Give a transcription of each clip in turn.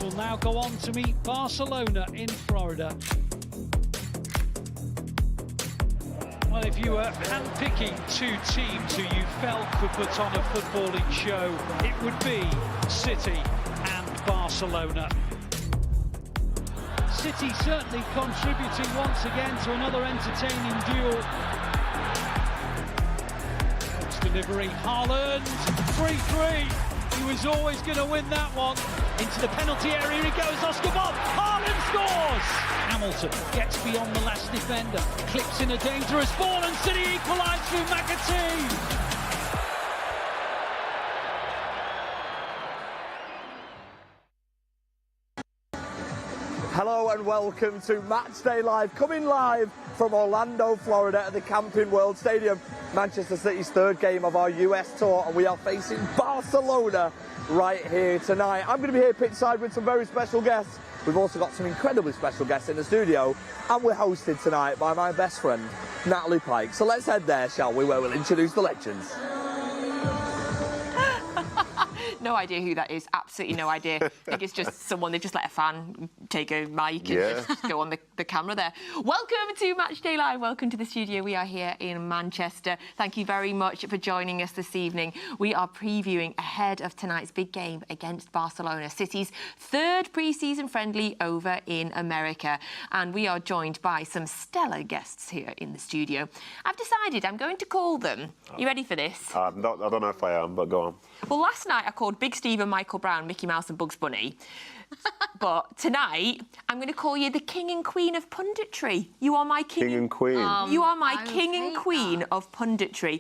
will now go on to meet Barcelona in Florida. Well, if you were handpicking two teams who you felt could put on a footballing show, it would be City and Barcelona. City certainly contributing once again to another entertaining duel. It's delivery, Haaland, 3-3. He was always going to win that one. Into the penalty area he goes, Oscar Bob, Haaland scores! Hamilton gets beyond the last defender, clips in a dangerous ball and City equalise through McAtee. Hello and welcome to Matchday Live, coming live from Orlando, Florida at the Camping World Stadium. Manchester City's third game of our US tour, and we are facing Barcelona right here tonight. I'm going to be here pitchside with some very special guests. We've also got some incredibly special guests in the studio, and we're hosted tonight by my best friend, Natalie Pike. So let's head there, shall we, where we'll introduce the legends. No idea who that is, absolutely no idea. I think it's just someone, they've just let a fan take a mic and just go on the camera there. Welcome to Matchday Live, welcome to the studio. We are here in Manchester. Thank you very much for joining us this evening. We are previewing ahead of tonight's big game against Barcelona, City's third pre-season friendly over in America. And we are joined by some stellar guests here in the studio. I've decided I'm going to call them. You ready for this? I don't know if I am, but go on. Well, last night I called Big Steve and Michael Brown, Mickey Mouse and Bugs Bunny. But tonight, I'm going to call you the king and queen of punditry. You are my king and queen. You are my king and queen of punditry.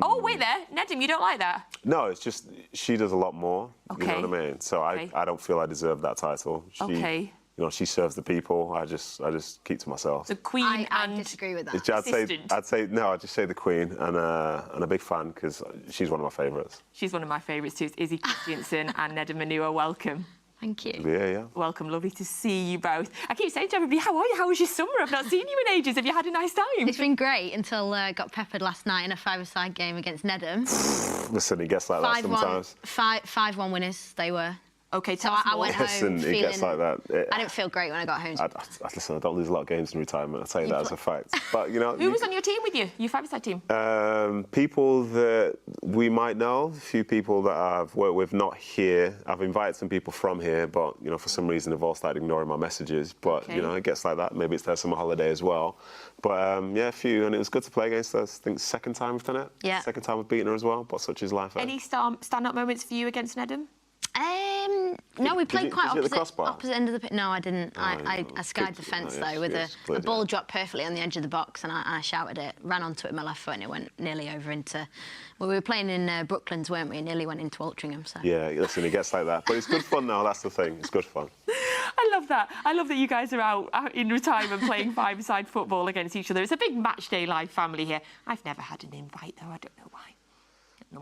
Oh, wait there. Nedum, you don't like that? No, it's just she does a lot more. Okay. You know what I mean? So I don't feel I deserve that title. Okay. You know, she serves the people. I just keep to myself. The queen I disagree with that. I'd say no. I'd just say the queen, and a big fan because she's one of my favourites. She's one of my favourites too. It's Izzy, Christiansen and Nedum Onuoha. Welcome. Thank you. Yeah. Welcome. Lovely to see you both. I keep saying to everybody, how are you? How was your summer? I've not seen you in ages. Have you had a nice time? It's been great until got peppered last night in a five-a-side game against Nedum. Listen, he gets like that sometimes. 5-1 winners they were. Okay, so I went home feeling... It gets like that. I didn't feel great when I got home. Listen, I don't lose a lot of games in retirement. I'll tell you that as a fact. But, you know... Who was on your team with you? Your five-a-side team? People that we might know, a few people that I've worked with, not here. I've invited some people from here, but, you know, for some reason they've all started ignoring my messages. But, you know, it gets like that. Maybe it's their summer holiday as well. But, yeah, a few. And it was good to play against us. I think second time we've done it. Yeah. Second time we've beaten her as well. But such is life. Any stand-up moments for you against Nedum? No, we played quite opposite end of the pitch. No, I didn't. I skied the fence though with a ball dropped perfectly on the edge of the box, and I shouted it, ran onto it with my left foot, and it went nearly over into. Well, we were playing in Brooklands, weren't we? It nearly went into Altrincham. So. Yeah, listen, it gets like that, but it's good fun now. That's the thing. It's good fun. I love that. I love that you guys are out in retirement playing five-a-side football against each other. It's a big Matchday Live family here. I've never had an invite though. I don't know why.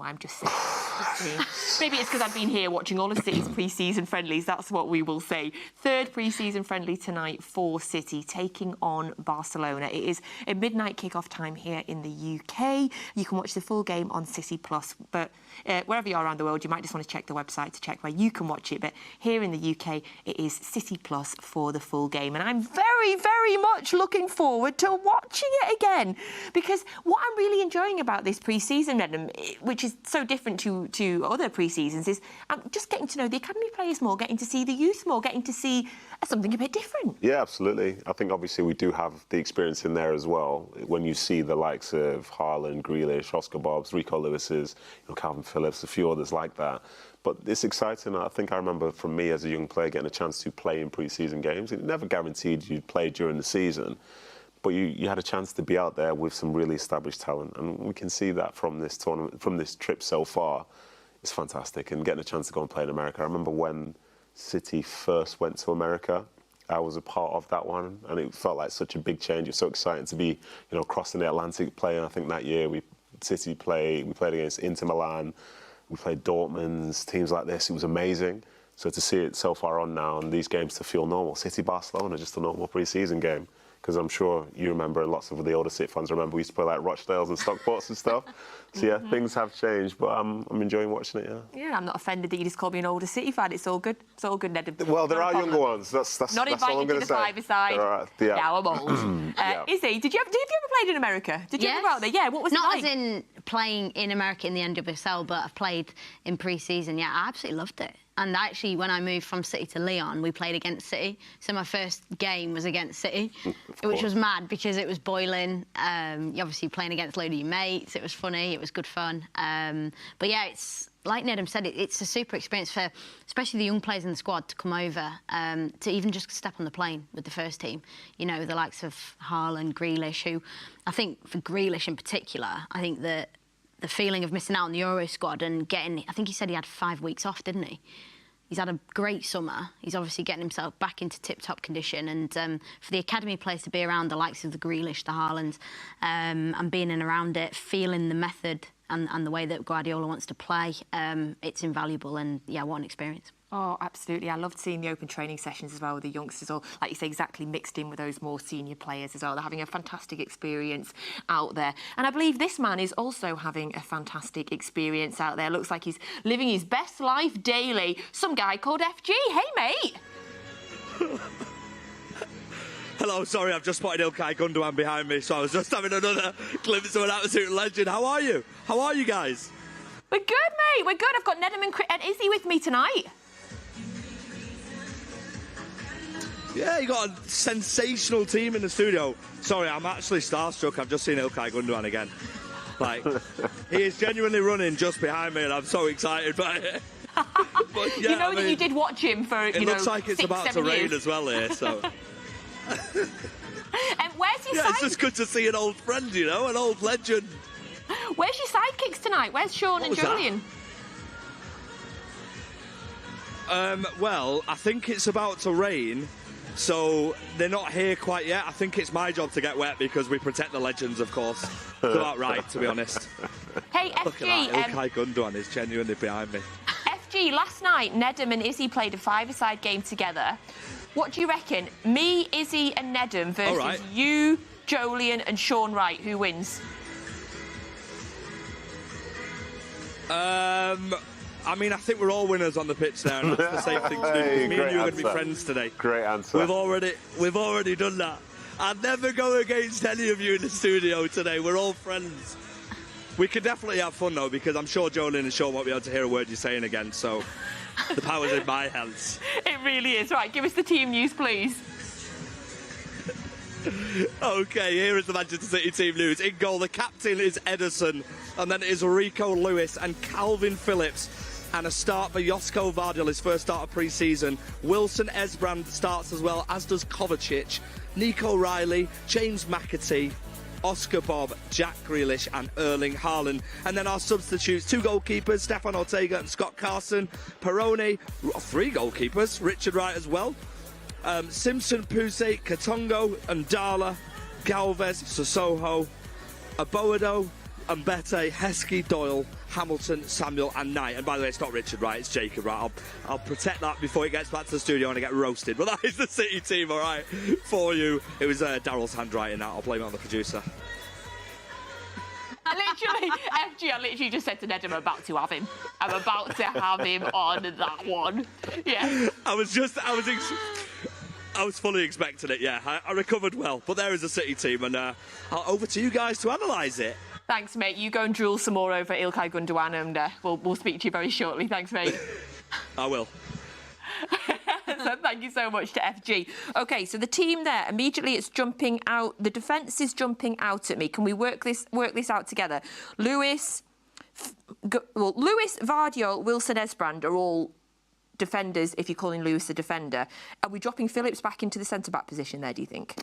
I'm just saying. Maybe it's because I've been here watching all of City's pre-season friendlies. That's what we will say. Third pre-season friendly tonight for City, taking on Barcelona. It is a midnight kick-off time here in the UK. You can watch the full game on City Plus, but wherever you are around the world, you might just want to check the website to check where you can watch it. But here in the UK, it is City Plus for the full game. And I'm very, very much looking forward to watching it again, because what I'm really enjoying about this pre-season, which is so different to other pre-seasons, is I'm just getting to know the academy players more, getting to see the youth more, getting to see something a bit different. Yeah, absolutely. I think obviously we do have the experience in there as well. When you see the likes of Haaland, Grealish, Oscar Bobbs, Rico Lewis's, Calvin Phillips, a few others like that. But it's exciting. I think I remember from me as a young player getting a chance to play in pre-season games. It never guaranteed you'd play during the season. But you had a chance to be out there with some really established talent, and we can see that from this tournament, from this trip so far. It's fantastic, and getting a chance to go and play in America. I remember when City first went to America, I was a part of that one, and it felt like such a big change. It was so exciting to be, crossing the Atlantic playing. I think that year we played against Inter Milan, we played Dortmund, teams like this. It was amazing. So to see it so far on now, and these games to feel normal. City Barcelona, just a normal pre-season game. because I'm sure you remember, and lots of the older City fans remember, we used to play like Rochdales and Stockports and stuff. So yeah, things have changed, but I'm enjoying watching it. Yeah, I'm not offended that you just called me an older City fan. It's all good. It's all good, Nedum. Well, there are younger ones. That's not that's all I'm going to say. Not invited to the five-a-side. Right, yeah. Now I'm old. Izzy, did you ever play in America? Did you ever go out there? Yeah, what was it like? Not as in playing in America in the NWSL, but I've played in pre-season. Yeah, I absolutely loved it. And actually, when I moved from City to Leon, we played against City. So my first game was against City, which was mad because it was boiling. You're obviously playing against a load of your mates. It was funny. It was good fun. But yeah, it's like Nedum said, it's a super experience for especially the young players in the squad to come over, to even just step on the plane with the first team. You know, the likes of Haaland, Grealish, who I think for Grealish in particular, I think that the feeling of missing out on the Euro squad and getting, I think he said he had 5 weeks off, didn't he? He's had a great summer. He's obviously getting himself back into tip-top condition. And for the academy players to be around the likes of the Grealish, the Haalands, and being in around it, feeling the method and the way that Guardiola wants to play, it's invaluable. And, yeah, what an experience. Oh, absolutely. I loved seeing the open training sessions as well with the youngsters, all, like you say, exactly mixed in with those more senior players as well. They're having a fantastic experience out there. And I believe this man is also having a fantastic experience out there. Looks like he's living his best life daily. Some guy called FG. Hey, mate. Hello, sorry, I've just spotted Ilkay Gundogan behind me, so I was just having another glimpse of an absolute legend. How are you? How are you guys? We're good, mate. We're good. I've got Nedum and Izzy with me tonight. Yeah, you got a sensational team in the studio. Sorry, I'm actually starstruck. I've just seen Ilkay Gundogan again. Like, he is genuinely running just behind me, and I'm so excited by it. But, yeah, you know that you did watch him for, it looks like it's 6, about to 7 rain years. as well here, so... And where's your it's just good to see an old friend, you know, an old legend. Where's your sidekicks tonight? Where's Shaun and Joleon? Well, I think it's about to rain, so they're not here quite yet. I think it's my job to get wet because we protect the legends, of course. It's about right, to be honest. Hey, Look FG. at that, Ilkay Gundogan is genuinely behind me. FG, last night, Nedum and Izzy played a five-a-side game together. What do you reckon? Me, Izzy and Nedum versus you, Joleon and Shaun Wright. Who wins? I mean, I think we're all winners on the pitch there, and that's the safe thing to do. Because me and you are going to be friends today. Great answer. We've already done that. I'd never go against any of you in the studio today. We're all friends. We could definitely have fun, though, because I'm sure Joleon and Shaun won't be able to hear a word you're saying again, so the power's in my hands. It really is. Right, give us the team news, please. OK, here is the Manchester City team news. In goal, the captain is Ederson, and then it is Rico Lewis and Calvin Phillips. And a start for Josko Vardyl, his first start of pre-season. Wilson Esbrand starts as well, as does Kovacic. Nico Riley, James McAtee, Oscar Bob, Jack Grealish and Erling Haaland. And then our substitutes, 2 goalkeepers, Stefan Ortega and Scott Carson. Peroni, 3 goalkeepers, Richard Wright as well. Simpson, Puse, Katongo and Dala, Galvez, Sissoko, Aboado, Mbete, Heskey, Doyle, Hamilton, Samuel and Knight. And by the way, it's not Richard Wright, it's Jacob Wright. I'll protect that before it gets back to the studio and I get roasted. But that is the City team, all right, for you. It was Daryl's handwriting that. I'll blame it on the producer. I literally just said to Nedum, I'm about to have him. I'm about to have him on that one. Yeah. I was fully expecting it, yeah. I recovered well. But there is the City team, and over to you guys to analyse it. Thanks, mate. You go and drool some more over Ilkay Gundogan, and we'll speak to you very shortly. Thanks, mate. I will. So thank you so much to FG. OK, so the team there, immediately it's jumping out. The defence is jumping out at me. Can we work this out together? Lewis, Vardyol, Wilson, Esbrand are all defenders, if you're calling Lewis a defender. Are we dropping Phillips back into the centre-back position there, do you think?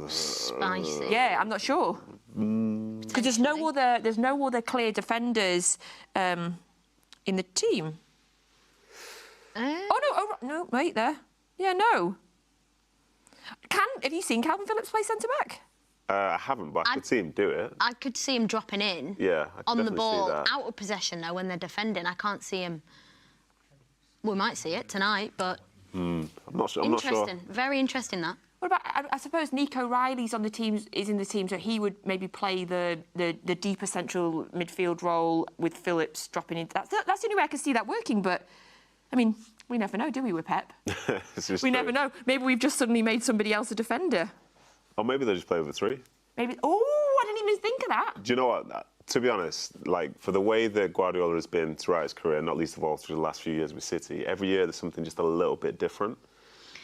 Spicy. Yeah, I'm not sure. Because there's no other clear defenders in the team. No, wait there. Yeah, no. Have you seen Calvin Phillips play centre-back? I haven't, but I could see him do it. I could see him dropping in. Yeah, I could on the definitely ball, see that. out of possession, though, when they're defending. I can't see him... We might see it tonight, but... I'm not sure. Interesting. Very interesting, that. What about, I suppose Nico Riley's on the team, is in the team, so he would maybe play the deeper central midfield role with Phillips dropping into that. That's the only way I can see that working, but, I mean, we never know, do we, with Pep? We never know. Maybe we've just suddenly made somebody else a defender. Or maybe they just play with a 3. Maybe, I didn't even think of that. Do you know what? To be honest, like, for the way that Guardiola has been throughout his career, not least of all through the last few years with City, every year there's something just a little bit different.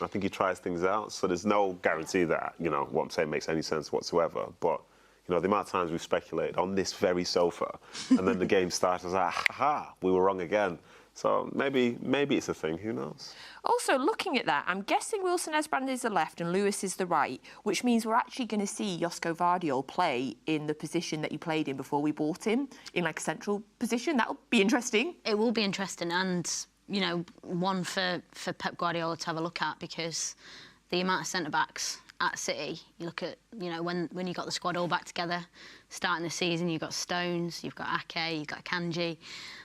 I think he tries things out, so there's no guarantee that, you know, what I'm saying makes any sense whatsoever. But, you know, the amount of times we've speculated on this very sofa, and then the game starts, I was like, ha, we were wrong again. So maybe it's a thing, who knows? Also, looking at that, I'm guessing Wilson Esbrand is the left and Lewis is the right, which means we're actually going to see Josko Vardiol play in the position that he played in before we bought him, in like a central position. That'll be interesting. It will be interesting, and, you know, one for Pep Guardiola to have a look at, because the amount of centre-backs at City, you look at, you know, when you got the squad all back together, starting the season, you've got Stones, you've got Ake, you've got Kanji.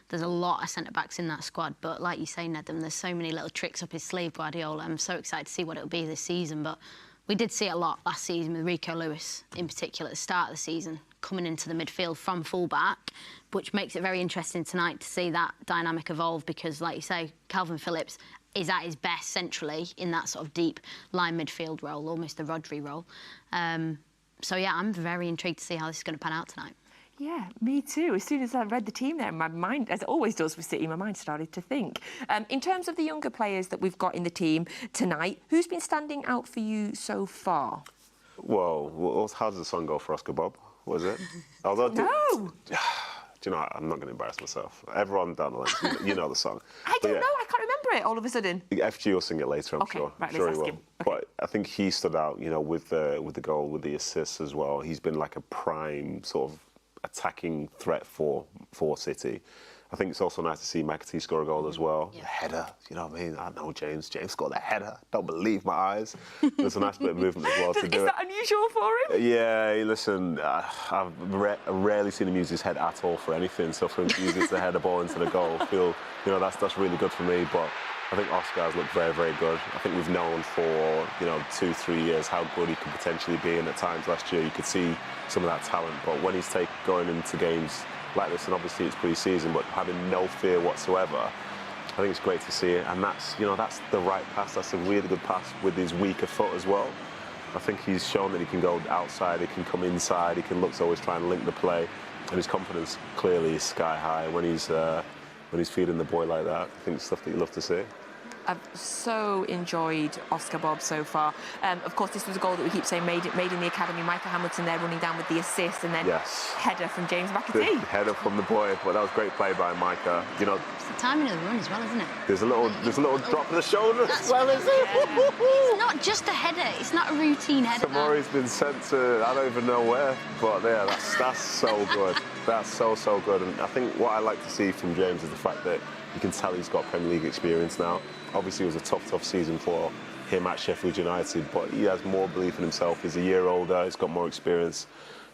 There's a lot of centre-backs in that squad, but like you say, Nedum, there's so many little tricks up his sleeve, Guardiola. I'm so excited to see what it'll be this season, but we did see it a lot last season with Rico Lewis, in particular, at the start of the season, coming into the midfield from full-back, which makes it very interesting tonight to see that dynamic evolve, because, like you say, Calvin Phillips is at his best centrally in that sort of deep line midfield role, almost the Rodri role. So, yeah, I'm very intrigued to see how this is going to pan out tonight. Yeah, me too. As soon as I read the team there, my mind, as it always does with City, my mind started to think. In terms of the younger players that we've got in the team tonight, who's been standing out for you so far? Well, how does the song go for Oscar Bob? Was it? Although, no! Do you know, I'm not going to embarrass myself. Everyone down the line, you know the song. I don't know, I can't remember it all of a sudden. FG will sing it later, I'm okay, sure. Right, sure let's he ask will. him. Okay. But I think he stood out, you know, with the goal, with the assists as well. He's been like a prime sort of attacking threat for City. I think it's also nice to see McAtee score a goal as well. Yeah. A header, you know what I mean? I know James scored a header. Don't believe my eyes. There's a nice bit of movement as well to do it. Is that unusual for him? Yeah, listen, I've rarely seen him use his head at all for anything. So for him to use it to head a ball into the goal, I feel, you know, that's really good for me. But I think Oscar has looked very, very good. I think we've known for, you know, 2-3 years how good he could potentially be. And at times last year, you could see some of that talent. But when he's going into games like this, and obviously it's pre-season, but having no fear whatsoever, I think it's great to see it. And that's, you know, that's the right pass. That's a really good pass with his weaker foot as well. I think he's shown that he can go outside, he can come inside, he can look to always try and link the play. And his confidence clearly is sky high when he's feeding the boy like that. I think it's stuff that you love to see. I've so enjoyed Oscar Bob so far. Of course, this was a goal that we keep saying made in the academy. Michael Hamilton there running down with the assist, and then header from James McAtee. Header from the boy, but that was great play by Micah. You know, It's the timing of the run as well, isn't it? There's a little drop of the shoulder as well, is it? Yeah. It's not just a header. It's not a routine header. Tomori's been sent to I don't even know where, but yeah, that's so good. That's so good. And I think what I like to see from James is the fact that you can tell he's got Premier League experience now. Obviously, it was a tough season for him at Sheffield United, but he has more belief in himself. He's a year older, he's got more experience.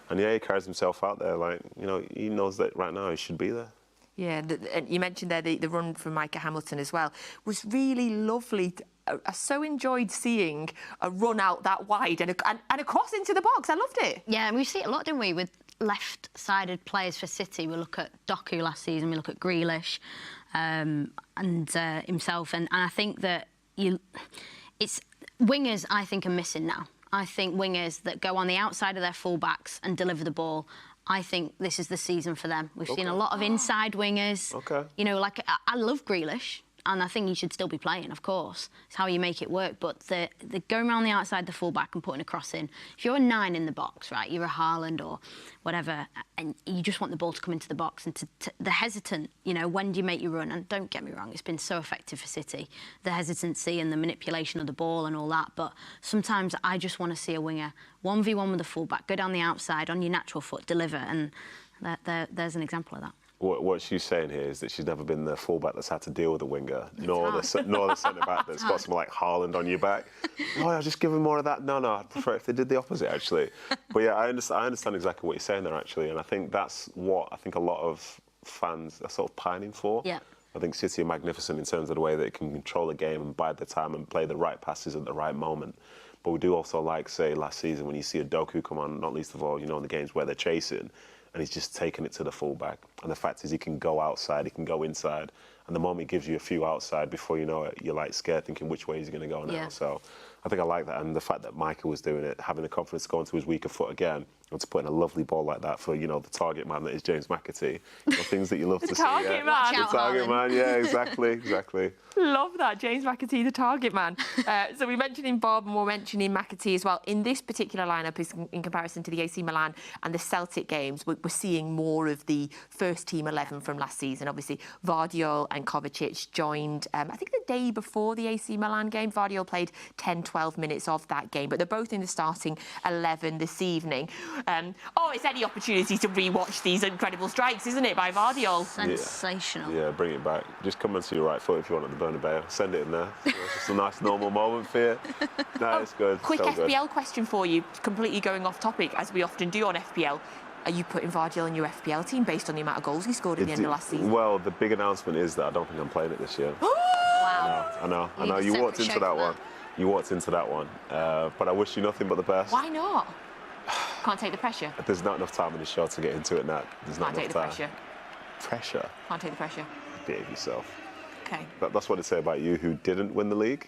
And yeah, he carries himself out there like, you know, he knows that right now he should be there. Yeah, and you mentioned there the run from Micah Hamilton as well was really lovely. I so enjoyed seeing a run out that wide and a cross into the box. I loved it. Yeah, and we see it a lot, didn't we, with left-sided players for City. We look at Doku last season, we look at Grealish and himself, and I think that it's wingers I think are missing now. I think wingers that go on the outside of their full-backs and deliver the ball, I think this is the season for them. We've seen a lot of inside wingers. You know, like, I love Grealish, and I think he should still be playing, of course. It's how you make it work. But the going around the outside the full-back and putting a cross in, if you're a 9 in the box, right, you're a Haaland or whatever, and you just want the ball to come into the box, and the hesitant, you know, when do you make your run? And don't get me wrong, it's been so effective for City, the hesitancy and the manipulation of the ball and all that. But sometimes I just want to see a winger 1v1 with a full-back, go down the outside on your natural foot, deliver, and there's an example of that. What she's saying here is that she's never been the fullback that's had to deal with a winger, nor the centre-back that's got someone like Haaland on your back. Oh, I'll just give him more of that. No, I'd prefer if they did the opposite, actually. But yeah, I understand exactly what you're saying there, actually, and I think that's what I think a lot of fans are sort of pining for. Yeah. I think City are magnificent in terms of the way that it can control the game and bide the time and play the right passes at the right moment. But we do also like, say, last season when you see a Doku come on, not least of all, in the games where they're chasing, and he's just taking it to the fullback. And the fact is he can go outside, he can go inside. And the moment he gives you a few outside, before you know it, you're like scared thinking which way he's going to go now. Yeah. So I think I like that. And the fact that Michael was doing it, having the confidence to go into his weaker foot again, and to put in a lovely ball like that for, the target man that is James McAtee. Things that you love to see. Target man. The target man, yeah, exactly. Love that, James McAtee, the target man. So we mentioned in Bob and we're mentioning McAtee as well. In this particular lineup, is in comparison to the AC Milan and the Celtic games, we're seeing more of the first team 11 from last season. Obviously, Vardiol and Kovacic joined, I think the day before the AC Milan game. Vardiol played 10-12 minutes of that game, but they're both in the starting 11 this evening. It's any opportunity to rewatch these incredible strikes, isn't it, by Vardiol? Sensational. Yeah, bring it back. Just come and see your right foot if you want at the Bernabeu. Send it in there. It's just a nice normal moment for you. No, it's good. Quick so FPL good. question for you, completely going off topic, as we often do on FPL. Are you putting Vardiol in your FPL team based on the amount of goals he scored at the end of last season? Well, the big announcement is that I don't think I'm playing it this year. Wow. I know. You walked into that one. You walked into that one. But I wish you nothing but the best. Why not? Can't take the pressure. There's not enough time in the show to get into it, Nat. There's not Can't take enough the time. Pressure? Can't take the pressure. Behave yourself. Okay. That's what they say about you, who didn't win the league.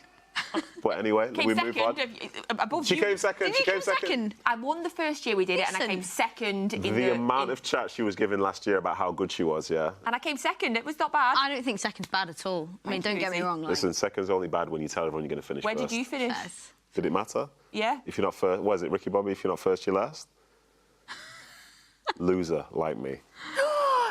But anyway, we move on. She came second. She came second. I won the first year we did it, and I came second in the amount of chat she was given last year about how good she was, yeah. And I came second. It was not bad. I don't think second's bad at all. I mean, don't get me wrong. Listen, second's only bad when you tell everyone you're going to finish Where first. did you finish? Yes. Did it matter? Yeah. If you're not first, what is it, Ricky Bobby? If you're not first, you're last? Loser, like me.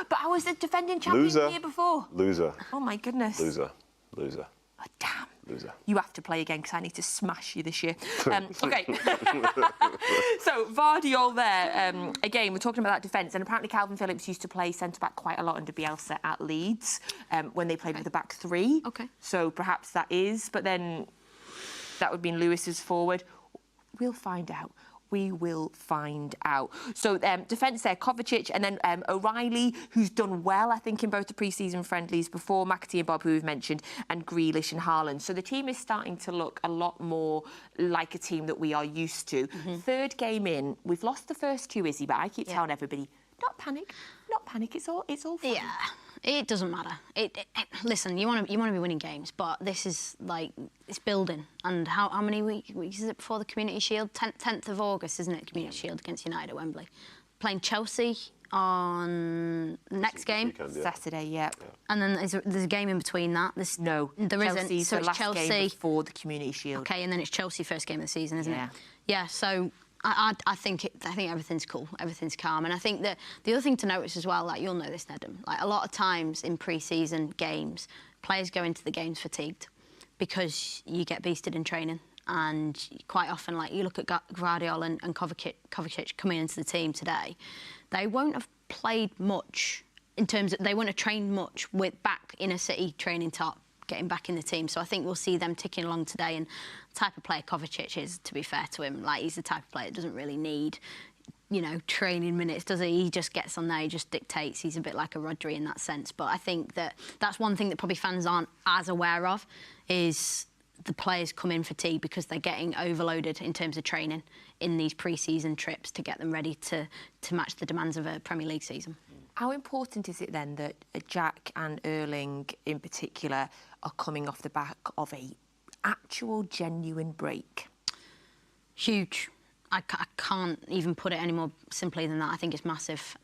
But I was the defending champion the year before. Loser. Oh, my goodness. Loser. Oh, damn. Loser. You have to play again because I need to smash you this year. OK. So, Vardiol there. Again, we're talking about that defence. And apparently Calvin Phillips used to play centre-back quite a lot under Bielsa at Leeds when they played with a back three. OK. So perhaps that is. But then that would mean Lewis's forward. We'll find out. We will find out. So defence there, Kovacic, and then O'Reilly, who's done well, I think, in both the pre-season friendlies before, McAtee and Bob, who we've mentioned, and Grealish and Haaland. So the team is starting to look a lot more like a team that we are used to. Third game in, we've lost the first two, Izzy, but I keep telling everybody, not panic, it's all fine. Yeah. It doesn't matter. Listen, you want to be winning games, but this is like it's building. And how many weeks is it before the Community Shield? 10th of August, isn't it? Community Shield against United at Wembley. Playing Chelsea on next game. Weekend, Saturday, yeah. And then there's a game in between that. There Chelsea's isn't. So the it's last Chelsea game before the Community Shield. Okay, and then it's Chelsea first game of the season, isn't it? Yeah. So. I think everything's cool, everything's calm, and I think that the other thing to notice as well, like you'll know this, Nedum, like a lot of times in pre-season games, players go into the games fatigued because you get beasted in training, and quite often, like you look at Vardiol and Kovacic coming into the team today, they won't have played much in terms of they won't have trained much with back in a City training top. Getting back in the team, so I think we'll see them ticking along today. And the type of player Kovacic is, to be fair to him, like he's the type of player that doesn't really need, training minutes, does he? He just gets on there, he just dictates. He's a bit like a Rodri in that sense. But I think that's one thing that probably fans aren't as aware of is the players come in fatigued because they're getting overloaded in terms of training in these pre-season trips to get them ready to match the demands of a Premier League season. How important is it then that Jack and Erling in particular are coming off the back of a actual genuine break? Huge. I can't even put it any more simply than that. I think it's massive.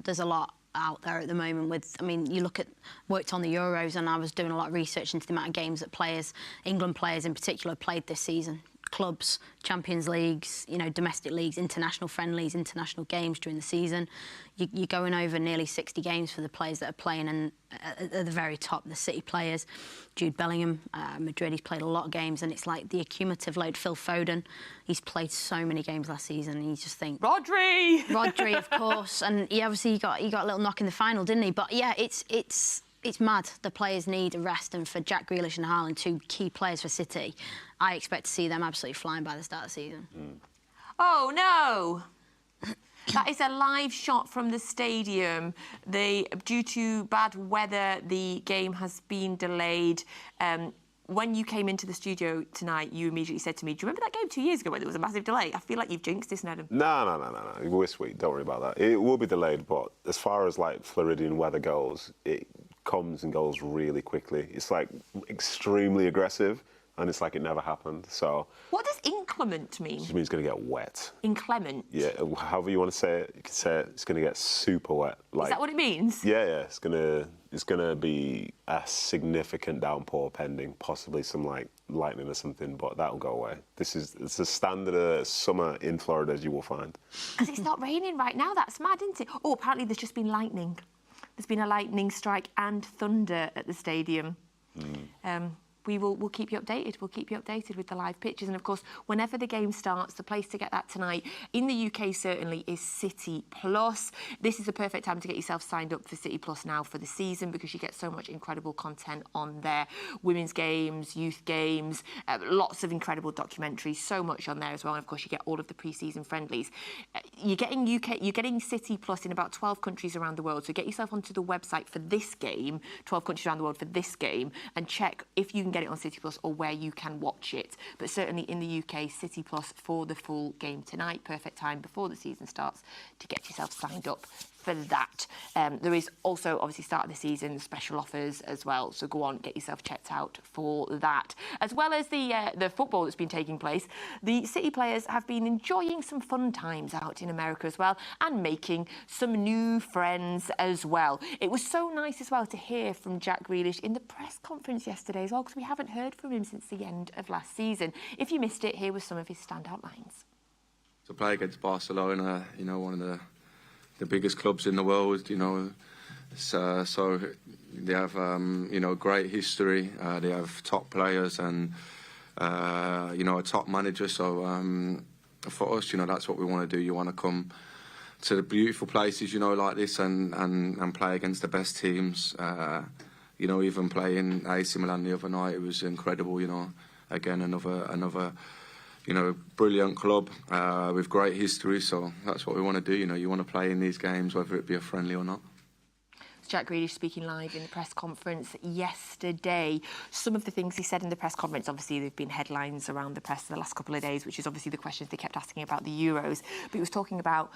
There's a lot out there at the moment you worked on the Euros, and I was doing a lot of research into the amount of games that England players in particular, played this season. Clubs, Champions Leagues, domestic leagues, international friendlies, international games during the season. You're going over nearly 60 games for the players that are playing, and at the very top, the City players. Jude Bellingham, Madrid, he's played a lot of games, and it's like the accumulative load. Phil Foden, he's played so many games last season, and you just think... Rodri, of course, and he obviously got a little knock in the final, didn't he? But yeah, it's mad. The players need a rest, and for Jack Grealish and Haaland, two key players for City, I expect to see them absolutely flying by the start of the season. Oh, no! That is a live shot from the stadium. Due to bad weather, the game has been delayed. when you came into the studio tonight, you immediately said to me, do you remember that game 2 years ago where there was a massive delay? I feel like you've jinxed this, Nedum. No. We're sweet. Don't worry about that. It will be delayed, but as far as like Floridian weather goes, it comes and goes really quickly. It's like extremely aggressive, and it's like it never happened. So what does inclement mean? It just means it's going to get wet. Inclement? Yeah, however you want to say it, you can say it, it's going to get super wet. Like, is that what it means? Yeah. It's gonna be a significant downpour pending, possibly some like lightning or something, but that'll go away. It's a standard summer in Florida as you will find. Because it's not raining right now. That's mad, isn't it? Oh, apparently there's just been lightning. There's been a lightning strike and thunder at the stadium. We'll keep you updated. We'll keep you updated with the live pictures. And, of course, whenever the game starts, the place to get that tonight, in the UK certainly, is City Plus. This is the perfect time to get yourself signed up for City Plus now for the season, because you get so much incredible content on there. Women's games, youth games, lots of incredible documentaries, so much on there as well. And, of course, you get all of the pre-season friendlies. You're getting City Plus in about 12 countries around the world. So get yourself onto the website for this game, 12 countries around the world for this game, and check if you can get it on City Plus or where you can watch it. But certainly in the UK, City Plus for the full game tonight. Perfect time before the season starts to get yourself signed up for that. There is also, obviously, start of the season, special offers as well. So go on, get yourself checked out for that. As well as the football that's been taking place, the City players have been enjoying some fun times out in America as well, and making some new friends as well. It was so nice as well to hear from Jack Grealish in the press conference yesterday as well, because we haven't heard from him since the end of last season. If you missed it, here were some of his standout lines. To play against Barcelona, you know, one of the biggest clubs in the world, you know, so they have, you know, great history. They have top players and, you know, a top manager. So for us, you know, that's what we want to do. You want to come to the beautiful places, you know, like this and play against the best teams. You know, even playing AC Milan the other night, it was incredible, you know. Again, another you know, brilliant club with great history, so that's what we want to do. You know, you want to play in these games, whether it be a friendly or not. Jack Grealish speaking live in the press conference yesterday. Some of the things he said in the press conference, obviously there have been headlines around the press the last couple of days, which is obviously the questions they kept asking about the Euros. But he was talking about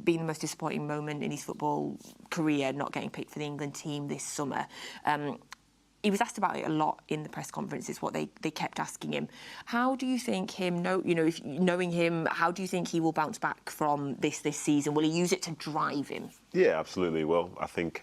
being the most disappointing moment in his football career, not getting picked for the England team this summer. He was asked about it a lot in the press conferences, what they kept asking him. How do you think knowing him, how do you think he will bounce back from this season? Will he use it to drive him? Yeah, absolutely. Well, I think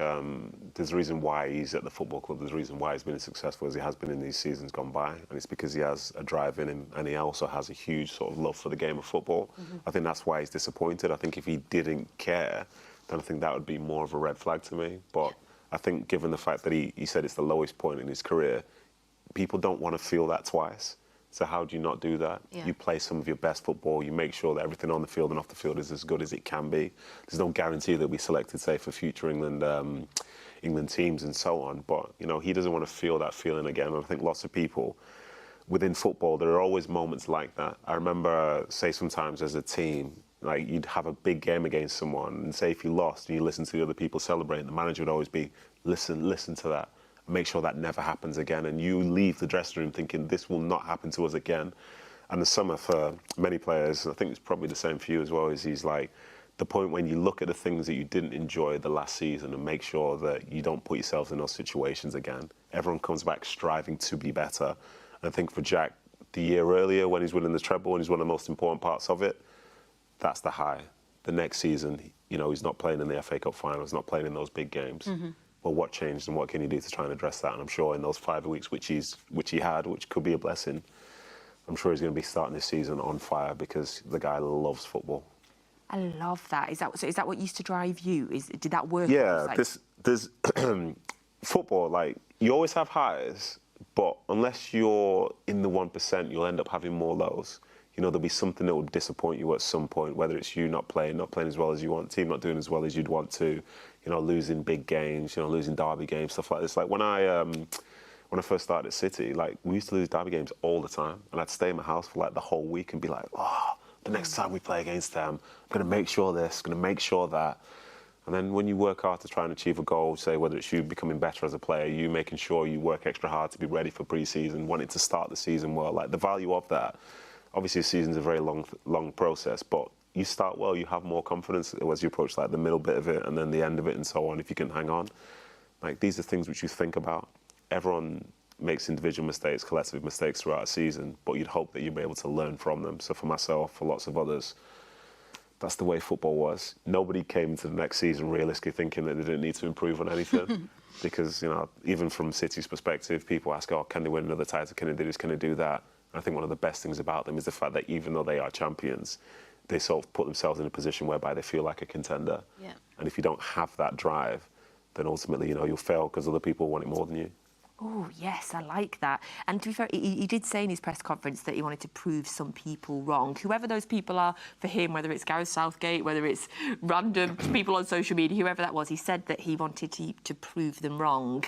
there's a reason why he's at the football club. There's a reason why he's been as successful as he has been in these seasons gone by. And it's because he has a drive in him, and he also has a huge sort of love for the game of football. I think that's why he's disappointed. I think if he didn't care, then I think that would be more of a red flag to me. But I think given the fact that he said it's the lowest point in his career, people don't want to feel that twice. So how do you not do that? Yeah. You play some of your best football. You make sure that everything on the field and off the field is as good as it can be. There's no guarantee that we selected, say, for future England teams and so on. But, you know, he doesn't want to feel that feeling again. And I think lots of people within football, there are always moments like that. I remember, say, sometimes as a team, like you'd have a big game against someone, and say if you lost and you listen to the other people celebrating, the manager would always be, listen to that, and make sure that never happens again. And you leave the dressing room thinking this will not happen to us again. And the summer for many players, I think it's probably the same for you as well, is he's like the point when you look at the things that you didn't enjoy the last season and make sure that you don't put yourself in those situations again. Everyone comes back striving to be better. And I think for Jack, the year earlier when he's winning the treble and he's one of the most important parts of it, that's the high. The next season, you know, he's not playing in the FA Cup final, he's not playing in those big games. Well, what changed and what can he do to try and address that? And I'm sure in those 5 weeks which he had, which could be a blessing, I'm sure he's going to be starting this season on fire because the guy loves football. I love that. Is that what used to drive you? Did that work? Yeah, there's football, like, you always have highs, but unless you're in the 1%, you'll end up having more lows. You know, there'll be something that will disappoint you at some point, whether it's you not playing as well as you want, team not doing as well as you'd want to, you know, losing big games, you know, losing derby games, stuff like this. Like when I first started at City, like we used to lose derby games all the time, and I'd stay in my house for like the whole week and be like, oh, the next time we play against them, I'm going to make sure this, going to make sure that. And then when you work hard to try and achieve a goal, say whether it's you becoming better as a player, you making sure you work extra hard to be ready for pre-season, wanting to start the season well, like the value of that. Obviously, a season's a very long process, but you start well, you have more confidence as you approach like the middle bit of it and then the end of it and so on, if you can hang on. Like, these are things which you think about. Everyone makes individual mistakes, collective mistakes throughout a season, but you'd hope that you'd be able to learn from them. So for myself, for lots of others, that's the way football was. Nobody came to the next season realistically thinking that they didn't need to improve on anything. Because, you know, even from City's perspective, people ask, oh, can they win another title? Can they do this? Can they do that? And I think one of the best things about them is the fact that even though they are champions, they sort of put themselves in a position whereby they feel like a contender. Yeah. And if you don't have that drive, then ultimately, you know, you'll fail because other people want it more than you. Oh, yes, I like that. And to be fair, he did say in his press conference that he wanted to prove some people wrong. Whoever those people are for him, whether it's Gareth Southgate, whether it's random people on social media, whoever that was, he said that he wanted to prove them wrong.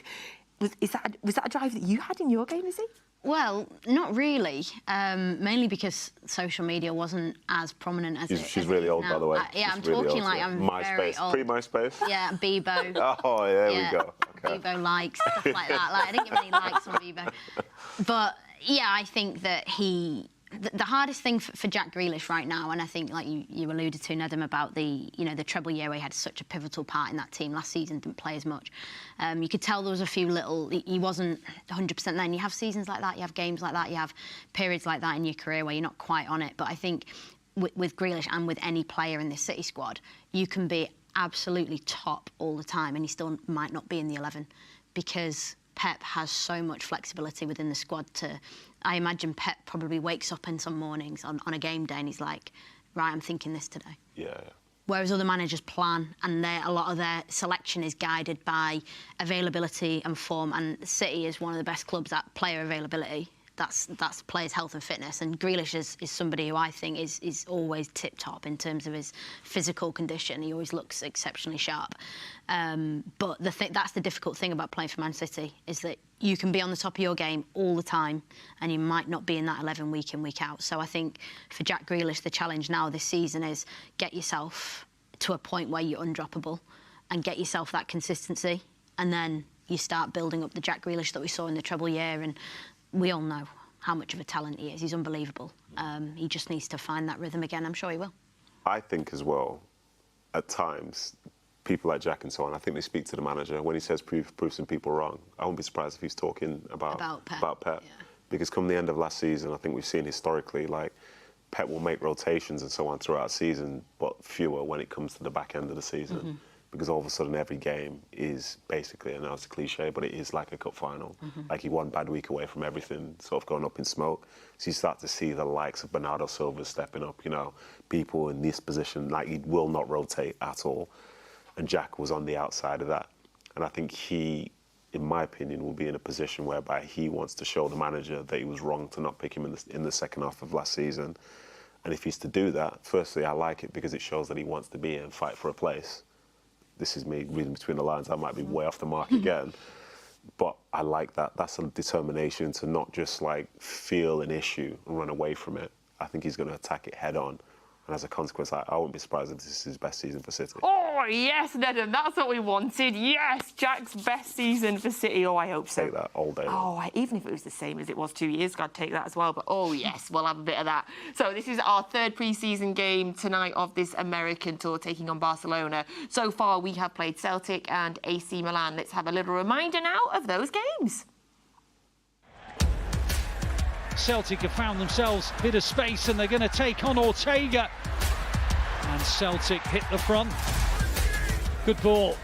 Was that a drive that you had in your game, Izzy? Well, not really, mainly because social media wasn't as prominent as She's really old, by the way. Yeah, I'm really talking old, like I'm very old. Pre-MySpace? Yeah, Bebo. Oh, yeah, there we go. Okay. Bebo likes, stuff like that. Like, I didn't give any likes on Bebo. But, yeah, I think that the hardest thing for Jack Grealish right now, and I think, like you alluded to, Nedum, about the treble year where he had such a pivotal part in that team last season, didn't play as much. You could tell there was a few he wasn't 100% there. And you have seasons like that, you have games like that, you have periods like that in your career where you're not quite on it. But I think with Grealish and with any player in this City squad, you can be absolutely top all the time and you still might not be in the 11 because Pep has so much flexibility within the squad I imagine Pep probably wakes up in some mornings on a game day and he's like, right, I'm thinking this today. Yeah. Whereas other managers plan and a lot of their selection is guided by availability and form, and City is one of the best clubs at player availability. That's players' health and fitness, and Grealish is somebody who I think is always tip-top in terms of his physical condition. He always looks exceptionally sharp. But that's the difficult thing about playing for Man City, is that you can be on the top of your game all the time and you might not be in that 11 week in, week out. So I think for Jack Grealish, the challenge now this season is get yourself to a point where you're undroppable and get yourself that consistency, and then you start building up the Jack Grealish that we saw in the treble year. And we all know how much of a talent he is. He's unbelievable. He just needs to find that rhythm again. I'm sure he will. I think as well, at times, people like Jack and so on, I think they speak to the manager. When he says prove some people wrong, I wouldn't be surprised if he's talking about Pep. Yeah. Because come the end of last season, I think we've seen historically, like, Pep will make rotations and so on throughout the season, but fewer when it comes to the back end of the season. Mm-hmm. Because all of a sudden every game is basically, I know it's a cliche, but it is like a cup final. Mm-hmm. Like you're one bad week away from everything sort of going up in smoke. So you start to see the likes of Bernardo Silva stepping up, you know, people in this position, like he will not rotate at all. And Jack was on the outside of that. And I think he, in my opinion, will be in a position whereby he wants to show the manager that he was wrong to not pick him in the second half of last season. And if he's to do that, firstly, I like it because it shows that he wants to be and fight for a place. This is me reading between the lines. I might be way off the mark again. But I like that. That's a determination to not just, like, feel an issue and run away from it. I think he's going to attack it head on. And as a consequence, I wouldn't be surprised if this is his best season for City. Oh, yes, Nedum, that's what we wanted. Yes, Jack's best season for City. Oh, I hope so. Take that all day long. Oh, even if it was the same as it was 2 years ago, I'd take that as well. But, oh, yes, we'll have a bit of that. So this is our third pre-season game tonight of this American tour, taking on Barcelona. So far, we have played Celtic and AC Milan. Let's have a little reminder now of those games. Celtic have found themselves a bit of space and they're going to take on Ortega. And Celtic hit the front. Good ball.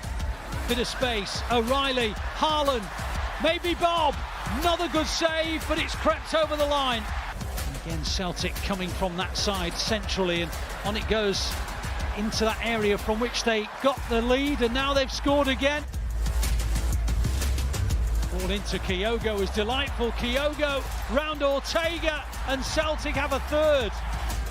Bit of space. O'Reilly, Haaland, maybe Bob. Another good save, but it's crept over the line. And again, Celtic coming from that side centrally, and on it goes into that area from which they got the lead, and now they've scored again. Ball into Kyogo is delightful. Kyogo round Ortega, and Celtic have a third.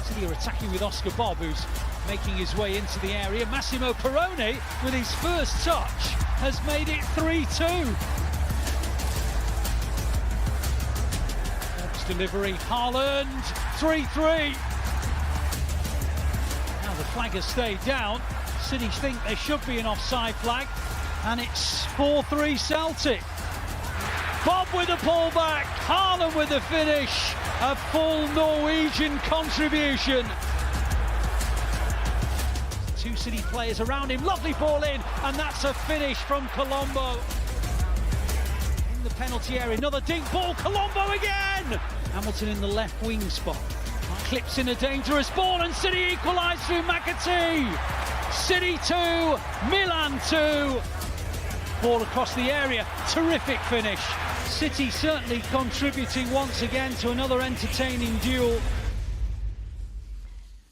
City are attacking with Oscar Bob, who's making his way into the area. Massimo Perrone, with his first touch, has made it 3-2. Bob's delivery, Haaland, 3-3. Now the flag has stayed down. City think there should be an offside flag, and it's 4-3 Celtic. Bob with the pullback, Haaland with the finish, a full Norwegian contribution. Two City players around him, lovely ball in, and that's a finish from Colombo. In the penalty area, another deep ball, Colombo again! Hamilton in the left wing spot. Clips in a dangerous ball, and City equalise through McAtee. City 2, Milan 2. Ball across the area, terrific finish. City certainly contributing once again to another entertaining duel.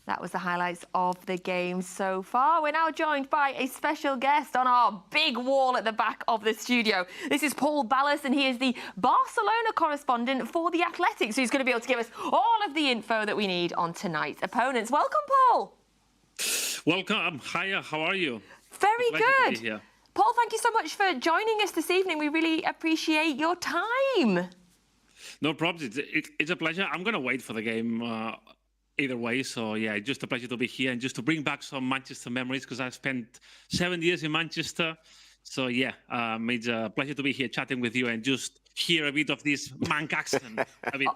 That was the highlights of the game so far. We're now joined by a special guest on our big wall at the back of the studio. This is Paul Ballas, and he is the Barcelona correspondent for The Athletic, so he's going to be able to give us all of the info that we need on tonight's opponents. Welcome, Paul. Welcome. Hiya, how are you? Very good. Paul, thank you so much for joining us this evening. We really appreciate your time. No problem. It's a pleasure. I'm going to wait for the game either way. So, yeah, just a pleasure to be here and just to bring back some Manchester memories, because I've spent 7 years in Manchester. So, yeah, it's a pleasure to be here chatting with you and just hear a bit of this Manc accent. A bit.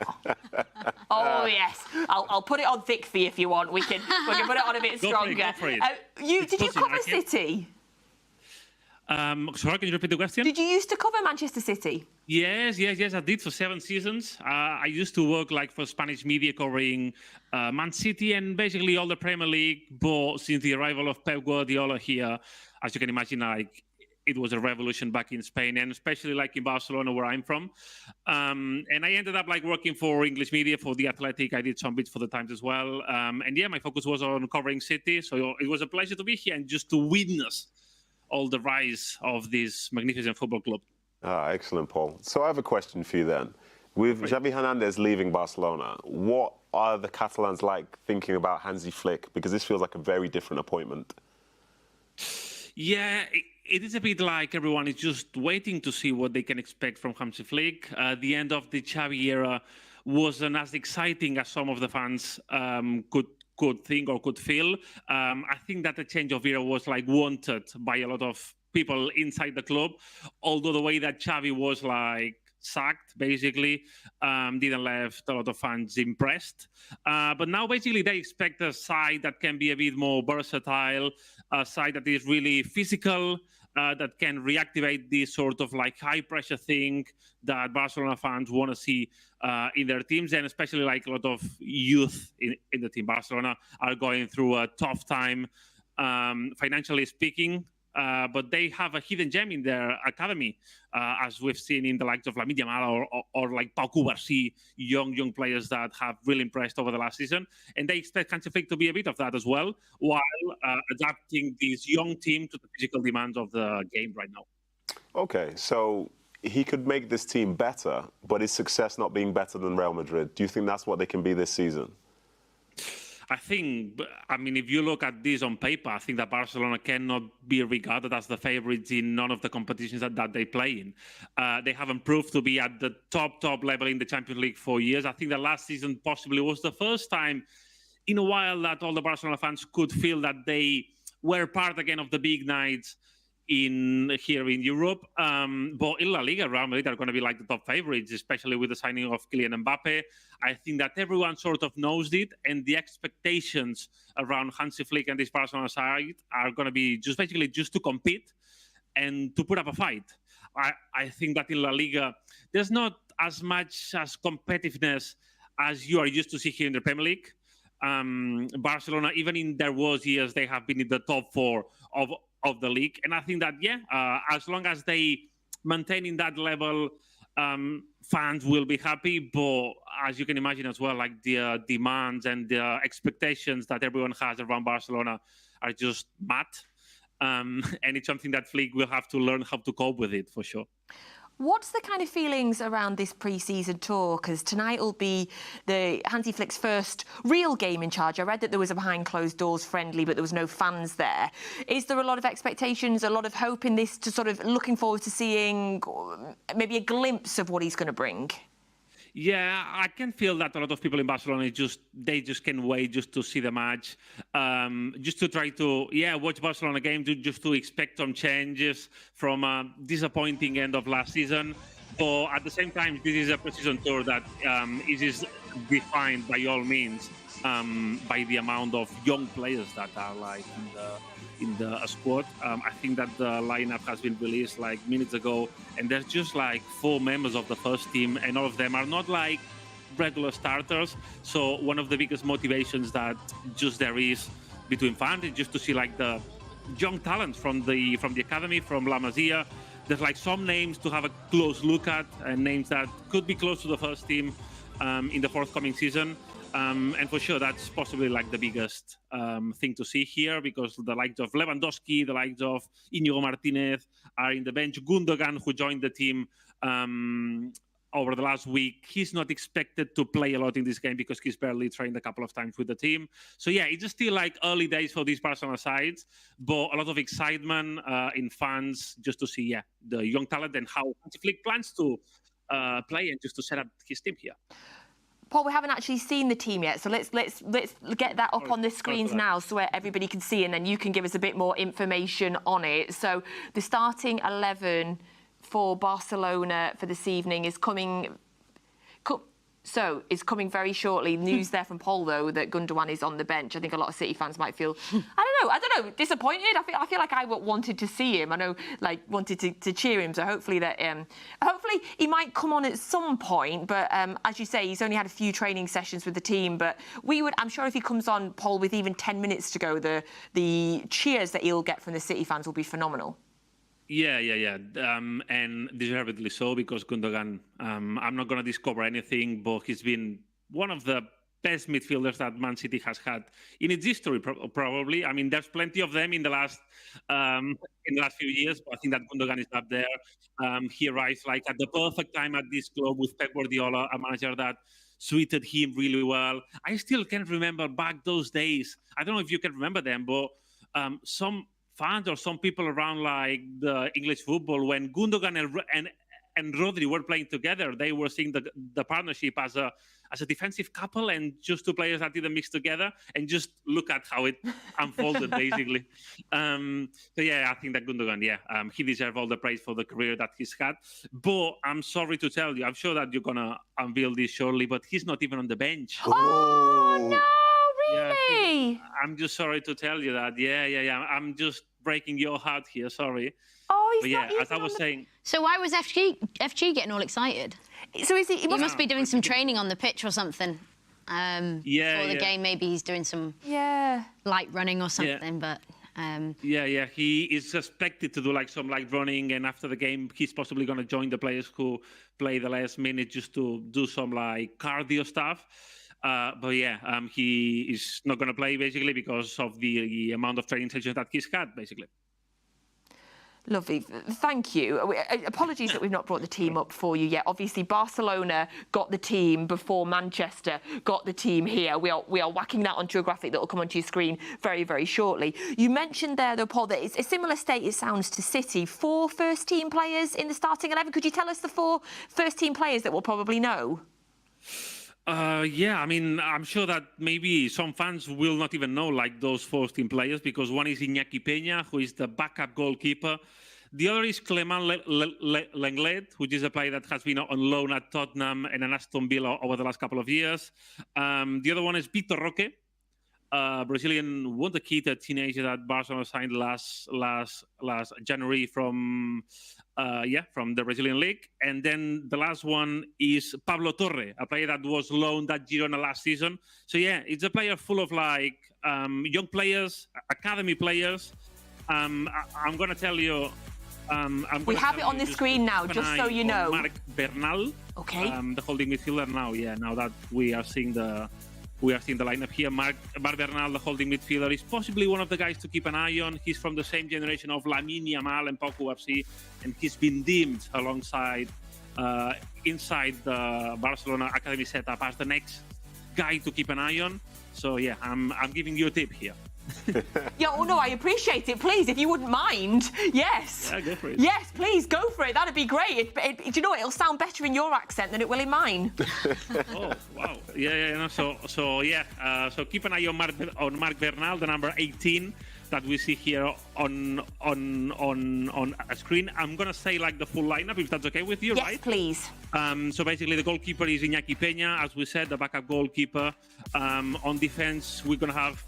Oh, yes. I'll put it on thick for you if you want. We can put it on a bit stronger. Go for it. Did you cover City? Sorry, can you repeat the question? Did you used to cover Manchester City? Yes, I did for 7 seasons. I used to work for Spanish media covering Man City and basically all the Premier League. But since the arrival of Pep Guardiola here, as you can imagine, it was a revolution back in Spain, and especially in Barcelona, where I'm from. And I ended up working for English media, for The Athletic. I did some bits for the Times as well. And yeah, my focus was on covering City. So it was a pleasure to be here and just to witness all the rise of this magnificent football club. Excellent, Paul. So I have a question for you then. With Xavi Hernandez leaving Barcelona, what are the Catalans like thinking about Hansi Flick? Because this feels like a very different appointment. Yeah, it is a bit like everyone is just waiting to see what they can expect from Hansi Flick. The end of the Xavi era wasn't as exciting as some of the fans could think or could feel. I think that the change of era was wanted by a lot of people inside the club, although the way that Xavi was sacked, basically, didn't left a lot of fans impressed. But now basically they expect a side that can be a bit more versatile, a side that is really physical, that can reactivate this sort of high pressure thing that Barcelona fans want to see in their teams, and especially a lot of youth in the team. Barcelona are going through a tough time, financially speaking, but they have a hidden gem in their academy, as we've seen in the likes of Lamine Yamal or Pau Cubarsí, young players that have really impressed over the last season. And they expect Hansi Flick to be a bit of that as well, while adapting this young team to the physical demands of the game right now. Okay, so he could make this team better, but his success not being better than Real Madrid. Do you think that's what they can be this season? If you look at this on paper, I think that Barcelona cannot be regarded as the favourites in none of the competitions that they play in. They haven't proved to be at the top level in the Champions League for years. I think that last season possibly was the first time in a while that all the Barcelona fans could feel that they were part again of the big nights here in Europe. But in La Liga, Real Madrid are going to be the top favourites, especially with the signing of Kylian Mbappe. I think that everyone sort of knows it, and the expectations around Hansi Flick and this Barcelona side are going to be just to compete and to put up a fight. I think that in La Liga, there's not as much as competitiveness as you are used to see here in the Premier League. Barcelona, even in their worst years, they have been in the top 4 of the league. And I think that, as long as they maintain in that level, fans will be happy. But as you can imagine as well, the demands and the expectations that everyone has around Barcelona are just mad. And it's something that Flick will have to learn how to cope with it, for sure. What's the kind of feelings around this pre-season tour? Because tonight will be the Hansi Flick's first real game in charge. I read that there was a behind-closed-doors friendly, but there was no fans there. Is there a lot of expectations, a lot of hope in this, to sort of looking forward to seeing maybe a glimpse of what he's going to bring? Yeah, I can feel that a lot of people in Barcelona they just can't wait just to see the match, just to try to watch Barcelona game, just to expect some changes from a disappointing end of last season. But at the same time, this is a pre-season tour that is defined by all means by the amount of young players that are like in the squad. I think that the lineup has been released like minutes ago, and there's just like 4 members of the first team, and all of them are not like regular starters. So one of the biggest motivations that just there is between fans is just to see like the young talents from the academy, from La Masia. There's like some names to have a close look at, and names that could be close to the first team in the forthcoming season. And for sure, that's possibly like the biggest thing to see here, because the likes of Lewandowski, the likes of Íñigo Martínez are in the bench. Gundogan, who joined the team over the last week, he's not expected to play a lot in this game because he's barely trained a couple of times with the team. So yeah, it's still like early days for these Barcelona sides, but a lot of excitement in fans just to see the young talent and how Hansi Flick plans to play and just to set up his team here. Paul, we haven't actually seen the team yet, so let's get that up on the screens now so everybody can see, and then you can give us a bit more information on it. So the starting 11 for Barcelona for this evening is coming very shortly. News there from Paul, though, that Gundogan is on the bench. I think a lot of City fans might feel, I don't know, disappointed. I feel like I wanted to see him. I know, like, wanted to cheer him. So hopefully hopefully he might come on at some point. But as you say, he's only had a few training sessions with the team. But I'm sure if he comes on, Paul, with even 10 minutes to go, the cheers that he'll get from the City fans will be phenomenal. Yeah. And deservedly so, because Gundogan, I'm not going to discover anything, but he's been one of the best midfielders that Man City has had in its history, probably. I mean, there's plenty of them in the last few years, but I think that Gundogan is up there. He arrives like at the perfect time at this club with Pep Guardiola, a manager that suited him really well. I still can't remember back those days. I don't know if you can remember them, but some fans or some people around like the English football, when Gundogan and Rodri were playing together, they were seeing the partnership as a defensive couple and just 2 players that didn't mix together, and just look at how it unfolded basically. So yeah, I think that Gundogan, he deserves all the praise for the career that he's had. But I'm sorry to tell you, I'm sure that you're gonna unveil this shortly, but he's not even on the bench. Oh no! Really? Yeah, I'm just sorry to tell you that. Yeah. I'm just breaking your heart here. Sorry. Oh, he's not. As I was saying. So why was FG getting all excited? So is he? He must be doing some training on the pitch or something. For the game, maybe he's doing some light running or something. But he is expected to do like some light running, and after the game, he's possibly going to join the players who play the last minute just to do some like cardio stuff. He is not going to play basically because of the amount of training sessions that he's had basically. Lovely. Thank you. Apologies that we've not brought the team up for you yet. Obviously, Barcelona got the team before Manchester got the team here. We are whacking that onto a graphic that will come onto your screen very, very shortly. You mentioned there, though, Paul, that it's a similar state, it sounds, to City. 4 first-team players in the starting 11. Could you tell us the 4 first-team players that we'll probably know? I mean, I'm sure that maybe some fans will not even know like those 14 players, because one is Iñaki Peña, who is the backup goalkeeper. The other is Clément Lenglet, which is a player that has been on loan at Tottenham and an Aston Villa over the last couple of years. The other one is Vitor Roque, Brazilian wonder-kid teenager that Barcelona signed last January from the Brazilian league. And then the last one is Pablo Torre, a player that was loaned at Girona last season. So yeah, it's a player full of like young players, academy players. I'm going to tell you. We have it on the screen now, just so you know. Marc Bernal, the holding midfielder now. Yeah, now that we are seeing the lineup here. Marc Bernal, the holding midfielder, is possibly one of the guys to keep an eye on. He's from the same generation of Lamine Yamal and Paco FC, and he's been deemed alongside inside the Barcelona academy setup as the next guy to keep an eye on. So yeah, I'm giving you a tip here. Yeah, oh no, I appreciate it. Please, if you wouldn't mind. Yes. Yeah, go for it. Yes, please, go for it. That'd be great. Do you know what? It'll sound better in your accent than it will in mine. Oh, wow. Yeah. So keep an eye on Marc Bernal, the number 18 that we see here on a screen. I'm gonna say like the full lineup, if that's okay with you, right? Yes, please. So basically, the goalkeeper is Iñaki Peña, as we said, the backup goalkeeper. On defense, we're gonna have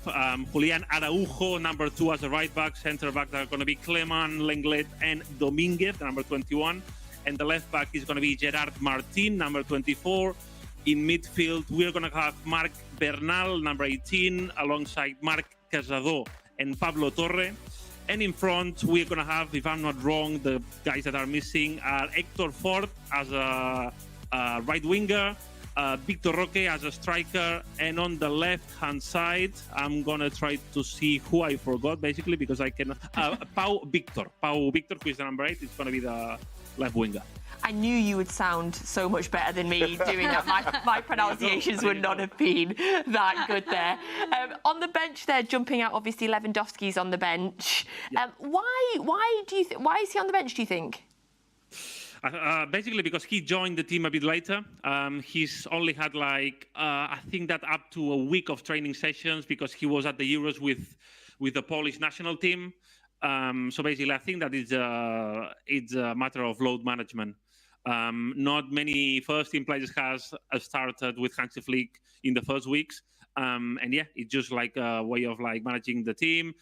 Julián Araujo, number 2, as a right back. Centre back are gonna be Cleman, Lenglet, and Dominguez, the number 21. And the left back is gonna be Gerard Martin, number 24. In midfield, we're gonna have Marc Bernal, number 18, alongside Marc Casado and Pablo Torre. And in front, we're going to have, if I'm not wrong, the guys that are missing are Héctor Fort as a right winger, Victor Roque as a striker, and on the left-hand side, I'm going to try to see who I forgot, basically, because I can... Pau Victor, who is the number 8, is going to be the left winger. I knew you would sound so much better than me doing that. My pronunciations would not have been that good there. On the bench there, jumping out, obviously Lewandowski's on the bench. Why is he on the bench, do you think? Basically because he joined the team a bit later. He's only had I think that up to a week of training sessions because he was at the Euros with the Polish national team. So basically, I think that it's a matter of load management. Not many first-team players has started with Hansi Flick in the first weeks. And yeah, it's just like a way of managing the team.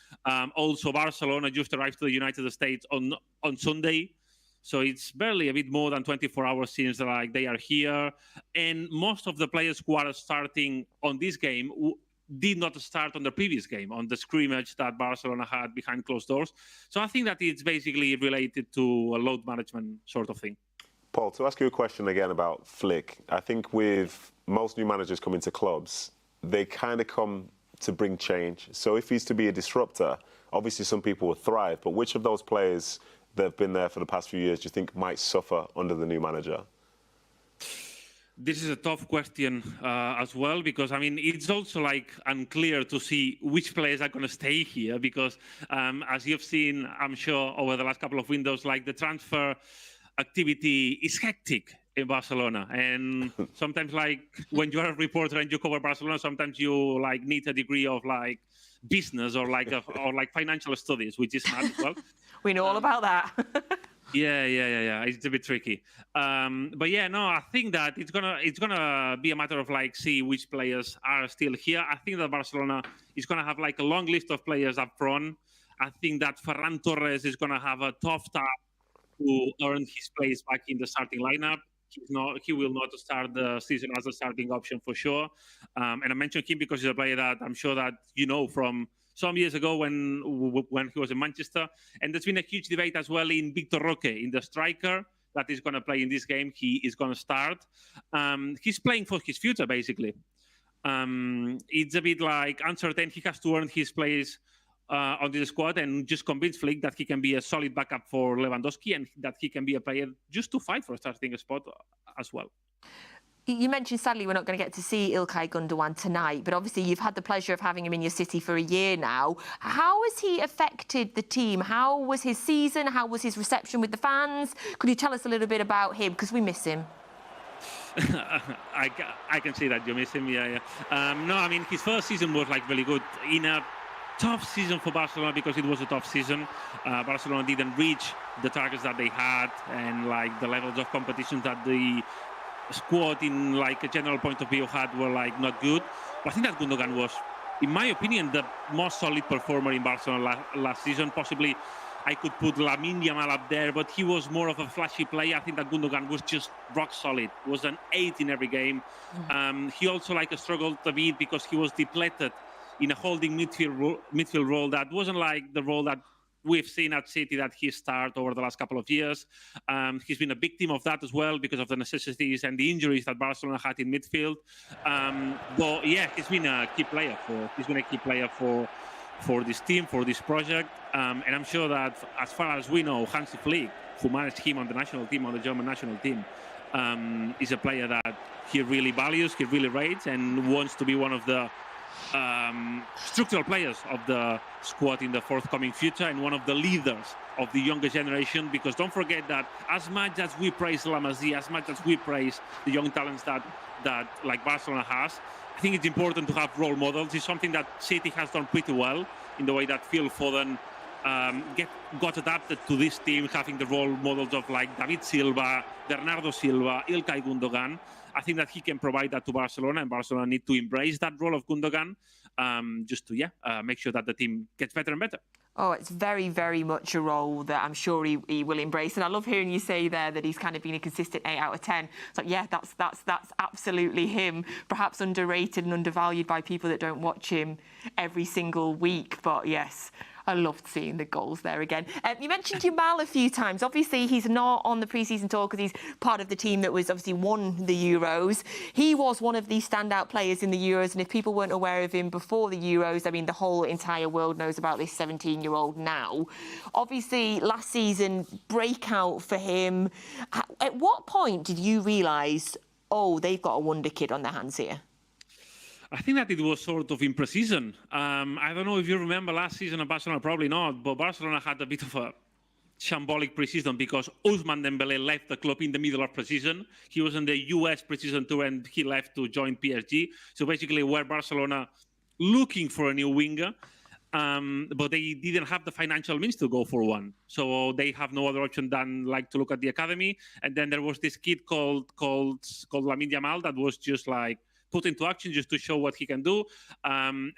Also, Barcelona just arrived to the United States on Sunday. So it's barely a bit more than 24 hours since they are here. And most of the players who are starting on this game did not start on the previous game, on the scrimmage that Barcelona had behind closed doors. So I think that it's basically related to a load management sort of thing. Paul, to ask you a question again about Flick, I think with most new managers coming to clubs, they kind of come to bring change. So if he's to be a disruptor, obviously some people will thrive, but which of those players that have been there for the past few years do you think might suffer under the new manager? This is a tough question as well, because, I mean, it's also unclear to see which players are going to stay here, because as you've seen, I'm sure, over the last couple of windows, the transfer activity is hectic in Barcelona. And sometimes, when you are a reporter and you cover Barcelona, sometimes you, need a degree of, business or, financial studies, which is hard as well. We know all about that. Yeah. It's a bit tricky, but yeah, no. I think that it's gonna be a matter of see which players are still here. I think that Barcelona is gonna have a long list of players up front. I think that Ferran Torres is gonna have a tough task to earn his place back in the starting lineup. He will not start the season as a starting option for sure. And I mentioned him because he's a player that I'm sure that you know from some years ago when he was in Manchester. And there's been a huge debate as well in Victor Roque, in the striker that is going to play in this game. He is going to start. He's playing for his future, basically. It's a bit uncertain. He has to earn his place on the squad and just convince Flick that he can be a solid backup for Lewandowski and that he can be a player just to fight for a starting spot as well. You mentioned, sadly, we're not going to get to see İlkay Gundogan tonight, but obviously you've had the pleasure of having him in your city for a year now. How has he affected the team? How was his season? How was his reception with the fans? Could you tell us a little bit about him? Because we miss him. I can see that you miss him, yeah. No, I mean, his first season was really good. In a tough season for Barcelona, because it was a tough season. Barcelona didn't reach the targets that they had and the levels of competition that the squad in a general point of view had were not good. But I think that Gundogan was, in my opinion, the most solid performer in Barcelona last season. Possibly I could put Lamine Yamal up there, but he was more of a flashy player. I think that Gundogan was just rock solid. Was an 8 in every game. He also struggled a bit because he was depleted in a holding midfield role that wasn't the role that we've seen at City that he started over the last couple of years. He's been a victim of that as well because of the necessities and the injuries that Barcelona had in midfield. But yeah, he's been a key player for this team, for this project. And I'm sure that as far as we know, Hansi Flick, who managed him on the national team, on the German national team, is a player that he really values, he really rates, and wants to be one of the structural players of the squad in the forthcoming future and one of the leaders of the younger generation, because don't forget that as much as we praise La Masia, as much as we praise the young talents that like Barcelona has, I think it's important to have role models. It's something that City has done pretty well in the way that Phil Foden got adapted to this team, having the role models of like David Silva, Bernardo Silva, Ilkay Gundogan. I think that he can provide that to Barcelona, and Barcelona need to embrace that role of Gundogan just to make sure that the team gets better and better. Oh, it's very, very much a role that I'm sure he will embrace. And I love hearing you say there that he's kind of been a consistent 8 out of 10. It's like, yeah, that's absolutely him. Perhaps underrated and undervalued by people that don't watch him every single week. But yes, I loved seeing the goals there again. You mentioned Yamal a few times. Obviously, he's not on the pre-season tour because he's part of the team that was obviously won the Euros. He was one of the standout players in the Euros, and if people weren't aware of him before the Euros, I mean, the whole entire world knows about this 17-year-old now. Obviously, last season, breakout for him. At what point did you realise, oh, they've got a wonder kid on their hands here? I think that it was sort of in pre-season. I don't know if you remember last season at Barcelona, probably not, but Barcelona had a bit of a shambolic pre-season because Ousmane Dembélé left the club in the middle of pre-season. He was on the US pre-season tour and he left to join PSG. So basically, we're Barcelona looking for a new winger, but they didn't have the financial means to go for one. So they have no other option than like to look at the academy. And then there was this kid called Lamine Yamal that was just like put into action just to show what he can do.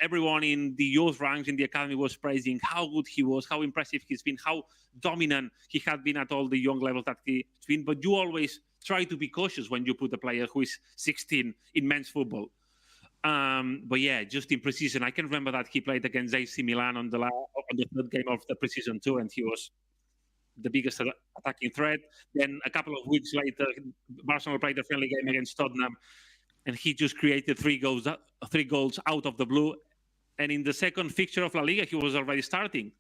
Everyone in the youth ranks in the academy was praising how good he was, how impressive he's been, how dominant he had been at all the young levels that he's been. But you always try to be cautious when you put a player who is 16 in men's football. But yeah, just in pre-season, I can remember that he played against AC Milan on the third game of the pre-season tour, and he was the biggest attacking threat. Then a couple of weeks later, Barcelona played a friendly game against Tottenham, and he just created three goals out of the blue. And in the second fixture of La Liga, he was already starting,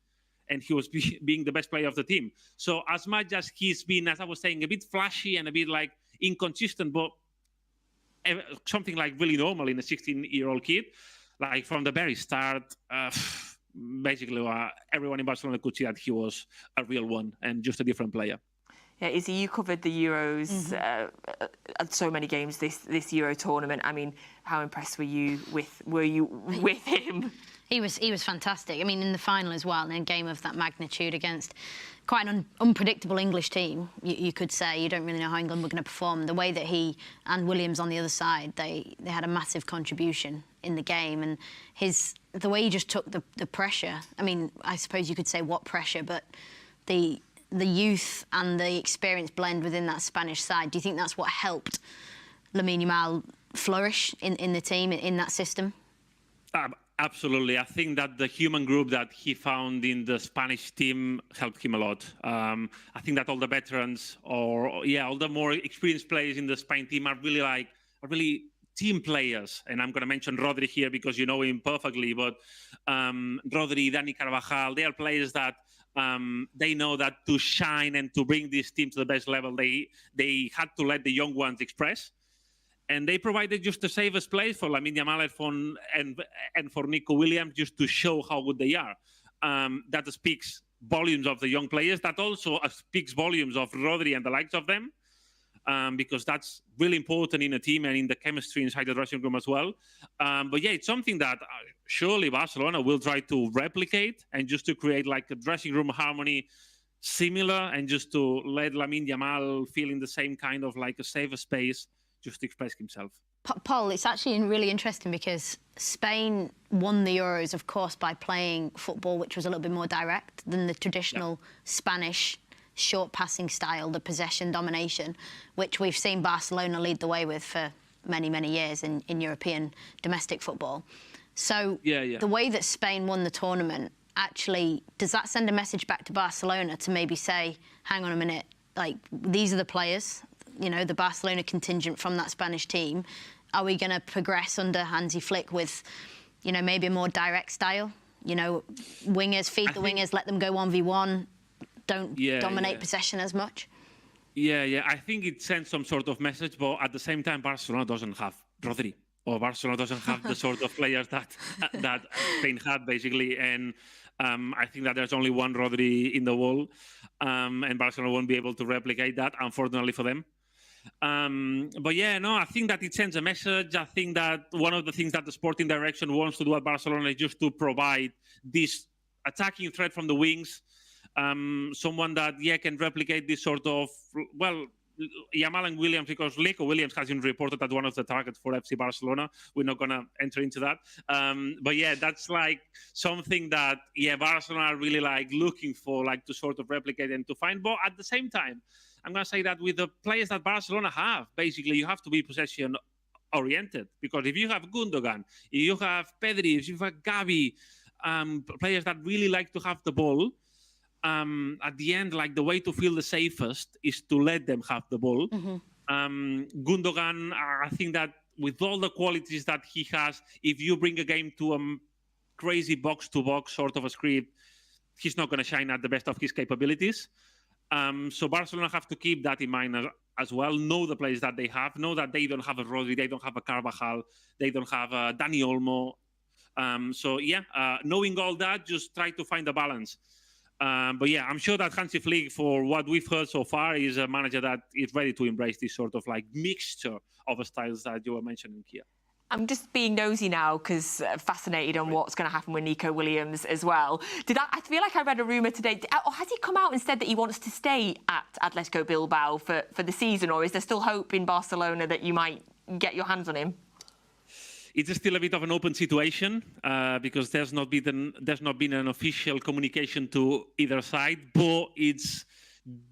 and he was being the best player of the team. So as much as he's been, as I was saying, a bit flashy and a bit like inconsistent, but something like really normal in a 16-year-old kid, like from the very start, basically everyone in Barcelona could see that he was a real one and just a different player. Yeah, Izzy, you covered the Euros so many games this Euro tournament. I mean, how impressed were you with him? He was fantastic. I mean, in the final as well, in a game of that magnitude against quite an unpredictable English team, you could say. You don't really know how England were going to perform. The way that he and Williams on the other side, they had a massive contribution in the game, and the way he just took the pressure. I mean, I suppose you could say what pressure, but the youth and the experience blend within that Spanish side. Do you think that's what helped Lamine Yamal flourish in the team, in that system? Absolutely. I think that the human group that he found in the Spanish team helped him a lot. I think that all the veterans all the more experienced players in the Spain team are really team players. And I'm going to mention Rodri here because you know him perfectly. But Rodri, Dani Carvajal, they are players that they know that to shine and to bring this team to the best level, they had to let the young ones express. And they provided just the safest place for Lamine Yamal and for Nico Williams just to show how good they are. That speaks volumes of the young players. That also speaks volumes of Rodri and the likes of them, because that's really important in a team and in the chemistry inside the dressing room as well. But yeah, it's something that surely Barcelona will try to replicate and just to create like a dressing room harmony similar and just to let Lamine Yamal feel in the same kind of like a safer space just to express himself. Paul, it's actually really interesting because Spain won the Euros, of course, by playing football, which was a little bit more direct than the traditional Spanish short passing style, the possession domination, which we've seen Barcelona lead the way with for many, many years in European domestic football. So the way that Spain won the tournament, actually, does that send a message back to Barcelona to maybe say, hang on a minute, like, these are the players, you know, the Barcelona contingent from that Spanish team. Are we going to progress under Hansi Flick with, you know, maybe a more direct style? You know, wingers, feed the wingers, let them go 1v1, don't dominate possession as much? Yeah, I think it sends some sort of message, but at the same time, Barcelona doesn't have Rodri or Barcelona doesn't have the sort of players that Spain had, basically. And I think that there's only one Rodri in the world, and Barcelona won't be able to replicate that, unfortunately for them. But yeah, no, I think that it sends a message. I think that one of the things that the sporting direction wants to do at Barcelona is just to provide this attacking threat from the wings, someone that can replicate this sort of, well, Yamal and Williams, because Nico Williams has been reported as one of the targets for FC Barcelona. We're not going to enter into that. But yeah, that's like something that, Barcelona are really like looking for, like to sort of replicate and to find. But at the same time, I'm going to say that with the players that Barcelona have, basically you have to be possession oriented, because if you have Gundogan, if you have Pedri, if you have Gavi, players that really like to have the ball, at the end, like the way to feel the safest is to let them have the ball. Gundogan, I think that with all the qualities that he has, if you bring a game to a crazy box-to-box sort of a script, he's not going to shine at the best of his capabilities. So Barcelona have to keep that in mind as well. Know the players that they have. Know that they don't have a Rodri, they don't have a Carvajal, they don't have a Dani Olmo. Knowing all that, just try to find a balance. But yeah, I'm sure that Hansi Flick, for what we've heard so far, is a manager that is ready to embrace this sort of like mixture of styles that you were mentioning here. I'm just being nosy now because fascinated on what's going to happen with Nico Williams as well. I feel like I read a rumour today, or has he come out and said that he wants to stay at Atletico Bilbao for the season, or is there still hope in Barcelona that you might get your hands on him? It's still a bit of an open situation because there's not been an official communication to either side, but it's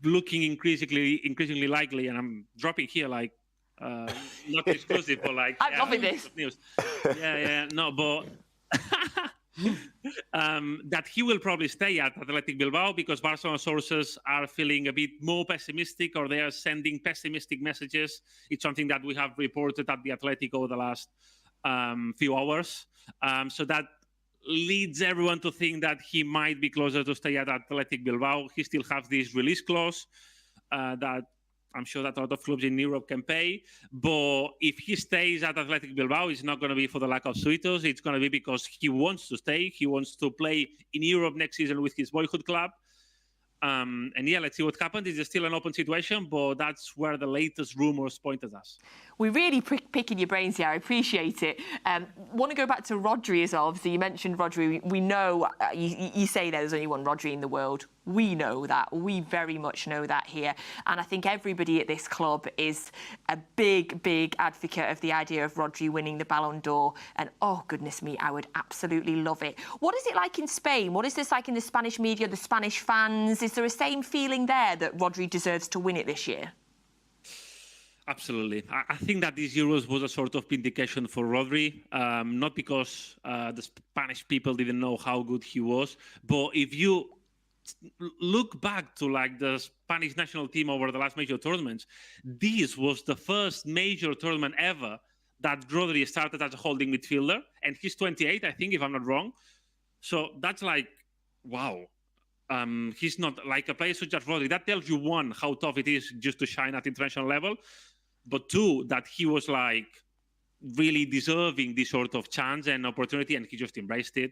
looking increasingly likely. And I'm dropping here like not exclusive, but like I'm loving this news. But that he will probably stay at Athletic Bilbao because Barcelona sources are feeling a bit more pessimistic, or they are sending pessimistic messages. It's something that we have reported at the Athletic over the last few hours. So that leads everyone to think that he might be closer to stay at Athletic Bilbao. He still has this release clause that I'm sure that a lot of clubs in Europe can pay. But if he stays at Athletic Bilbao, it's not going to be for the lack of suitos. It's going to be because he wants to stay. He wants to play in Europe next season with his boyhood club. Let's see what happens. It's still an open situation, but that's where the latest rumours pointed us. We're really picking your brains here. I appreciate it. Want to go back to Rodri as well. Obviously, you mentioned Rodri. We know, you say there's only one Rodri in the world. We know that. We very much know that here. And I think everybody at this club is a big, big advocate of the idea of Rodri winning the Ballon d'Or. And, oh, goodness me, I would absolutely love it. What is it like in Spain? What is this like in the Spanish media, the Spanish fans? Is there a same feeling there that Rodri deserves to win it this year? Absolutely. I think that this Euros was a sort of vindication for Rodri, not because the Spanish people didn't know how good he was, but if you look back to like the Spanish national team over the last major tournaments, this was the first major tournament ever that Rodri started as a holding midfielder, and he's 28, I think, if I'm not wrong. So that's like, wow. He's not like a player such as Rodri. That tells you, one, how tough it is just to shine at international level, but two, that he was like really deserving this sort of chance and opportunity, and he just embraced it.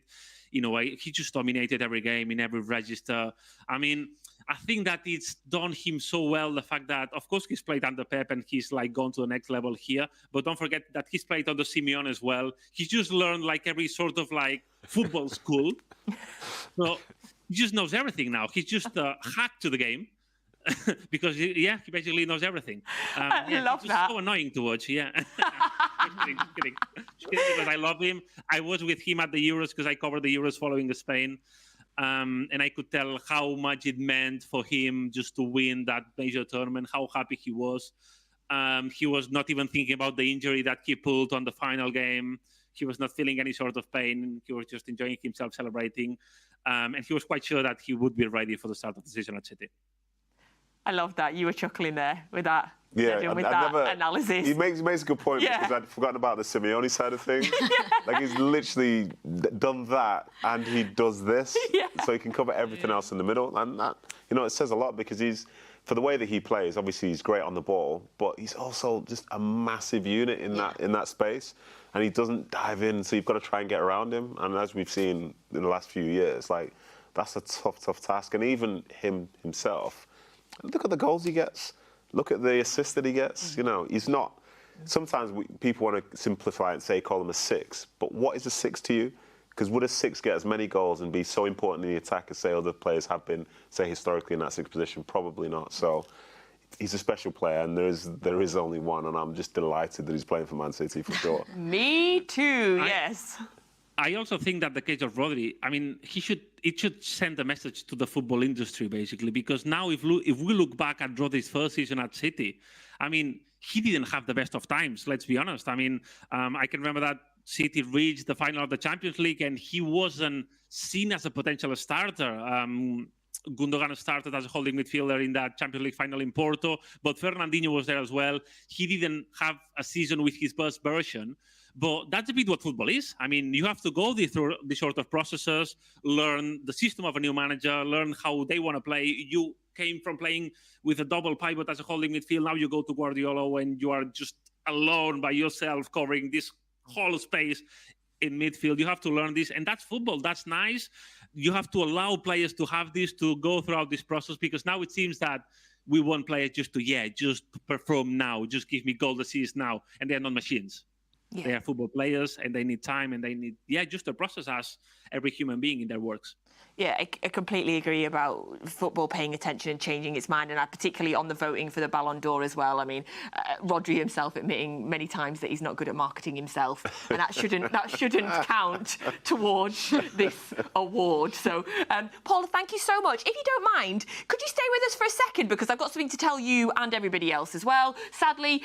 In a way, he just dominated every game in every register. I mean, I think that it's done him so well, the fact that, of course, he's played under Pep and he's like gone to the next level here, but don't forget that he's played under Simeone as well. He's just learned like every sort of like football school. So he just knows everything now. He's just a hack to the game. Because he basically knows everything. I love that. It's so annoying to watch. Yeah, just kidding. Because I love him. I was with him at the Euros because I covered the Euros following Spain, and I could tell how much it meant for him just to win that major tournament. How happy he was. He was not even thinking about the injury that he pulled on the final game. He was not feeling any sort of pain. He was just enjoying himself, celebrating, and he was quite sure that he would be ready for the start of the season at City. I love that. You were chuckling there with that. Yeah, with that analysis. He makes a good point because I'd forgotten about the Simeone side of things. Like he's literally done that and he does this, so he can cover everything else in the middle. And that, you know, it says a lot because for the way that he plays, obviously he's great on the ball, but he's also just a massive unit in that space, and he doesn't dive in. So you've got to try and get around him. And as we've seen in the last few years, like that's a tough task. And even himself, look at the goals he gets. Look at the assists that he gets. You know, he's not. Sometimes people want to simplify it and call him a 6. But what is a 6 to you? Because would a 6 get as many goals and be so important in the attack as, say, other players have been, say, historically in that 6th position? Probably not. So he's a special player, and there is only one, and I'm just delighted that he's playing for Man City for sure. Me too. Yes. I also think that the case of Rodri, I mean, it should send a message to the football industry, basically, because now if we look back at Rodri's first season at City, I mean, he didn't have the best of times, let's be honest. I mean, I can remember that City reached the final of the Champions League and he wasn't seen as a potential starter. Gundogan started as a holding midfielder in that Champions League final in Porto, but Fernandinho was there as well. He didn't have a season with his best version. But that's a bit what football is. I mean, you have to go through the sort of processes, learn the system of a new manager, learn how they want to play. You came from playing with a double pivot as a holding midfield. Now you go to Guardiola when you are just alone by yourself covering this whole space in midfield. You have to learn this, and that's football. That's nice. You have to allow players to have this, to go throughout this process, because now it seems that we want players just to perform now, just give me goal assists now, and they're not machines. Yeah. They are football players, and they need time, and they need, just to process as every human being in their works. Yeah, I completely agree about football paying attention and changing its mind, and particularly on the voting for the Ballon d'Or as well. I mean, Rodri himself admitting many times that he's not good at marketing himself, and that shouldn't count towards this award. So, Paul, thank you so much. If you don't mind, could you stay with us for a second, because I've got something to tell you and everybody else as well. Sadly,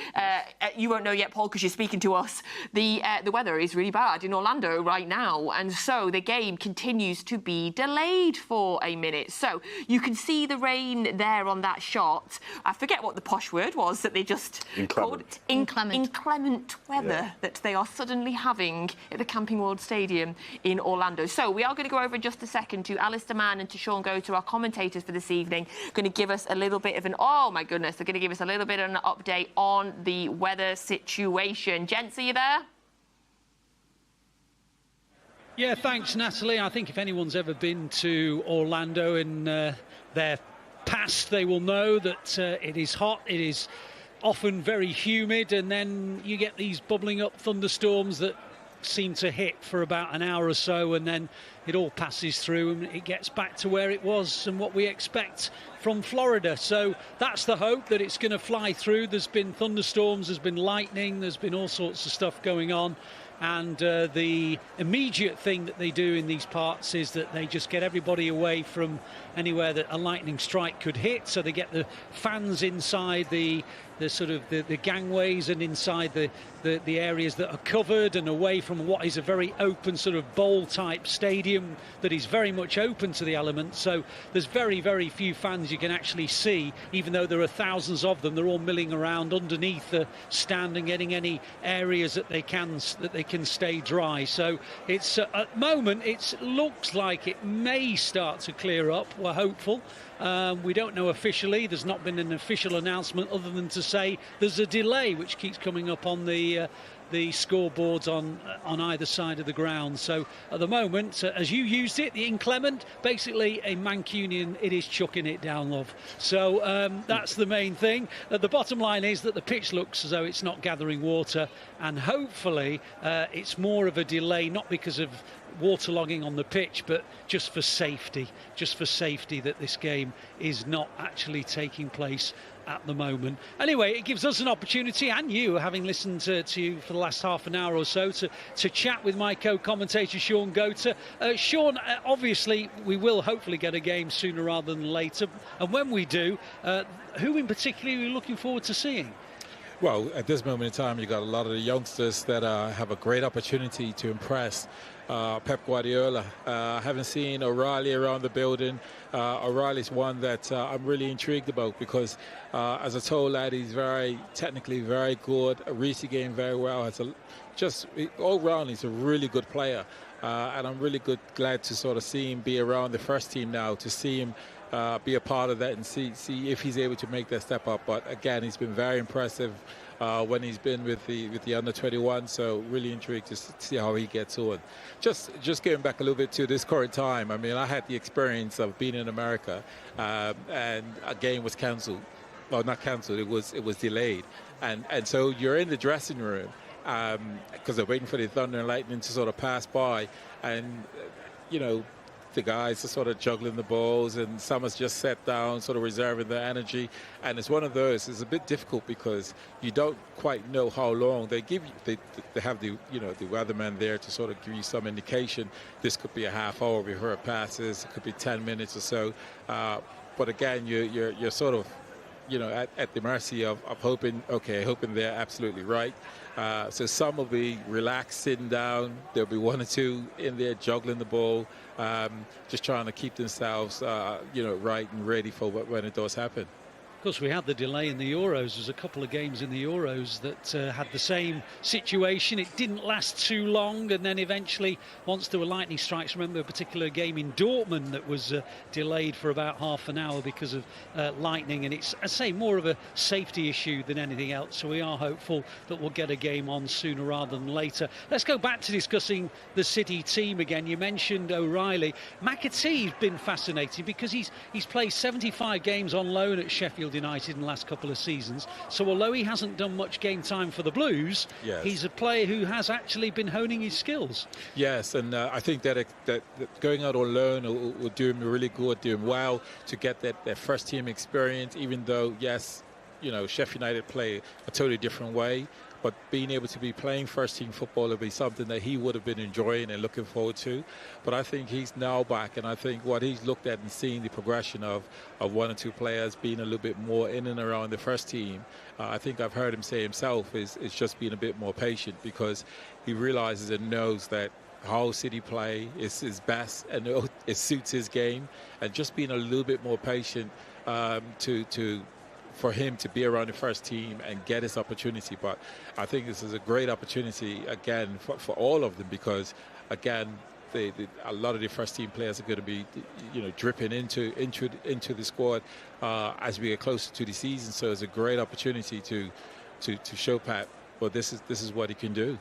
you won't know yet, Paul, because you're speaking to us. The weather is really bad in Orlando right now, and so the game continues to be delayed for a minute. So you can see the rain there on that shot. I forget what the posh word was that they just called inclement weather that they are suddenly having at the Camping World Stadium in Orlando. So we are going to go over in just a second to Alistair Mann and to Shaun Wright-Phillips, our commentators for this evening, going to give us a little bit of an, oh my goodness, they're going to give us a little bit of an update on the weather situation. Gents, are you there? Yeah, thanks, Natalie. I think if anyone's ever been to Orlando in their past, they will know that it is hot, it is often very humid, and then you get these bubbling up thunderstorms that seem to hit for about an hour or so, and then it all passes through and it gets back to where it was and what we expect from Florida. So that's the hope, that it's going to fly through. There's been thunderstorms, there's been lightning, there's been all sorts of stuff going on. And the immediate thing that they do in these parts is that they just get everybody away from anywhere that a lightning strike could hit. So they get the fans inside the gangways and inside the areas that are covered, and away from what is a very open sort of bowl type stadium that is very much open to the elements. So there's very, very few fans you can actually see, even though there are thousands of them. They're all milling around underneath the stand and getting any areas that they can stay dry. So it's at the moment it looks like it may start to clear up. We're hopeful. We don't know officially. There's not been an official announcement other than to say there's a delay, which keeps coming up on the scoreboards on either side of the ground. So at the moment, as you used it, the inclement, basically a Mancunian, it is chucking it down, love. So that's the main thing. The bottom line is that the pitch looks as though it's not gathering water, and hopefully it's more of a delay, not because of waterlogging on the pitch, but just for safety, that this game is not actually taking place at the moment. Anyway, it gives us an opportunity, and you, having listened to you for the last half an hour or so, to chat with my co-commentator Shaun Wright-Phillips. Shaun, obviously we will hopefully get a game sooner rather than later, and when we do, who in particular are you looking forward to seeing? Well, at this moment in time, you've got a lot of the youngsters that have a great opportunity to impress. Pep Guardiola. I haven't seen O'Reilly around the building. O'Reilly's one that I'm really intrigued about because, as a tall lad, he's very technically very good. Reads the game very well. All round, he's a really good player. And I'm really glad to sort of see him be around the first team now, to see him be a part of that and see if he's able to make that step up. But again, he's been very impressive when he's been with the under-21. So really intrigued to see how he gets on. Just getting back a little bit to this current time. I mean, I had the experience of being in America, and a game was cancelled. Well, not cancelled. It was delayed, and so you're in the dressing room. Because they're waiting for the thunder and lightning to sort of pass by, and the guys are sort of juggling the balls, and some has just sat down, sort of reserving their energy, and it's one of those. It's a bit difficult because you don't quite know how long they give you. They have the weatherman there to sort of give you some indication. This could be a half hour before it passes. It could be 10 minutes or so. But again, you're sort of at the mercy of hoping they're absolutely right. So some will be relaxed, sitting down. There'll be one or two in there juggling the ball, just trying to keep themselves, right and ready for when it does happen. Of course, we had the delay in the Euros. There's a couple of games in the Euros that had the same situation. It didn't last too long, and then eventually, once there were lightning strikes, remember a particular game in Dortmund that was delayed for about half an hour because of lightning, and it's, I say, more of a safety issue than anything else. So we are hopeful that we'll get a game on sooner rather than later. Let's go back to discussing the City team again. You mentioned O'Reilly. McAtee's been fascinating because he's played 75 games on loan at Sheffield United in the last couple of seasons. So although he hasn't done much game time for the Blues, yes, he's a player who has actually been honing his skills. Yes, and I think that going out on loan will do him really good, do him well to get that first team experience, even though, yes, Sheffield United play a totally different way. But being able to be playing first-team football will be something that he would have been enjoying and looking forward to. But I think he's now back, and I think what he's looked at and seen the progression of one or two players being a little bit more in and around the first team, I think I've heard him say himself is just being a bit more patient because he realises and knows that how City play is his best and it suits his game, and just being a little bit more patient for him to be around the first team and get his opportunity. But I think this is a great opportunity again for all of them because again a lot of the first team players are going to be dripping into the squad as we get closer to the season. So it's a great opportunity to show Pat, well, this is what he can do.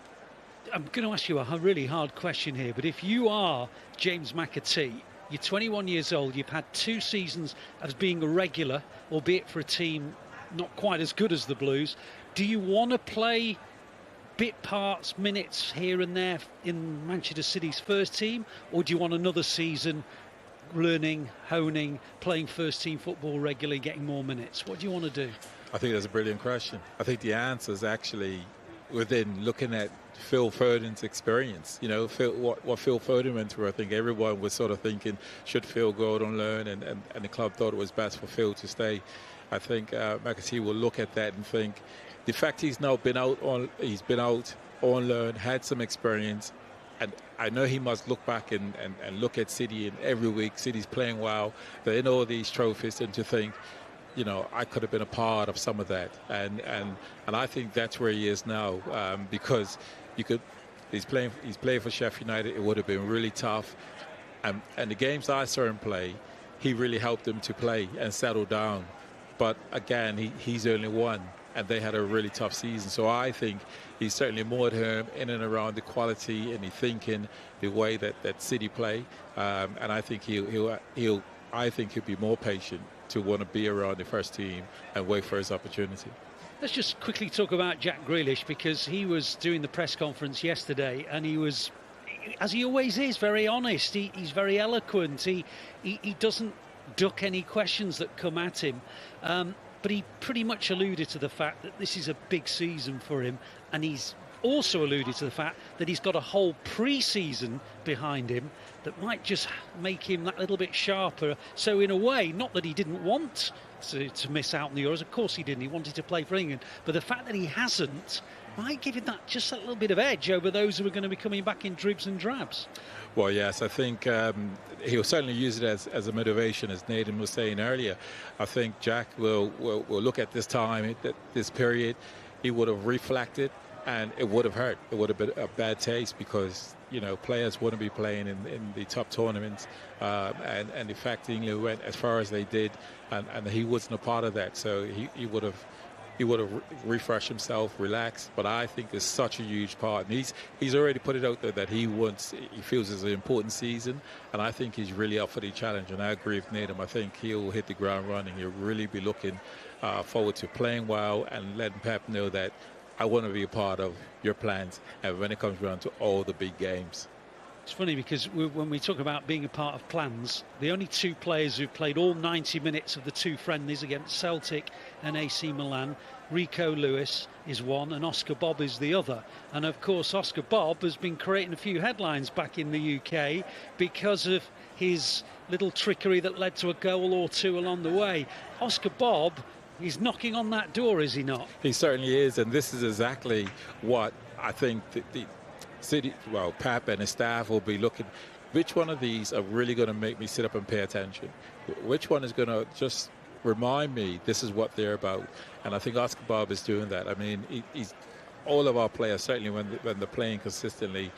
I'm going to ask you a really hard question here, but if you are James McAtee, you're 21 years old, you've had 2 seasons as being a regular, albeit for a team not quite as good as the Blues. Do you want to play bit parts, minutes here and there in Manchester City's first team, or do you want another season learning, honing, playing first team football regularly, getting more minutes? What do you want to do? I think that's a brilliant question. I think the answer is actually within looking at Phil Foden's experience. What Phil Foden went through. I think everyone was sort of thinking, should Phil go out on loan? And the club thought it was best for Phil to stay. I think McAtee will look at that and think the fact he's been out on loan, had some experience, and I know he must look back and look at City, and every week City's playing well, they're in all these trophies, and to think, I could have been a part of some of that, and I think that's where he is now, because he's playing for Sheffield United. It would have been really tough, and the games I saw him play, he really helped them to play and settle down. But again, he's only one, and they had a really tough season. So I think he's certainly more at home in and around the quality and the thinking, the way that City play, and I think he'll be more patient to want to be around the first team and wait for his opportunity. Let's just quickly talk about Jack Grealish, because he was doing the press conference yesterday and he was, as he always is, very honest. He's very eloquent. He doesn't duck any questions that come at him. But he pretty much alluded to the fact that this is a big season for him, and he's also alluded to the fact that he's got a whole pre-season behind him that might just make him that little bit sharper. So in a way, not that he didn't want to miss out on the Euros, of course he didn't, he wanted to play for England, but the fact that he hasn't might give him that just a little bit of edge over those who are going to be coming back in dribs and drabs. Well, yes, I think he'll certainly use it as a motivation, as Nedum was saying earlier. I think Jack will look at this time, this period, he would have reflected, and it would have hurt. It would have been a bad taste because, you know, players wouldn't be playing in the top tournaments, and the fact that England went as far as they did, and he wasn't a part of that, so he would have refreshed himself, relaxed. But I think it's such a huge part, and he's already put it out there that he feels it's an important season, and I think he's really up for the challenge. And I agree with Nedum. I think he'll hit the ground running. He'll really be looking forward to playing well and letting Pep know that I want to be a part of your plans, and when it comes around to all the big games. It's funny because when we talk about being a part of plans, the only two players who've played all 90 minutes of the two friendlies against Celtic and AC Milan, Rico Lewis is one and Oscar Bob is the other. And of course Oscar Bob has been creating a few headlines back in the UK because of his little trickery that led to a goal or two along the way. Oscar Bob, he's knocking on that door, is he not? He certainly is, and this is exactly what I think the City, well, Pep and his staff will be looking. Which one of these are really going to make me sit up and pay attention? Which one is going to just remind me this is what they're about? And I think Oscar Bob is doing that. I mean, he's all of our players, certainly when they're playing consistently,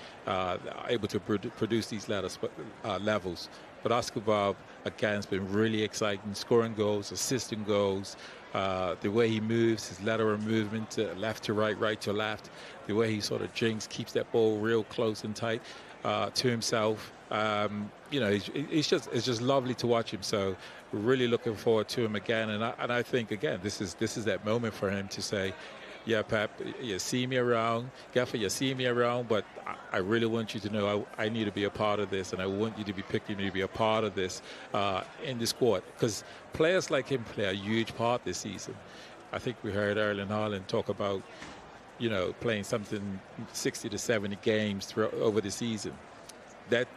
able to produce these levels. But Oscar Bob, again, has been really exciting, scoring goals, assisting goals, the way he moves, his lateral movement, left to right, right to left, the way he sort of jinks, keeps that ball real close and tight to himself. You know, it's just lovely to watch him. So we're really looking forward to him again. And I think, again, this is that moment for him to say, yeah, Pep, you see me around. Gaffer, you see me around, but I really want you to know I need to be a part of this, and I want you to be picking me to be a part of this in the squad. Because players like him play a huge part this season. I think we heard Erling Haaland talk about, you know, playing something 60 to 70 games over the season. That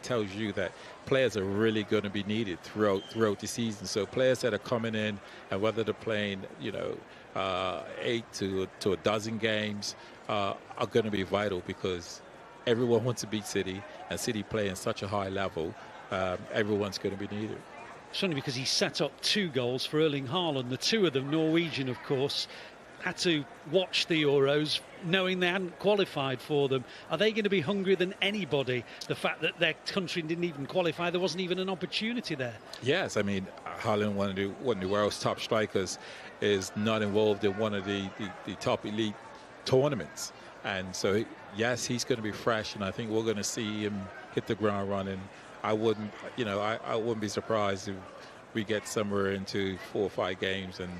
tells you that players are really going to be needed throughout the season. So players that are coming in, and whether they're playing, you know, 8 to a dozen games, are going to be vital because everyone wants to beat City, and City playing such a high level. Everyone's going to be needed. It's only because he set up 2 goals for Erling Haaland. The 2 of them, Norwegian, of course, had to watch the Euros knowing they hadn't qualified for them. Are they going to be hungrier than anybody? The fact that their country didn't even qualify, there wasn't even an opportunity there. Yes, I mean, Haaland, one of the world's top strikers, is not involved in one of the top elite tournaments. And so, yes, he's going to be fresh, and I think we're going to see him hit the ground running. I wouldn't be surprised if we get somewhere into 4 or 5 games, and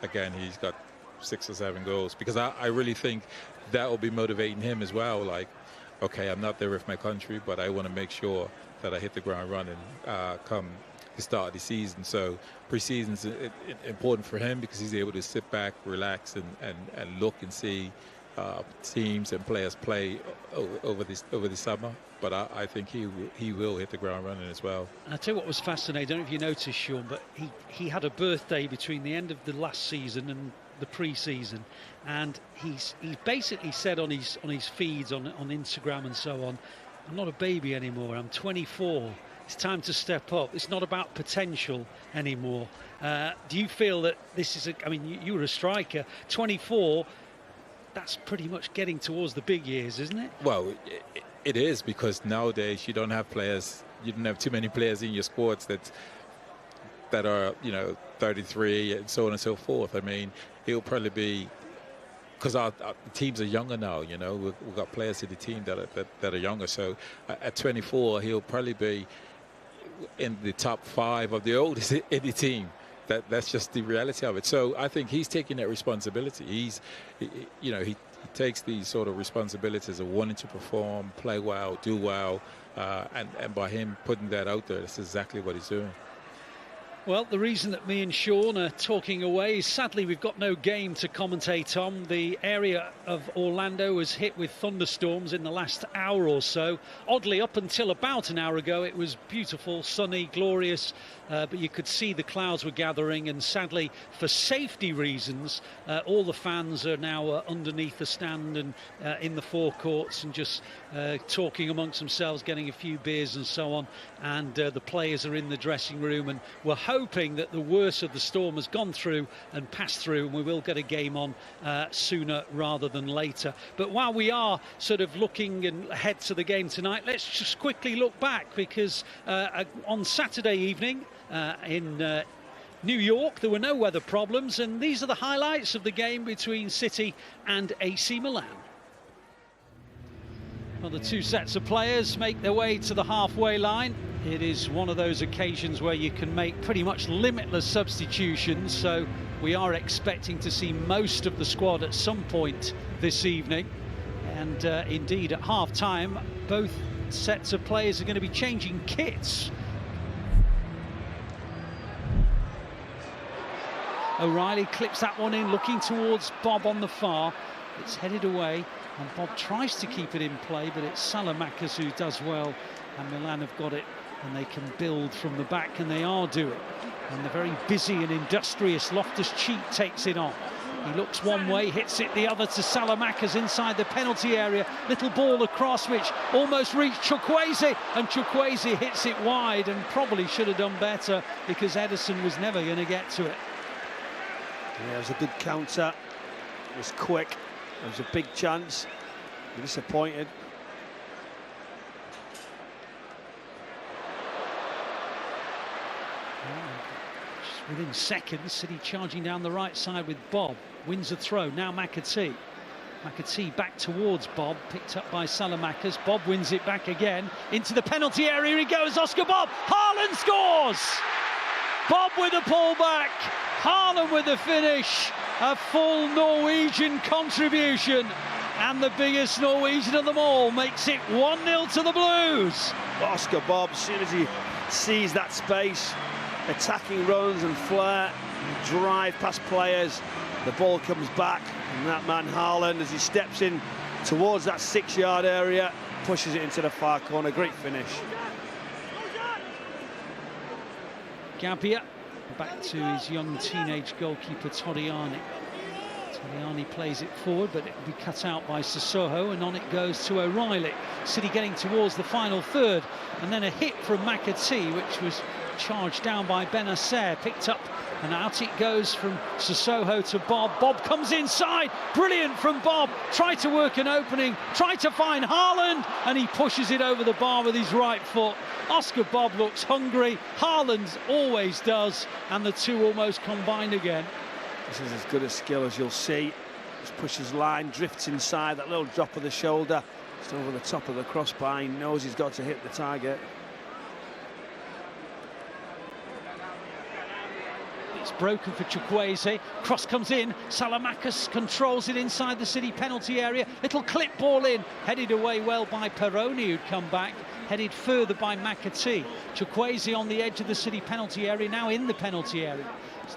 again, he's got 6 or 7 goals, because I really think that will be motivating him as well. Like, okay, I'm not there with my country, but I want to make sure that I hit the ground running come the start of the season. So pre-season's important for him because he's able to sit back, relax, and look and see teams and players play over the summer. But I think he will hit the ground running as well. And I'll tell you what was fascinating, I don't know if you noticed, Shaun, but he had a birthday between the end of the last season and the pre-season, and he's basically said on his feeds on Instagram and so on, I'm not a baby anymore, I'm 24, it's time to step up, it's not about potential anymore. Do you feel that this is I mean, you were a striker, 24, that's pretty much getting towards the big years, isn't it? Well, it is, because nowadays you don't have too many players in your squads that are, you know, 33 and so on and so forth. I mean, he'll probably be, because our teams are younger now, you know, we've got players in the team that are younger. So at 24, he'll probably be in the top 5 of the oldest in the team. That's just the reality of it. So I think he's taking that responsibility. He takes these sort of responsibilities of wanting to perform, play well, do well, and by him putting that out there, that's exactly what he's doing. Well, the reason that me and Shaun are talking away is sadly we've got no game to commentate on. The area of Orlando was hit with thunderstorms in the last hour or so. Oddly, up until about an hour ago, it was beautiful, sunny, glorious, but you could see the clouds were gathering, and sadly, for safety reasons, all the fans are now underneath the stand and in the forecourts and just talking amongst themselves, getting a few beers and so on, and the players are in the dressing room, and we're hoping that the worst of the storm has gone through and passed through, and we will get a game on sooner rather than later. But while we are sort of looking ahead to the game tonight, let's just quickly look back, because on Saturday evening in New York there were no weather problems, and these are the highlights of the game between City and AC Milan. Well, the two sets of players make their way to the halfway line. It is one of those occasions where you can make pretty much limitless substitutions, so we are expecting to see most of the squad at some point this evening. And indeed, at half-time, both sets of players are going to be changing kits. O'Reilly clips that one in, looking towards Bob on the far. It's headed away, and Bob tries to keep it in play, but it's Salamakers who does well, and Milan have got it, and they can build from the back, and they are doing. And the very busy and industrious Loftus-Cheek takes it on. He looks one way, hits it the other to Salamakers inside the penalty area. Little ball across, which almost reached Chukwueze, and Chukwueze hits it wide, and probably should have done better, because Ederson was never going to get to it. Yeah, it was a good counter. It was quick. It was a big chance. Disappointed. Just within seconds, City charging down the right side with Bob. Wins a throw. Now McAtee. McAtee back towards Bob, picked up by Salamakers. Bob wins it back again. Into the penalty area he goes, Oscar Bob. Haaland scores! Bob with a pullback. Haaland with the finish. A full Norwegian contribution. And the biggest Norwegian of them all makes it 1-0 to the Blues. Oscar Bob, as soon as he sees that space, attacking runs and flair, and drive past players, the ball comes back, and that man Haaland, as he steps in towards that 6-yard area, pushes it into the far corner. Great finish. Gabbia back to his young teenage goalkeeper Torriani. Torriani plays it forward, but it will be cut out by Sissoko, and on it goes to O'Reilly. City getting towards the final third, and then a hit from McAtee, which was charged down by Benacer, picked up, and out it goes from Sissoko to Bob. Bob comes inside, brilliant from Bob, tried to work an opening, tried to find Haaland, and he pushes it over the bar with his right foot. Oscar Bob looks hungry, Haaland always does, and the two almost combined again. This is as good a skill as you'll see. Just pushes line, drifts inside, that little drop of the shoulder, just over the top of the crossbar. He knows he's got to hit the target. It's broken for Chukwueze. Cross comes in. Salamakers controls it inside the City penalty area. Little clip ball in. Headed away well by Peroni, who'd come back. Headed further by McAtee. Chukwueze on the edge of the City penalty area, now in the penalty area.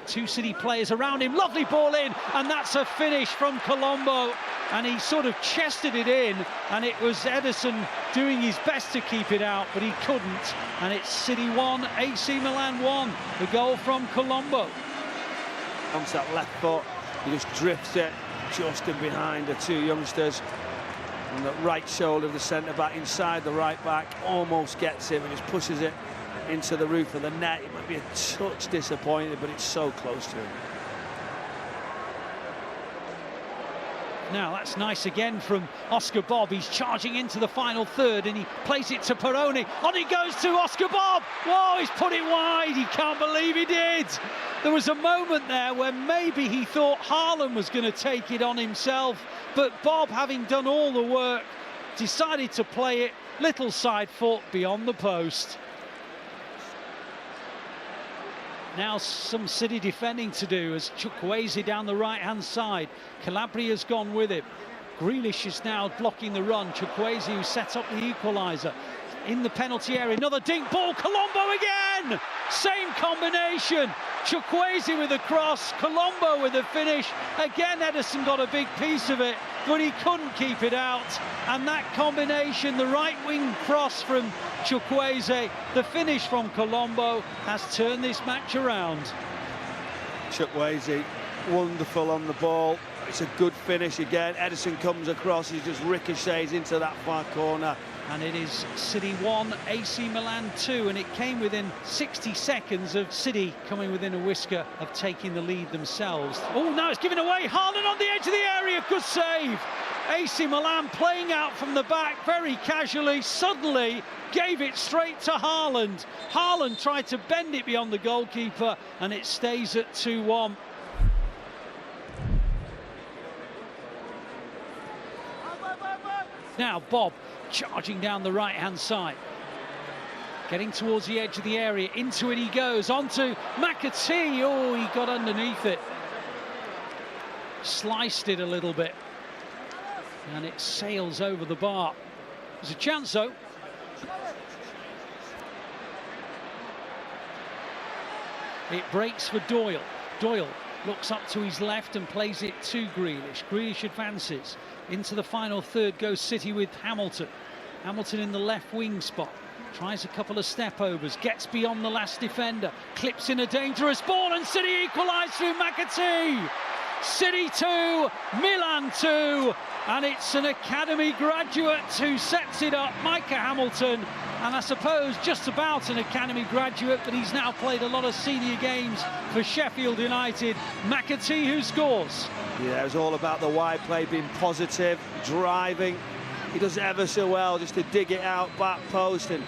Two City players around him. Lovely ball in, and that's a finish from Colombo. And he sort of chested it in, and it was Ederson doing his best to keep it out, but he couldn't. And it's City 1, AC Milan 1. The goal from Colombo. Onto that left foot, he just drifts it just in behind the two youngsters. On the right shoulder of the centre-back, inside the right-back, almost gets it, and just pushes it into the roof of the net. It might be a touch disappointed, but it's so close to him. Now that's nice again from Oscar Bob. He's charging into the final third, and he plays it to Peroni. On it goes to Oscar Bob. Whoa, he's put it wide. He can't believe he did. There was a moment there where maybe he thought Haaland was going to take it on himself, but Bob, having done all the work, decided to play it little side foot beyond the post. Now some City defending to do as Chukwueze down the right-hand side. Calabria's gone with him. Grealish is now blocking the run. Chukwueze, who set up the equaliser. In the penalty area, another dink ball. Colombo again! Same combination. Chukwueze with a cross, Colombo with a finish. Again, Edison got a big piece of it, but he couldn't keep it out. And that combination, the right wing cross from Chukwueze, the finish from Colombo, has turned this match around. Chukwueze, wonderful on the ball. It's a good finish again. Edison comes across, he just ricochets into that far corner. And it is City 1, AC Milan 2, and it came within 60 seconds of City coming within a whisker of taking the lead themselves. Oh, now it's given away. Haaland on the edge of the area, good save. AC Milan playing out from the back very casually, suddenly gave it straight to Haaland. Haaland tried to bend it beyond the goalkeeper, and it stays at 2-1. Now Bob charging down the right-hand side. Getting towards the edge of the area. Into it he goes. Onto McAtee. Oh, he got underneath it. Sliced it a little bit. And it sails over the bar. There's a chance, though. It breaks for Doyle. Doyle looks up to his left and plays it to Grealish. Grealish advances. Into the final third goes City with Hamilton. Hamilton in the left wing spot. Tries a couple of step-overs. Gets beyond the last defender. Clips in a dangerous ball and City equalise through McAtee. City 2, Milan 2. And it's an academy graduate who sets it up, Micah Hamilton. And I suppose just about an academy graduate, but he's now played a lot of senior games for Sheffield United. McAtee who scores. Yeah, it was all about the wide play, being positive, driving. He does ever so well just to dig it out, back post, and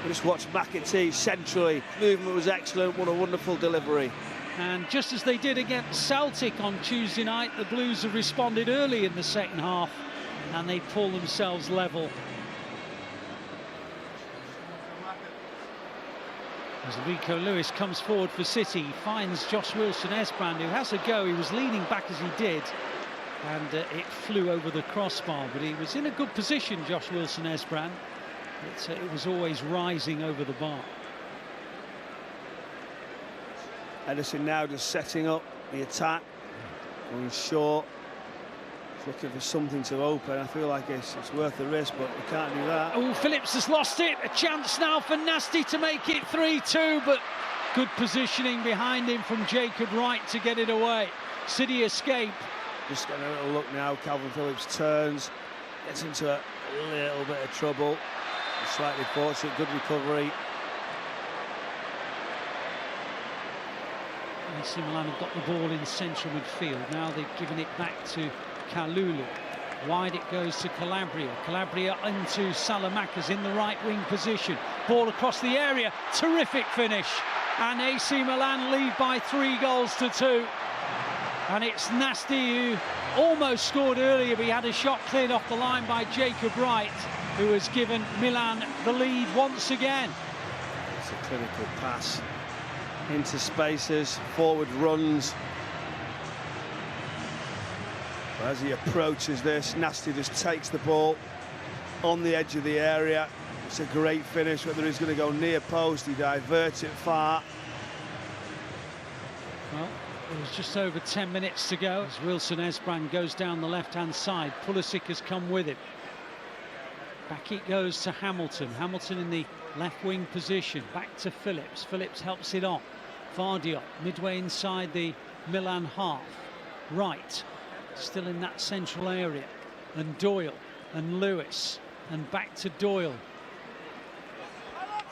just watch McAtee centrally. Movement was excellent, what a wonderful delivery. And just as they did against Celtic on Tuesday night, the Blues have responded early in the second half, and they pull themselves level. As Rico Lewis comes forward for City, finds Josh Wilson-Esbrand, who has a go. He was leaning back as he did, and it flew over the crossbar, but he was in a good position, Josh Wilson-Esbrand. It was always rising over the bar. Edison now just setting up the attack, going short. Looking for something to open. I feel like it's worth the risk, but we can't do that. Oh, Phillips has lost it. A chance now for Nasty to make it 3-2, but good positioning behind him from Jacob Wright to get it away. City escape. Just getting a little look now. Calvin Phillips turns, gets into a little bit of trouble. Slightly fortunate, good recovery. AC Milan have got the ball in central midfield. Now they've given it back to Kalulu. Wide it goes to Calabria. Calabria into Salamakers in the right wing position. Ball across the area. Terrific finish. And AC Milan lead by 3-2. And it's Nasty who almost scored earlier, but he had a shot cleared off the line by Jacob Wright, who has given Milan the lead once again. It's a clinical pass into spaces, forward runs. As he approaches this, Nasty just takes the ball on the edge of the area. It's a great finish, whether he's going to go near post, he diverts it far. Well, it was just over 10 minutes to go as Wilson-Esbrand goes down the left-hand side. Pulisic has come with him. Back it goes to Hamilton. Hamilton in the left wing position. Back to Phillips. Phillips helps it on. Vardiol midway inside the Milan half. Wright still in that central area, and Doyle and Lewis, and back to Doyle.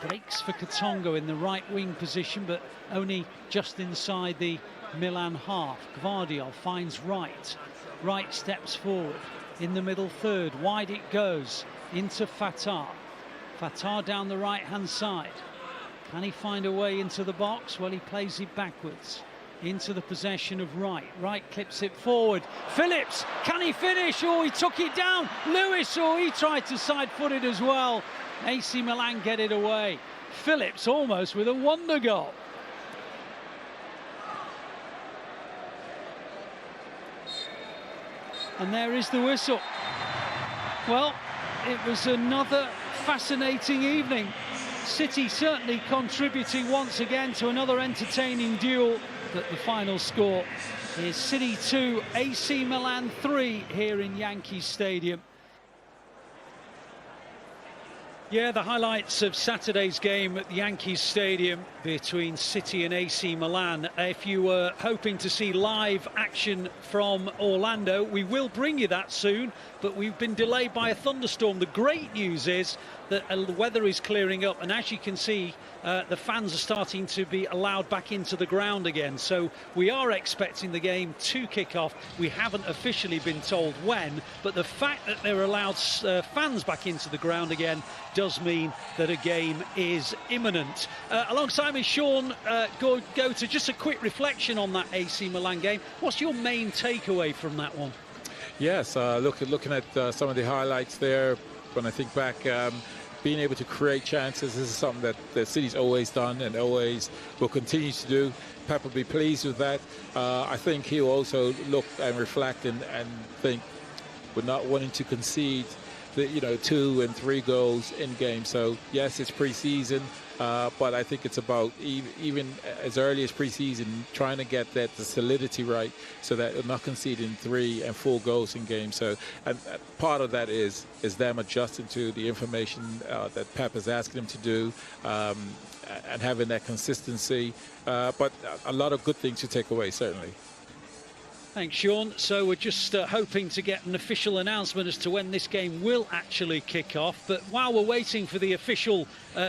Breaks for Katongo in the right wing position, but only just inside the Milan half. Gvardiol finds Wright. Wright steps forward in the middle third. Wide it goes into Fatah. Fatah down the right hand side. Can he find a way into the box? Well, he plays it backwards into the possession of Wright. Wright clips it forward. Phillips, can he finish? Oh, he took it down. Lewis, oh, he tried to side-foot it as well. AC Milan get it away. Phillips almost with a wonder goal. And there is the whistle. Well, it was another fascinating evening. City certainly contributing once again to another entertaining duel, but the final score is City 2, AC Milan 3 here in Yankee Stadium. Yeah, the highlights of Saturday's game at the Yankees Stadium between City and AC Milan. If you were hoping to see live action from Orlando, we will bring you that soon, but we've been delayed by a thunderstorm. The great news is that the weather is clearing up, and as you can see, the fans are starting to be allowed back into the ground again. So we are expecting the game to kick off. We haven't officially been told when, but the fact that they're allowed fans back into the ground again does mean that a game is imminent. Alongside me, Shaun, go to just a quick reflection on that AC Milan game. What's your main takeaway from that one? Yes, looking at some of the highlights there, when I think back, being able to create chances, this is something that the City's always done and always will continue to do. Pep will be pleased with that. I think he'll also look and reflect and think we're not wanting to concede the 2 and 3 goals in game. So yes, it's pre-season, but I think it's about even as early as pre-season trying to get the solidity right so that we're not conceding 3 and 4 goals in game. So and part of that is them adjusting to the information that Pep is asking them to do, and having that consistency, but a lot of good things to take away, certainly. Thanks, Shaun. So we're just hoping to get an official announcement as to when this game will actually kick off. But while we're waiting for the official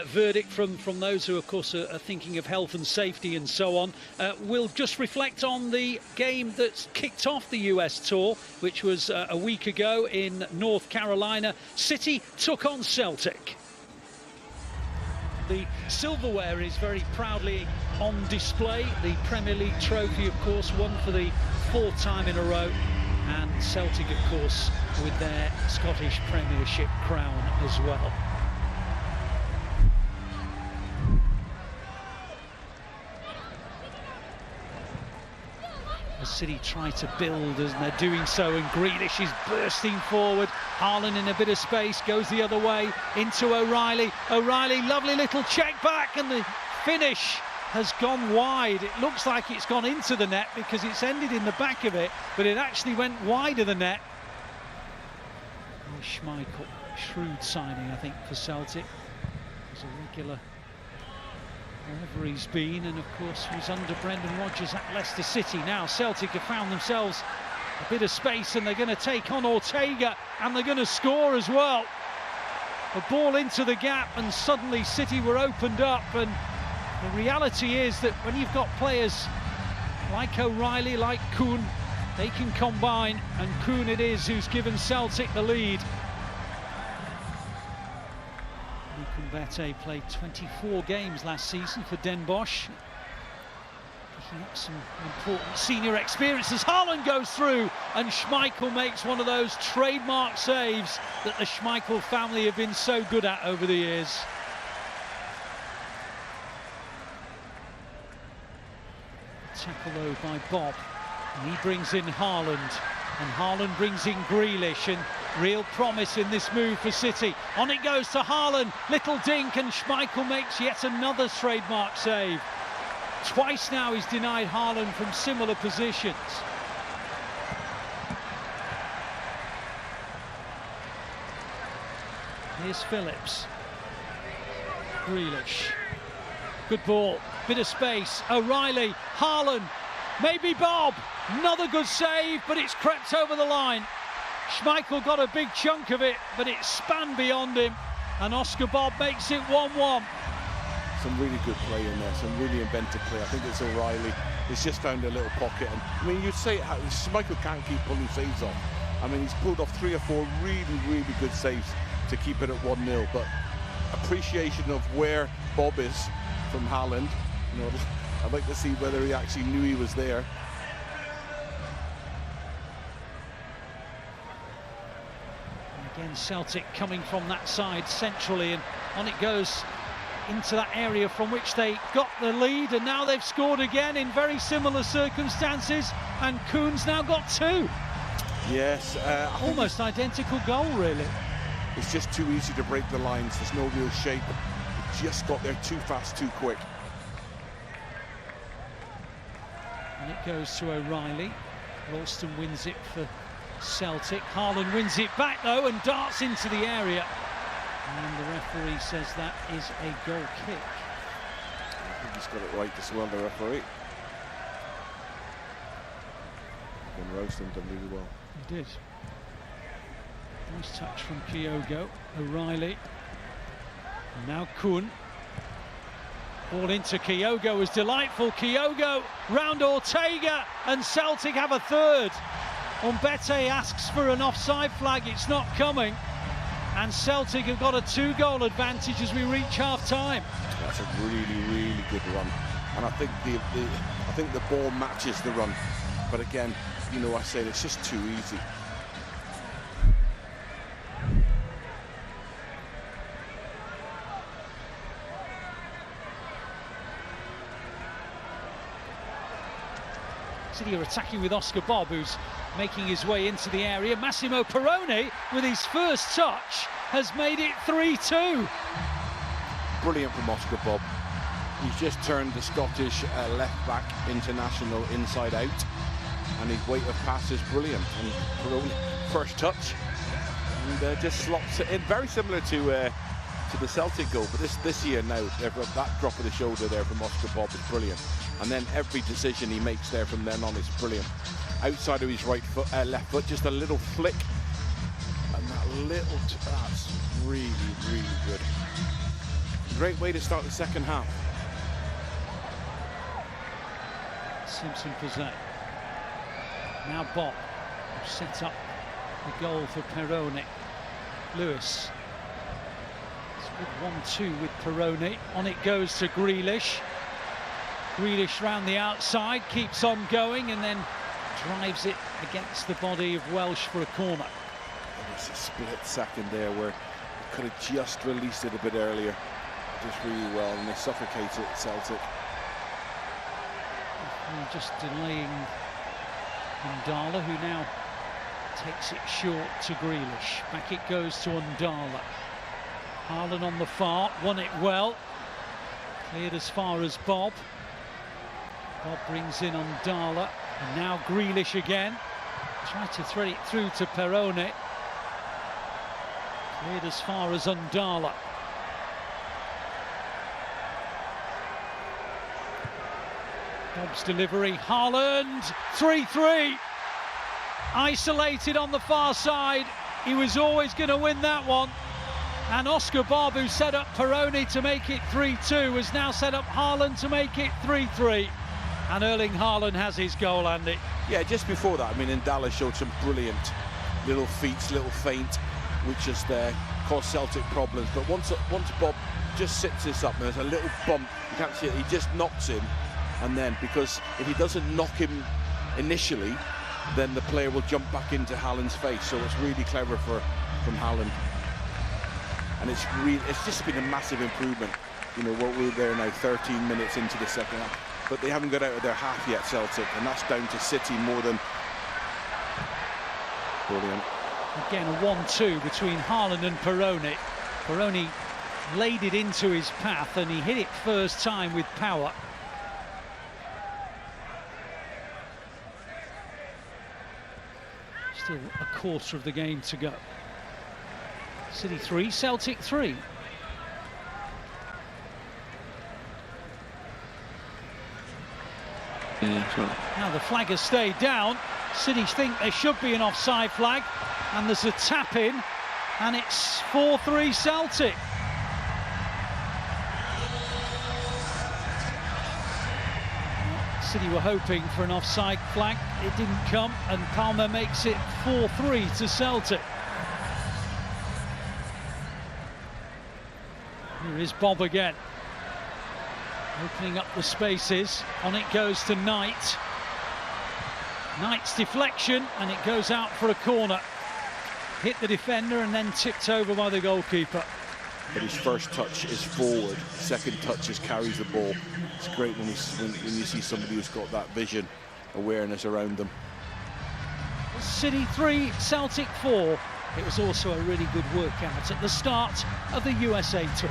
verdict from those who, of course, are thinking of health and safety and so on, we'll just reflect on the game that's kicked off the US tour, which was a week ago in North Carolina. City took on Celtic. The silverware is very proudly on display. The Premier League trophy, of course, won for the 4th time in a row. And Celtic, of course, with their Scottish Premiership crown as well. The City try to build, and they're doing so, and Grealish is bursting forward. Haaland in a bit of space, goes the other way into O'Reilly. O'Reilly, lovely little check back, and the finish has gone wide. It looks like it's gone into the net because it's ended in the back of it, but it actually went wide of the net. Oh, Schmeichel, shrewd signing, I think, for Celtic. He's a regular wherever he's been, and of course was under Brendan Rodgers at Leicester City. Now Celtic have found themselves a bit of space, and they're going to take on Ortega, and they're going to score as well. A ball into the gap, and suddenly City were opened up. And the reality is that when you've got players like O'Reilly, like Kuhn, they can combine, and Kuhn it is who's given Celtic the lead. Kumbete played 24 games last season for Den Bosch. Picking up some important senior experience as Haaland goes through, and Schmeichel makes one of those trademark saves that the Schmeichel family have been so good at over the years. Tackle though by Bob, and he brings in Haaland, and Haaland brings in Grealish, and real promise in this move for City. On it goes to Haaland, little dink, and Schmeichel makes yet another trademark save. Twice now he's denied Haaland from similar positions. Here's Phillips. Grealish. Good ball, bit of space. O'Reilly, Haaland, maybe Bob. Another good save, but it's crept over the line. Schmeichel got a big chunk of it, but it spanned beyond him, and Oscar Bob makes it 1-1. Some really good play in there, some really inventive play. I think it's O'Reilly. He's just found a little pocket, and I mean, you'd say Schmeichel can't keep pulling saves off. I mean, he's pulled off 3 or 4 really, really good saves to keep it at 1-0, but appreciation of where Bob is from Haaland. You know, I'd like to see whether he actually knew he was there. Again, Celtic coming from that side centrally, and on it goes into that area from which they got the lead, and now they've scored again in very similar circumstances, and Kuhn's now got 2. Yes. Almost identical goal, really. It's just too easy to break the lines. There's no real shape. just got there too fast, too quick. And it goes to O'Reilly. Ralston wins it for Celtic. Haaland wins it back though and darts into the area. And the referee says that is a goal kick. I think he's got it right as well, the referee. And Ralston done really well. He did. Nice touch from Kyogo. O'Reilly. And now Kuhn. Ball into Kyogo was delightful. Kyogo round Ortega and Celtic have a third. Umbete asks for an offside flag. It's not coming. And Celtic have got a 2-goal advantage as we reach half-time. That's a really, really good run. And I think the ball matches the run. But again, you know, I said it's just too easy. City are attacking with Oscar Bob, who's making his way into the area. Massimo Perrone, with his first touch, has made it 3-2. Brilliant from Oscar Bob. He's just turned the Scottish left-back international inside out, and his weight of pass is brilliant. And Perrone, first touch, and just slots it in. Very similar to the Celtic goal, but this year now, that drop of the shoulder there from Oscar Bob is brilliant. And then every decision he makes there from then on is brilliant. Outside of his right foot, left foot, just a little flick, and that's really, really good. Great way to start the second half. Simpson Pizzet. Now Bob set up the goal for Perrone. Lewis. It's a good 1-2 with Perrone. On it goes to Grealish. Grealish round the outside, keeps on going and then drives it against the body of Welsh for a corner. It's a split second there where he could have just released it a bit earlier. Just really well, and they suffocate it, Celtic. And just delaying Undala, who now takes it short to Grealish. Back it goes to Undala. Haaland on the far, won it well. Cleared as far as Bob. Bob brings in Undala, and now Grealish again. Tried to thread it through to Perrone. Cleared as far as Undala. Bob's delivery, Haaland, 3-3. Isolated on the far side, he was always going to win that one. And Oscar Bob, who set up Perrone to make it 3-2, has now set up Haaland to make it 3-3. And Erling Haaland has his goal, Andy. Yeah, just before that, I mean, Undala showed some brilliant little feats, little feint, which just caused Celtic problems. But once Bob just sits this up, and there's a little bump, you can't see it, he just knocks him. And then, because if he doesn't knock him initially, then the player will jump back into Haaland's face. So it's really clever from Haaland. And it's just been a massive improvement. You know, what we're there now, 13 minutes into the second half. But they haven't got out of their half yet, Celtic, and that's down to City more than brilliant. Again, a 1-2 between Haaland and Perrone. Perrone laid it into his path, and he hit it first time with power. Still a quarter of the game to go. City 3, Celtic 3. Now the flag has stayed down. City think there should be an offside flag, and there's a tap in, and it's 4-3 Celtic. City were hoping for an offside flag, it didn't come, and Palmer makes it 4-3 to Celtic. Here is Bob again. Opening up the spaces, on it goes to Knight. Knight's deflection, and it goes out for a corner. Hit the defender and then tipped over by the goalkeeper. But his first touch is forward, second touch is carries the ball. It's great when you see somebody who's got that vision, awareness around them. City 3, Celtic 4. It was also a really good workout at the start of the USA Tour.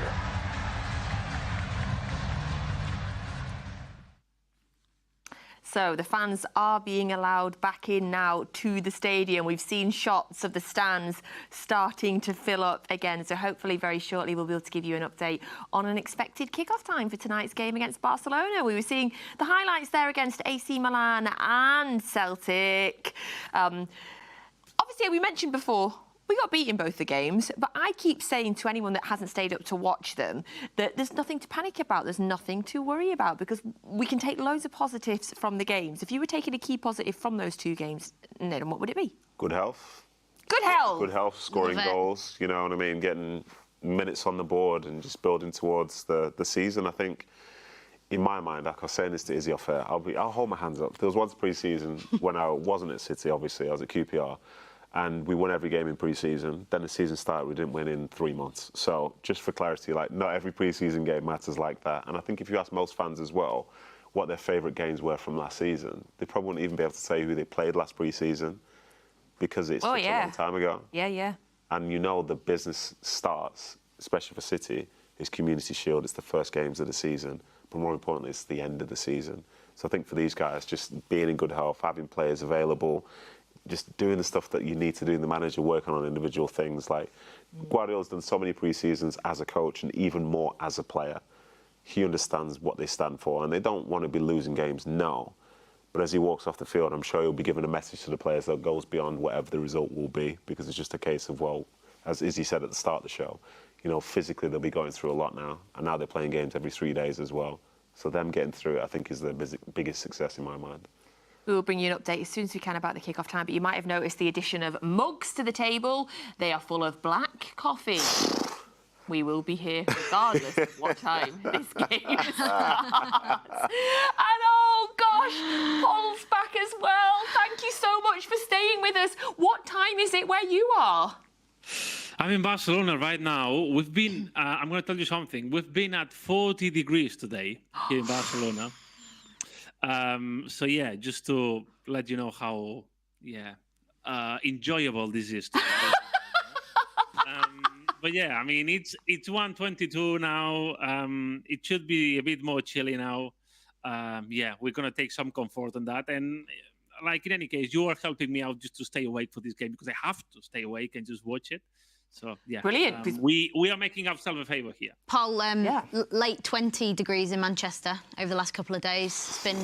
So the fans are being allowed back in now to the stadium. We've seen shots of the stands starting to fill up again. So hopefully very shortly we'll be able to give you an update on an expected kickoff time for tonight's game against Barcelona. We were seeing the highlights there against AC Milan and Celtic. Obviously, we mentioned before, we got beat in both the games, but I keep saying to anyone that hasn't stayed up to watch them that there's nothing to panic about, there's nothing to worry about, because we can take loads of positives from the games. If you were taking a key positive from those two games, Nedum, what would it be? Good health. Good health! Good health, scoring goals, you know what I mean, getting minutes on the board and just building towards the season. I think, in my mind, like I was saying this to Izzy off air, I'll hold my hands up. There was once pre-season when I wasn't at City, obviously, I was at QPR, and we won every game in pre-season. Then the season started, we didn't win in 3 months. So just for clarity, like, not every pre-season game matters like that. And I think if you ask most fans as well what their favourite games were from last season, they probably wouldn't even be able to say who they played last pre-season because it's such a long time ago. Yeah. And you know the business starts, especially for City, is Community Shield. It's the first games of the season. But more importantly, it's the end of the season. So I think for these guys, just being in good health, having players available, just doing the stuff that you need to do, the manager working on individual things. Like Guardiola's done so many pre-seasons as a coach and even more as a player. He understands what they stand for, and they don't want to be losing games, no. But as he walks off the field, I'm sure he'll be giving a message to the players that goes beyond whatever the result will be, because it's just a case of, well, as Izzy said at the start of the show, you know, physically they'll be going through a lot now, and now they're playing games every 3 days as well. So them getting through it, I think, is the biggest success in my mind. We will bring you an update as soon as we can about the kickoff time, but you might have noticed the addition of mugs to the table. They are full of black coffee. We will be here regardless of what time this game starts. And oh gosh, Paul's back as well. Thank you so much for staying with us. What time is it where you are? I'm in Barcelona right now. We've been, I'm going to tell you something. We've been at 40 degrees today here in Barcelona. So yeah, just to let you know how enjoyable this is. But yeah, I mean, it's 1:22 now. It should be a bit more chilly now. Yeah, we're gonna take some comfort in that. And like in any case, you are helping me out just to stay awake for this game, because I have to stay awake and just watch it. So yeah, brilliant. We are making ourselves a favour here. Paul, late 20 degrees in Manchester over the last couple of days. It's been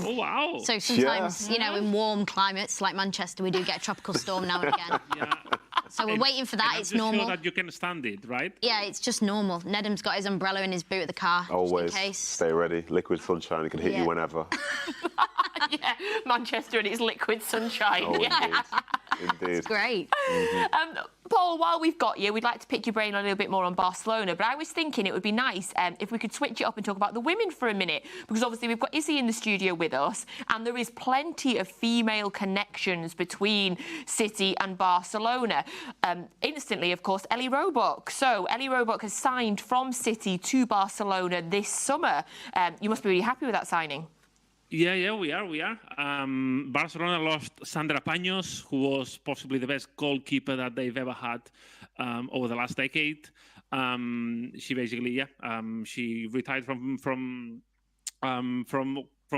so sometimes you know, in warm climates like Manchester, we do get a tropical storm now and again. Yeah. So we're waiting for that. It's normal. Sure that you can stand it, right? Yeah, it's just normal. Nedum's got his umbrella in his boot of the car. Always. Just in case. Stay ready. Liquid sunshine. It can hit you whenever. Yeah, Manchester and its liquid sunshine. Oh, yeah. Indeed. It's great. Paul, while we've got you, we'd like to pick your brain a little bit more on Barcelona, but I was thinking it would be nice if we could switch it up and talk about the women for a minute, because obviously we've got Izzy in the studio with us, and there is plenty of female connections between City and Barcelona. Instantly, of course, Ellie Roebuck. So Ellie Roebuck has signed from City to Barcelona this summer. You must be really happy with that signing. Yeah, we are. Barcelona lost Sandra Paños, who was possibly the best goalkeeper that they've ever had over the last decade. She basically, she retired from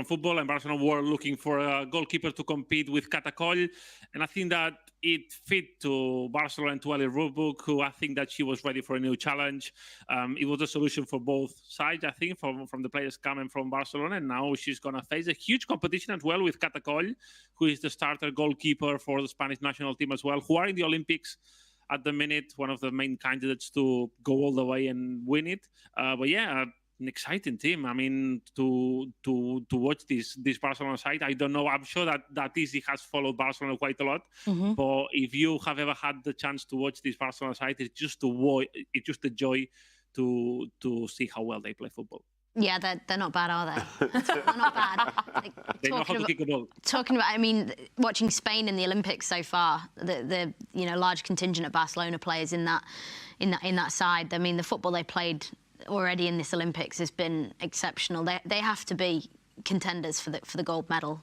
football, and Barcelona were looking for a goalkeeper to compete with Catacol, and I think that it fit to Barcelona and to Ellie Roebuck, who I think that she was ready for a new challenge. It was a solution for both sides, I think, from the players coming from Barcelona, and now she's going to face a huge competition as well with Catacol, who is the starter goalkeeper for the Spanish national team as well, who are in the Olympics at the minute, one of the main candidates to go all the way and win it. But yeah, an exciting team. I mean, to watch this Barcelona side, I don't know. I'm sure that Izzy has followed Barcelona quite a lot. Mm-hmm. But if you have ever had the chance to watch this Barcelona side, it's just a joy to see how well they play football. Yeah, they're not bad, are they? They're not bad. They know how to kick a ball. Talking about, I mean, watching Spain in the Olympics so far, the large contingent of Barcelona players in that side. I mean, the football they played already in this Olympics has been exceptional. They have to be contenders for the gold medal.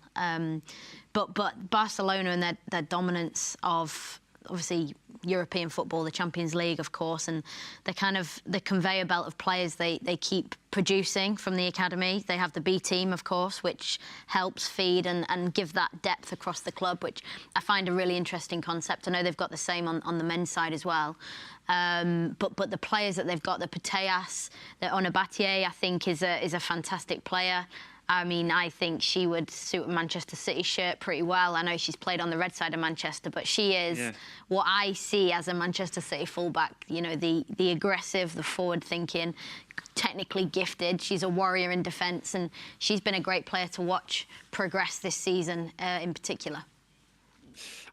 But Barcelona and their dominance of obviously European football, the Champions League, of course, and the conveyor belt of players they keep producing from the academy. They have the B team, of course, which helps feed and give that depth across the club, which I find a really interesting concept. I know they've got the same on the men's side as well. But the players that they've got, the Putellas, the Onuoha, I think is a fantastic player. I mean, I think she would suit a Manchester City shirt pretty well. I know she's played on the red side of Manchester, but she is what I see as a Manchester City fullback. You know, the aggressive, the forward-thinking, technically gifted. She's a warrior in defence, and she's been a great player to watch progress this season in particular.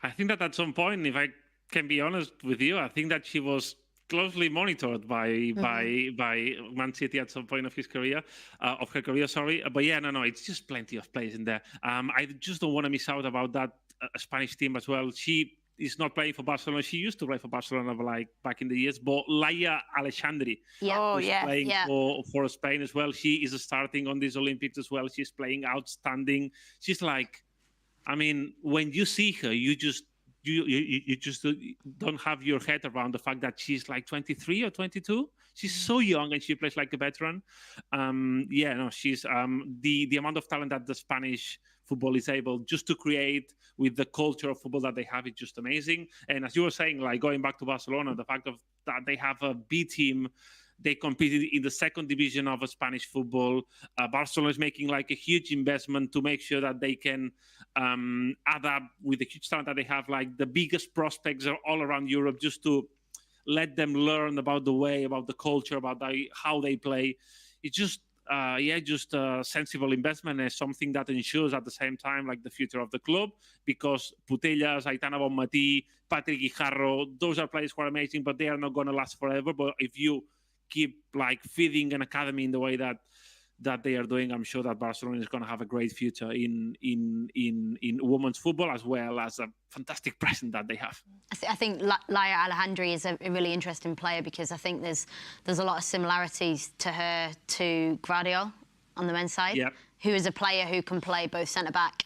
I think that at some point, if I can be honest with you, I think that she was closely monitored by Man City at some point of her career. But yeah, no, it's just plenty of players in there. I just don't want to miss out about that Spanish team as well. She is not playing for Barcelona. She used to play for Barcelona like back in the years. But Laia Aleixandri playing for Spain as well. She is starting on these Olympics as well. She's playing outstanding. She's like, I mean, when you see her, you just don't have your head around the fact that she's like 23 or 22. She's so young and she plays like a veteran. She's the amount of talent that the Spanish football is able just to create with the culture of football that they have is just amazing. And as you were saying, like going back to Barcelona, the fact of that they have a B team. They competed in the second division of Spanish football. Barcelona is making like a huge investment to make sure that they can add up with the huge talent that they have, like the biggest prospects are all around Europe, just to let them learn about the culture, about how they play. It's just a sensible investment and something that ensures at the same time like the future of the club, because Putellas, Aitana Bonmatí, Patrick Guijarro, those are players who are amazing, but they are not going to last forever. But if you keep like feeding an academy in the way that they are doing, I'm sure that Barcelona is going to have a great future in women's football, as well as a fantastic present that they have. I think Laia Aleixandri is a really interesting player, because I think there's a lot of similarities to her to Guardiola on the men's side, who is a player who can play both centre-back,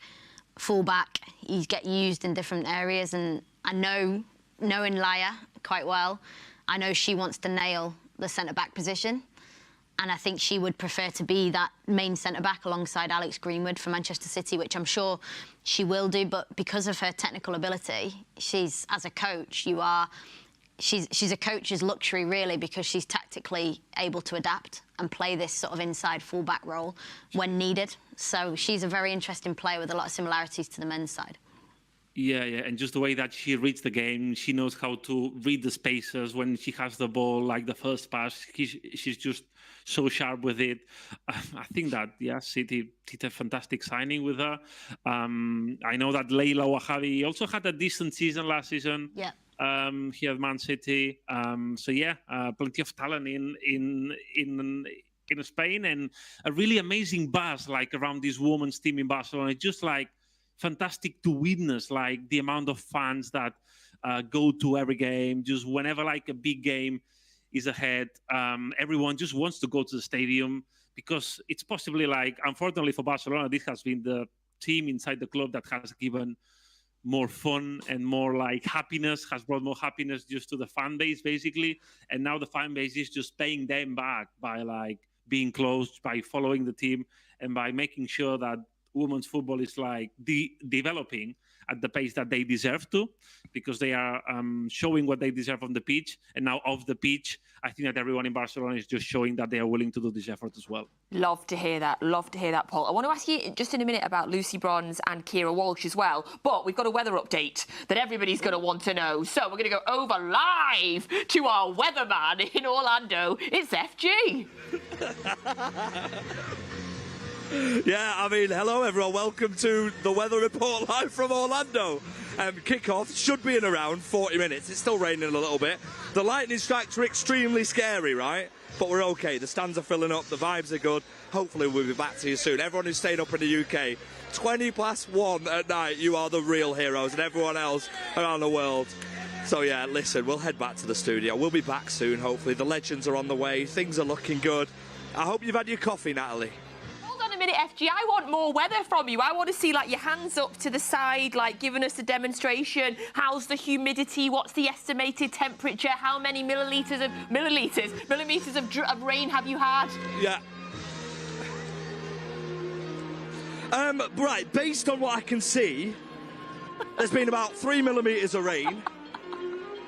full-back. He's get used in different areas, and I knowing Laia quite well, I know she wants to nail the centre-back position. And I think she would prefer to be that main centre-back alongside Alex Greenwood for Manchester City, which I'm sure she will do. But because of her technical ability, she's, as a coach, she's a coach's luxury, really, because she's tactically able to adapt and play this sort of inside full-back role when needed. So she's a very interesting player with a lot of similarities to the men's side. Yeah, and just the way that she reads the game, she knows how to read the spaces when she has the ball, like the first pass. She's just so sharp with it. I think that, City did a fantastic signing with her. I know that Leila Wahabi also had a decent season last season. Yeah. Here at Man City. Plenty of talent in Spain, and a really amazing buzz like around this women's team in Barcelona. It's just like fantastic to witness, like the amount of fans that go to every game. Just whenever like a big game is ahead, everyone just wants to go to the stadium, because it's possibly like, unfortunately for Barcelona, this has been the team inside the club that has given more fun and more like happiness, has brought more happiness just to the fan base basically. And now the fan base is just paying them back by like being close, by following the team, and by making sure that women's football is like developing at the pace that they deserve to, because they are showing what they deserve on the pitch. And now off the pitch, I think that everyone in Barcelona is just showing that they are willing to do this effort as well. Love to hear that, Paul. I want to ask you just in a minute about Lucy Bronze and Kira Walsh as well, but we've got a weather update that everybody's going to want to know. So we're going to go over live to our weatherman in Orlando. It's FG. Yeah, I mean, hello everyone, welcome to the weather report live from Orlando. Kickoff should be in around 40 minutes. It's still raining a little bit. The lightning strikes are extremely scary, right? But we're okay. The stands are filling up, the vibes are good. Hopefully we'll be back to you soon. Everyone who's staying up in the UK, 1:20 at night, you are the real heroes, and everyone else around the world. So yeah, listen, we'll head back to the studio. We'll be back soon, hopefully. The legends are on the way. Things are looking good. I hope you've had your coffee, Natalie. minute, FG. I want more weather from you. I want to see, like, your hands up to the side, like, giving us a demonstration. How's the humidity? What's the estimated temperature? How many millimetres of rain have you had? Yeah. Right, based on what I can see, there's been about 3 millimetres of rain.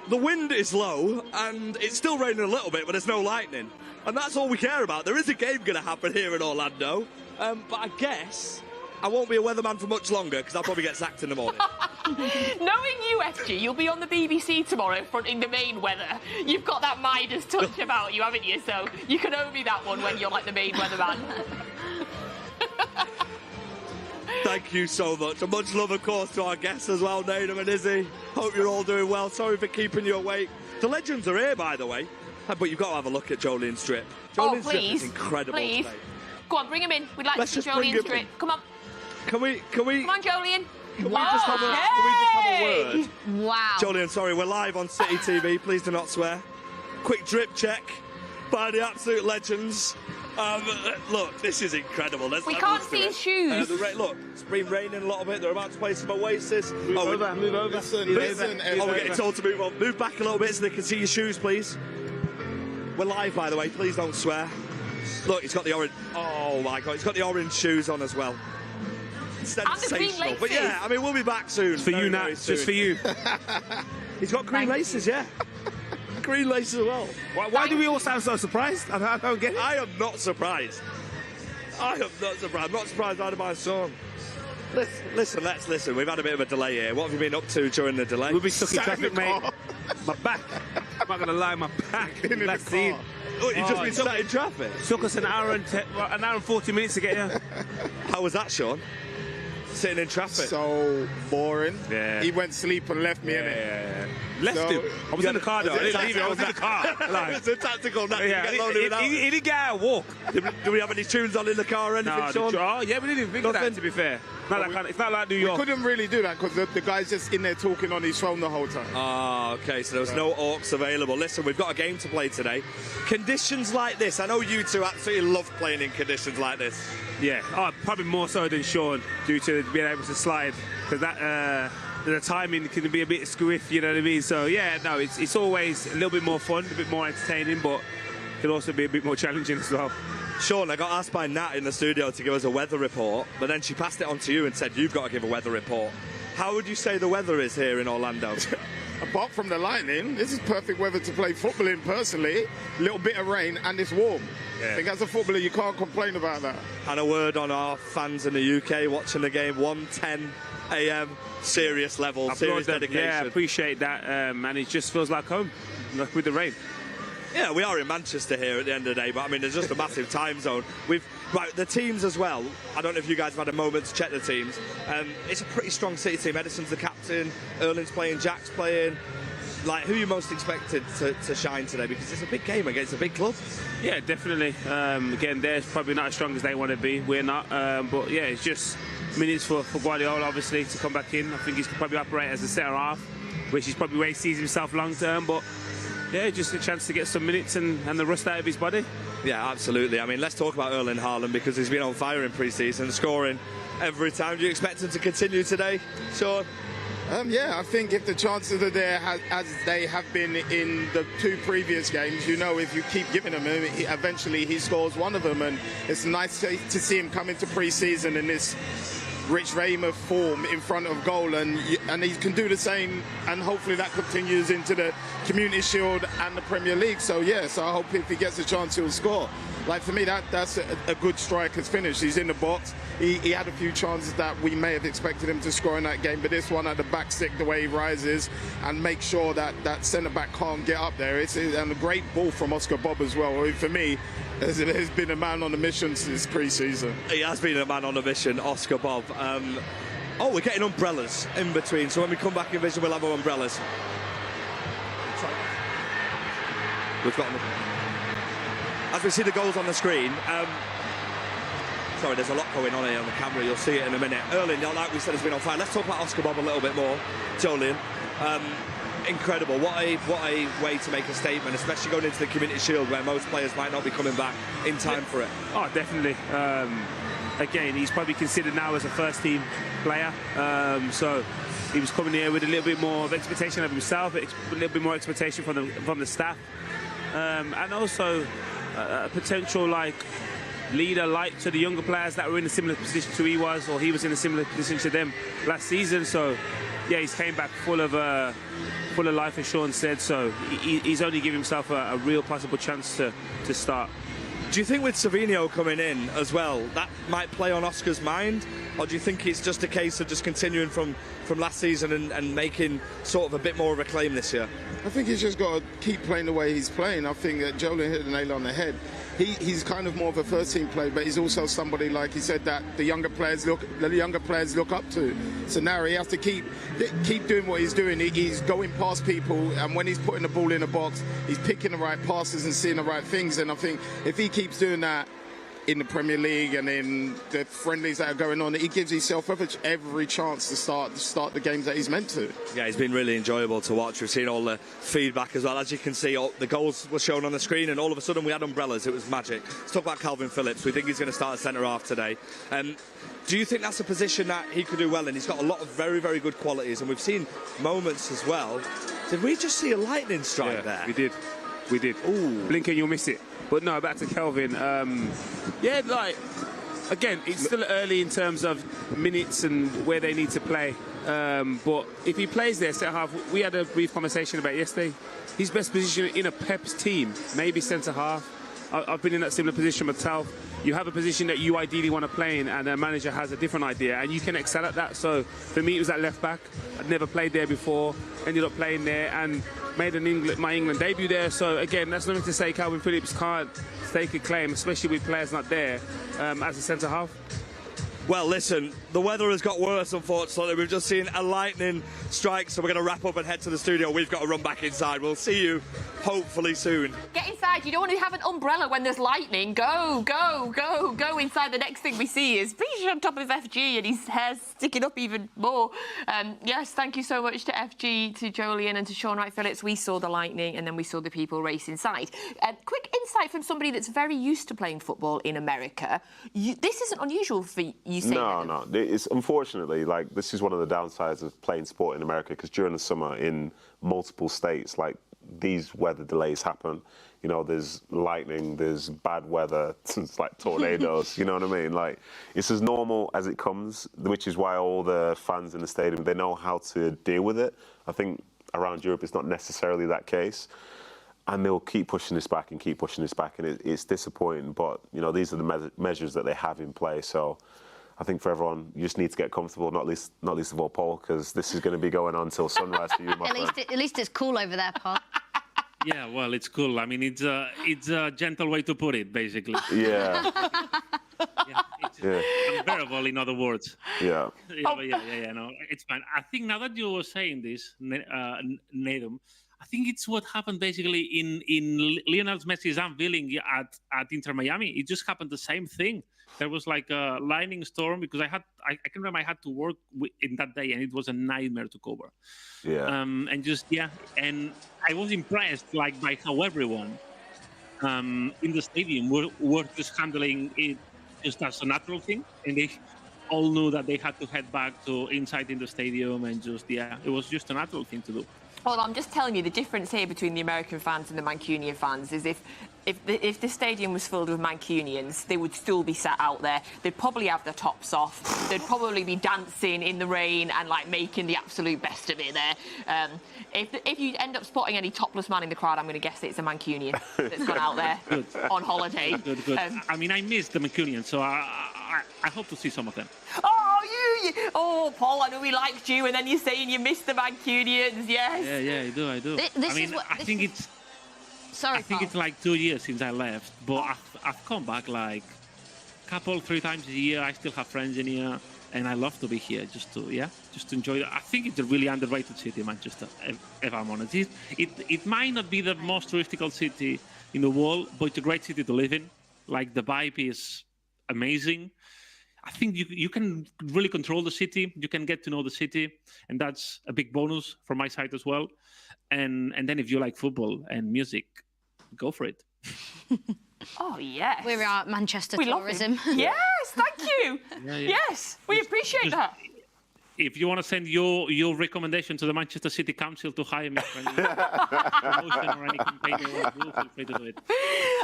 The wind is low, and it's still raining a little bit, but there's no lightning. And that's all we care about. There is a game going to happen here in Orlando, but I guess I won't be a weatherman for much longer, because I'll probably get sacked in the morning. Knowing you, FG, you'll be on the BBC tomorrow fronting the main weather. You've got that Midas touch about you, haven't you? So you can owe me that one when you're like the main weatherman. Thank you so much. And much love, of course, to our guests as well, Nedum and Izzy. Hope you're all doing well. Sorry for keeping you awake. The legends are here, by the way. But you've got to have a look at Joleon's strip. Joleon's strip is incredible today. Go on, bring him in. We'd like to see Joleon's strip. Come on. Can we? Come on, Joleon. Can we just have a word? Wow. Joleon, sorry, we're live on City TV. Please do not swear. Quick drip check by the absolute legends. Look, this is incredible. We can't see his shoes. Look, it's been raining a little bit. They're about to play some Oasis. Move over. Listen, we're getting told to move on. Move back a little bit so they can see your shoes, please. We're live, by the way. Please don't swear. Look, he's got the orange. Oh my God, he's got the orange shoes on as well. Sensational. But yeah, I mean, we'll be back soon. For you, Nat. Just for you. He's got green laces, yeah. Green laces as well. Why do we all sound so surprised? I don't get it. I am not surprised. I am not surprised. I'm not surprised either by Shaun. Listen, let's listen. We've had a bit of a delay here. What have you been up to during the delay? We'll be stuck in traffic, mate. My back. I'm not going to lie, my back. That's it. Oh, you've just been stuck in traffic? Took us an hour and 40 minutes to get here. How was that, Shaun? Sitting in traffic. So boring. Yeah. He went to sleep and left me in it. Yeah. Left him. I was in the car though. I didn't leave him. I was in the car. Like, it's a tactical nap. Yeah, he didn't get out and walk. Do we have any tunes on in the car or anything, Shaun? Oh, yeah, we didn't even think of that, to be fair. It's not like New York. We couldn't really do that because the guy's just in there talking on his phone the whole time. Ah, okay, so there was no orcs available. Listen, we've got a game to play today. Conditions like this, I know you two absolutely love playing in conditions like this. Yeah, probably more so than Shaun due to being able to slide, because that the timing can be a bit squiff, you know what I mean? So yeah, no, it's always a little bit more fun, a bit more entertaining, but it can also be a bit more challenging as well. Shaun, I got asked by Nat in the studio to give us a weather report, but then she passed it on to you and said you've got to give a weather report. How would you say the weather is here in Orlando? Apart from the lightning, this is perfect weather to play football in personally. A little bit of rain and it's warm. Yeah. I think as a footballer you can't complain about that. And a word on our fans in the UK watching the game, 1:10 a.m, serious level, serious dedication. Yeah, appreciate that, and it just feels like home, like with the rain. Yeah, we are in Manchester here at the end of the day, but I mean, there's just a massive time zone. Right, the teams as well. I don't know if you guys have had a moment to check the teams. It's a pretty strong City team. Edison's the captain, Erling's playing, Jack's playing. Like, who are you most expected to shine today? Because it's a big game against a big club. Yeah, definitely. Again, they're probably not as strong as they want to be. We're not. But yeah, it's just minutes for Guardiola, obviously, to come back in. I think he's probably operate as a centre half, which is probably where he sees himself long term. But yeah, just a chance to get some minutes and the rust out of his body. Yeah, absolutely. I mean, let's talk about Erling Haaland because he's been on fire in pre-season, scoring every time. Do you expect him to continue today, Shaun? Yeah, I think if the chances are there as they have been in the two previous games, you know, if you keep giving him, eventually he scores one of them. And it's nice to see him come into pre-season in this rich vein of form in front of goal, and he can do the same, and hopefully that continues into the Community Shield and the Premier League. So yes, I hope if he gets a chance he'll score. Like, for me, that's a good striker's finish. He's in the box. He had a few chances that we may have expected him to score in that game, but this one at the back stick, the way he rises and make sure that centre-back can't get up there. And a great ball from Oscar Bob as well. For me, has been a man on a mission since pre-season. He has been a man on a mission, Oscar Bob. Oh, we're getting umbrellas in between, so when we come back in vision, we'll have our umbrellas. We've got them. As we see the goals on the screen, sorry, there's a lot going on here on the camera. You'll see it in a minute. Erling, like we said, has been on fire. Let's talk about Oscar Bob a little bit more. Joleon, incredible. What a way to make a statement, especially going into the Community Shield where most players might not be coming back in time for it. Oh, definitely. again, he's probably considered now as a first-team player. So he was coming here with a little bit more of expectation of himself, a little bit more expectation from the staff, and also a potential leader to the younger players that were in a similar position to he was, or he was in a similar position to them last season. So yeah, he's came back full of life, as Shaun said. So he's only given himself a real possible chance to start. Do you think with Savinho coming in as well, that might play on Oscar's mind? Or do you think it's just a case of just continuing from last season and making sort of a bit more of a claim this year? I think he's just got to keep playing the way he's playing. I think that Joleon hit the nail on the head. He's kind of more of a first-team player, but he's also somebody, like he said, that the younger players look up to. So now he has to keep doing what he's doing. He's going past people, and when he's putting the ball in the box, he's picking the right passes and seeing the right things. And I think if he keeps doing that in the Premier League and in the friendlies that are going on, he gives himself every chance to start the games that he's meant to. Yeah, he's been really enjoyable to watch. We've seen all the feedback as well. As you can see, all the goals were shown on the screen, and all of a sudden we had umbrellas. It was magic. Let's talk about Calvin Phillips. We think he's going to start at centre-half today. Do you think that's a position that he could do well in? He's got a lot of very, very good qualities, and we've seen moments as well. Did we just see a lightning strike there? We did. Ooh. Blink and you'll miss it. But no, back to Kelvin. Yeah, again, it's still early in terms of minutes and where they need to play. But if he plays there centre half, we had a brief conversation about yesterday. His best position in a Pep's team, maybe centre half. I've been in that similar position myself. You have a position that you ideally want to play in, and the manager has a different idea, and you can excel at that. So for me, it was at left back. I'd never played there before. Ended up playing there and made my England debut there. So again, that's nothing to say Calvin Phillips can't stake a claim, especially with players not there, as a centre half. Well, listen, the weather has got worse, unfortunately. We've just seen a lightning strike, so we're going to wrap up and head to the studio. We've got to run back inside. We'll see you hopefully soon. Get inside. You don't want to have an umbrella when there's lightning. Go, go, go, go inside. The next thing we see is British on top of FG, and his hair's sticking up even more. Yes, thank you so much to FG, to Joleon and to Shaun Wright-Phillips. We saw the lightning, and then we saw the people race inside. Quick insight from somebody that's very used to playing football in America. This isn't unusual for you. No. It's unfortunately, this is one of the downsides of playing sport in America, because during the summer in multiple states, these weather delays happen. You know, there's lightning, there's bad weather, it's like tornadoes, you know what I mean? It's as normal as it comes, which is why all the fans in the stadium, they know how to deal with it. I think around Europe, it's not necessarily that case. And they'll keep pushing this back and keep pushing this back, and it's disappointing. But, you know, these are the measures that they have in place. So I think for everyone, you just need to get comfortable, not least of all Paul, because this is going to be going on until sunrise for you, my friend. At least it's cool over there, Paul. Yeah, well, it's cool. I mean, it's a gentle way to put it, basically. Yeah. It's unbearable, in other words. Yeah. No, it's fine. I think now that you were saying this, Nedum, I think it's what happened basically in Lionel Messi's unveiling at Inter Miami. It just happened the same thing. There was like a lightning storm, because I can remember I had to work in that day, and it was a nightmare to cover. Yeah. And I was impressed by how everyone in the stadium were just handling it just as a natural thing, and they all knew that they had to head back to inside in the stadium, and it was just a natural thing to do. Well, I'm just telling you, the difference here between the American fans and the Mancunian fans is if the stadium was filled with Mancunians, they would still be sat out there. They'd probably have their tops off. They'd probably be dancing in the rain and making the absolute best of it there. If you end up spotting any topless man in the crowd, I'm going to guess it's a Mancunian that's gone out there on holiday. Good. I mean, I missed the Mancunians, so I hope to see some of them. Oh, Paul, I know we liked you, and then you're saying you missed the Mancunians, yes. Yeah, I do. I think it's... Sorry, I think it's 2 years since I left, but I've come back three times a year. I still have friends in here, and I love to be here just to enjoy it. I think it's a really underrated city, Manchester, if I'm honest. It might not be the most touristical city in the world, but it's a great city to live in. The vibe is amazing. I think you can really control the city. You can get to know the city, and that's a big bonus from my side as well. And then if you like football and music, go for it. Oh, yes. We're our Manchester we tourism. Love him. Yes, thank you. Yes, we appreciate that. If you want to send your recommendation to the Manchester City Council to hire me for any promotion or any campaign, feel free to do it.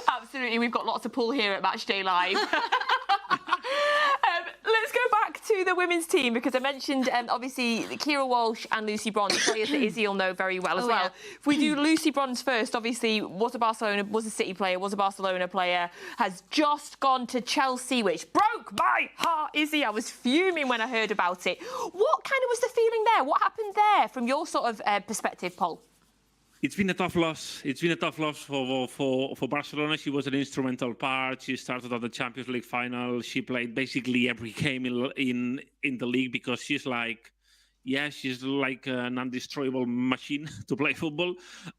Absolutely, we've got lots of pull here at Matchday Live. Let's go back to the women's team, because I mentioned obviously Keira Walsh and Lucy Bronze, players that Izzy will know very well as well. Yeah. If we do Lucy Bronze first, obviously was a City player, was a Barcelona player, has just gone to Chelsea, which broke my heart, Izzy. I was fuming when I heard about it. What kind of was the feeling there? What happened there from your sort of perspective, Paul? It's been a tough loss. It's been a tough loss for Barcelona. She was an instrumental part. She started at the Champions League final. She played basically every game in the league, because she's like an undestroyable machine to play football.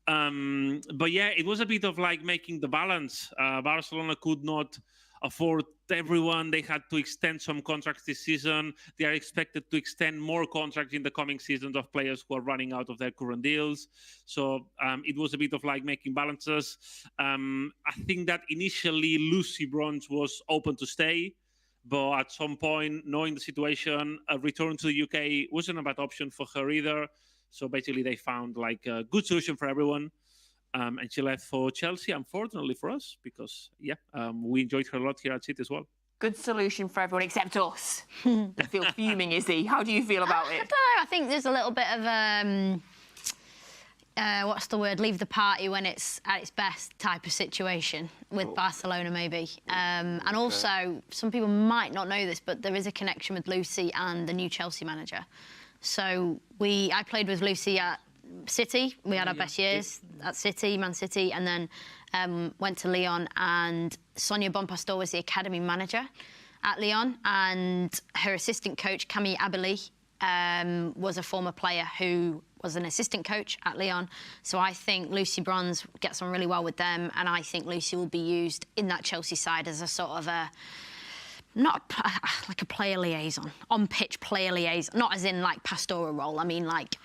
But yeah, it was a bit of like making the balance. Barcelona could not afford everyone. They had to extend some contracts this season. They are expected to extend more contracts in the coming seasons of players who are running out of their current deals. So it was a bit of like making balances. I think that initially Lucy Bronze was open to stay, but at some point, knowing the situation, a return to the UK wasn't a bad option for her either. So basically they found like a good solution for everyone. And she left for Chelsea, unfortunately for us, because, we enjoyed her a lot here at City as well. Good solution for everyone except us. I feel fuming, Izzy. How do you feel about it? I don't know. I think there's a little bit of, what's the word, leave the party when it's at its best type of situation with Barcelona, maybe. And also, some people might not know this, but there is a connection with Lucy and the new Chelsea manager. So I played with Lucy at City. We had our best years at City, Man City, and then went to Lyon, and Sonia Bonpastor was the academy manager at Lyon, and her assistant coach, Camille Abeli, was a former player who was an assistant coach at Lyon. So I think Lucy Bronze gets on really well with them, and I think Lucy will be used in that Chelsea side as a sort of not like a player liaison, on-pitch player liaison, not as in like pastoral role. I mean like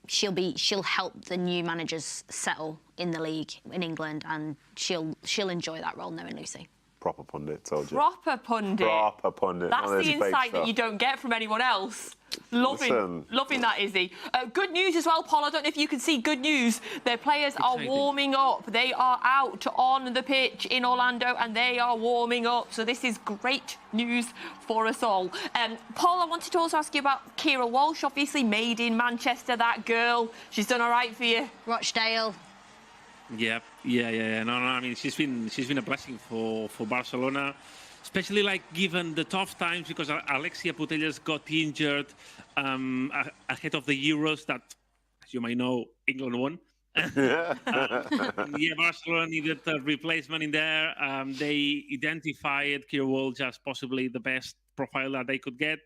she'll help the new managers settle in the league in England, and she'll enjoy that role knowing Lucy. Proper pundit, told you. Proper pundit. Proper pundit. That's the insight that you don't get from anyone else. Loving that, Izzy. Good news as well, Paul. I don't know if you can see good news. Their players are warming up. They are out on the pitch in Orlando, and they are warming up. So this is great news for us all. Paul, I wanted to also ask you about Keira Walsh, obviously made in Manchester, that girl. She's done all right for you. Rochdale. Yeah. No. I mean, she's been a blessing for Barcelona, especially like given the tough times, because Alexia Putellas got injured ahead of the Euros that, as you might know, England won. Barcelona needed a replacement in there. They identified Keira Walsh as possibly the best profile that they could get.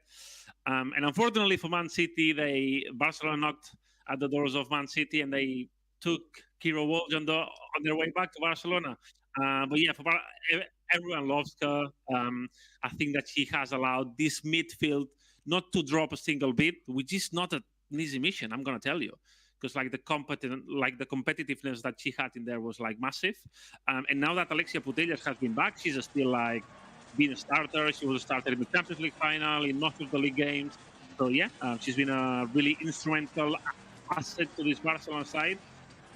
And unfortunately for Man City, Barcelona knocked at the doors of Man City, and they took Keira Walsh on their way back to Barcelona. But yeah, everyone loves her. I think that she has allowed this midfield not to drop a single bit, which is not an easy mission, I'm going to tell you. Because the competitiveness that she had in there was like massive. And now that Alexia Putellas has been back, she's still like being a starter. She was a starter in the Champions League final, in most of the league games. So yeah, she's been a really instrumental asset to this Barcelona side.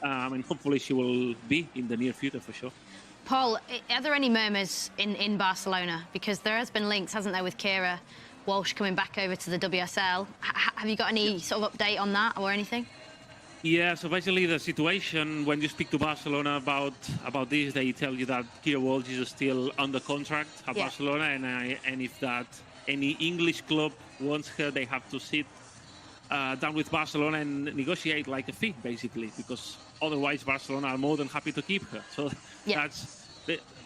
And hopefully she will be in the near future for sure. Paul, are there any murmurs in Barcelona? Because there has been links, hasn't there, with Keira Walsh coming back over to the WSL. Have you got any sort of update on that or anything? Yeah, so basically the situation, when you speak to Barcelona about this, they tell you that Keira Walsh is still under contract at Barcelona, and if that any English club wants her, they have to sit down with Barcelona and negotiate like a fee, basically, because otherwise Barcelona are more than happy to keep her. So that's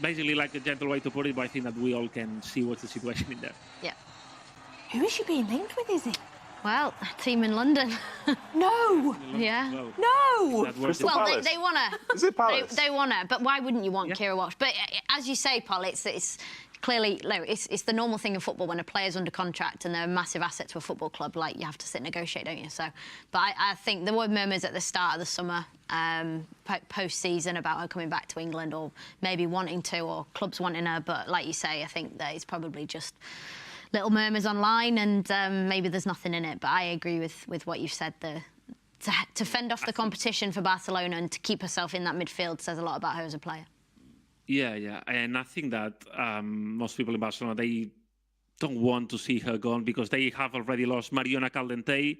basically like a gentle way to put it, but I think that we all can see what's the situation in there. Yeah. Who is she being linked with, is it? Well, a team in London. No! Yeah. No! Well, they want her. Is it Palace? They want her, but why wouldn't you want Keira Walsh? But as you say, Paul, it's clearly, it's the normal thing in football when a player's under contract and they're a massive asset to a football club. Like, you have to sit and negotiate, don't you? So, but I think there were murmurs at the start of the summer, post-season, about her coming back to England, or maybe wanting to, or clubs wanting her. But like you say, I think that it's probably just little murmurs online, and maybe there's nothing in it. But I agree with what you've said. To fend off the competition for Barcelona and to keep herself in that midfield says a lot about her as a player. Yeah, and I think that most people in Barcelona, they don't want to see her gone because they have already lost Mariona Caldentey,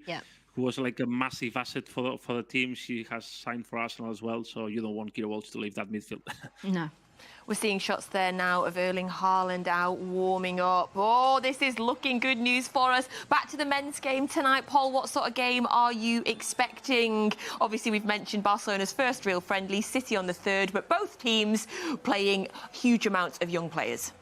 who was like a massive asset for the team. She has signed for Arsenal as well, so you don't want Kira Walsh to leave that midfield. No. We're seeing shots there now of Erling Haaland out warming up. Oh, this is looking good news for us. Back to the men's game tonight. Paul, what sort of game are you expecting? Obviously, we've mentioned Barcelona's first real friendly, City on the third, but both teams playing huge amounts of young players.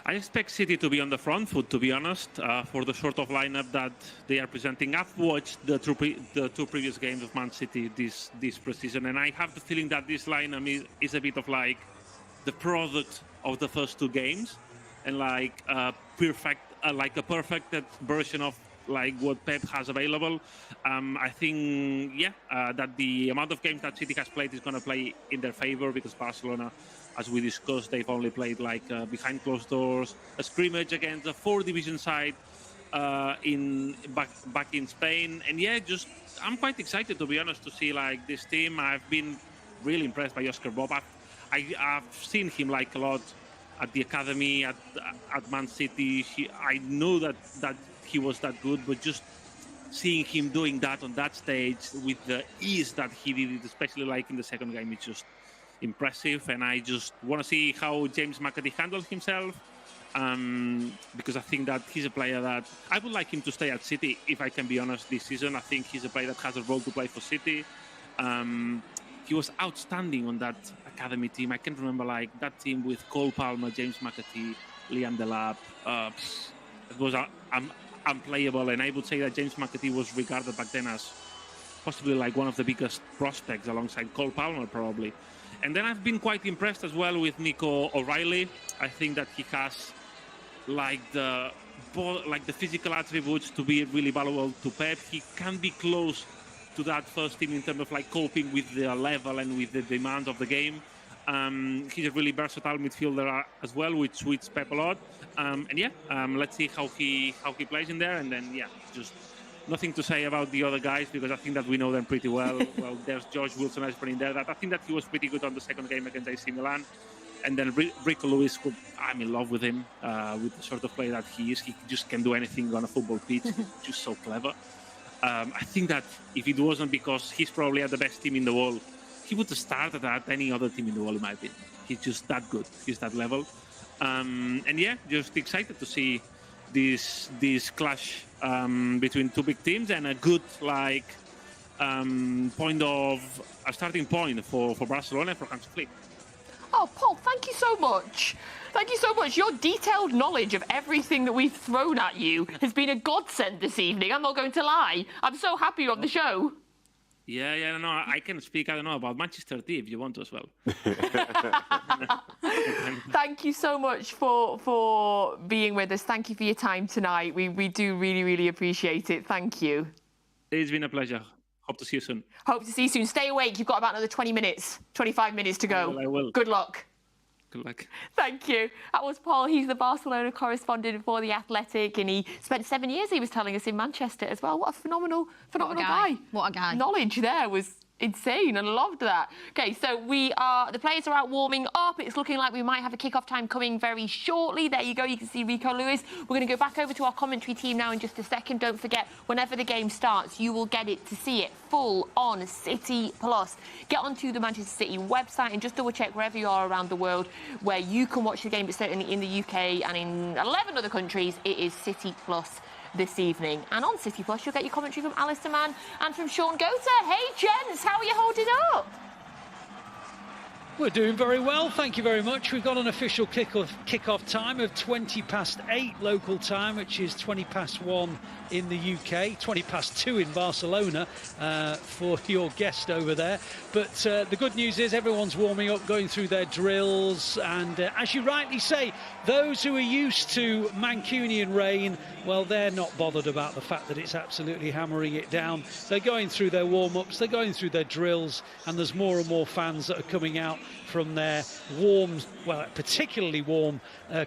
I expect City to be on the front foot, to be honest, for the sort of lineup that they are presenting. I've watched the two previous games of Man City this pre-season, and I have the feeling that this lineup is a bit of like the product of the first two games, and like a perfected version of like what Pep has available. I think, that the amount of games that City has played is going to play in their favor, because Barcelona, as we discussed, they've only played like behind closed doors, a scrimmage against a 4th division side back in Spain. And I'm quite excited, to be honest, to see like this team. I've been really impressed by Oscar Bob. I've seen him like a lot at the academy, at Man City. I know that he was that good, but just seeing him doing that on that stage with the ease that he did it, especially like in the second game, it's just impressive. And I just want to see how James McAtee handles himself, because I think that he's a player that I would like him to stay at City, if I can be honest, this season. I think he's a player that has a role to play for City. He was outstanding on that academy team. I can remember like that team with Cole Palmer, James McAtee, Liam Delap. It was unplayable, and I would say that James McAtee was regarded back then as possibly like one of the biggest prospects alongside Cole Palmer, probably. And then I've been quite impressed as well with Nico O'Reilly. I think that he has like the physical attributes to be really valuable to Pep. He can be close to that first team in terms of like coping with the level and with the demands of the game. He's a really versatile midfielder as well, which suits Pep a lot. Let's see how he plays in there. And then just nothing to say about the other guys, because I think that we know them pretty well. Well, there's George Wilson-Espin in there. That I think that he was pretty good on the second game against AC Milan. And then Rico Lewis, who I'm in love with him, with the sort of player that he is. He just can do anything on a football pitch. Just so clever. I think that if it wasn't because he's probably at the best team in the world, he would have started at any other team in the world, in my opinion. He's just that good. He's that level. Just excited to see this clash between two big teams, and a good starting point for Barcelona and for Hans Flick. Oh, Paul, thank you so much. Thank you so much. Your detailed knowledge of everything that we've thrown at you has been a godsend this evening. I'm not going to lie. I'm so happy you're on the show. No, I can speak, I don't know, about Manchester Tea if you want to as well. Thank you so much for being with us. Thank you for your time tonight. We do really, really appreciate it. Thank you. It's been a pleasure. Hope to see you soon. Hope to see you soon. Stay awake. You've got about another 25 minutes to go. I will. Good luck. Good luck. Thank you. That was Paul. He's the Barcelona correspondent for The Athletic, and he spent 7 years, he was telling us, in Manchester as well. What a phenomenal guy. What a guy. Knowledge there was insane, and loved that. Okay, so the players are out warming up. It's looking like we might have a kick-off time coming very shortly. There you go. You can see Rico Lewis. We're going to go back over to our commentary team now in just a second. Don't forget, whenever the game starts, you will get it to see it full on City Plus. Get onto the Manchester City website and just double-check wherever you are around the world where you can watch the game, but certainly in the UK and in 11 other countries, it is City Plus this evening. And on City Plus, you'll get your commentary from Alistair Mann and from Sean Gota. Hey, gents, how are you holding up? We're doing very well, thank you very much. We've got an official kick-off time of 8:20 local time, which is 1:20 in the UK, 2:20 in Barcelona for your guest over there. But the good news is everyone's warming up, going through their drills, and as you rightly say, those who are used to Mancunian rain, well, they're not bothered about the fact that it's absolutely hammering it down. They're going through their warm-ups, they're going through their drills, and there's more and more fans that are coming out from their warm, well, particularly warm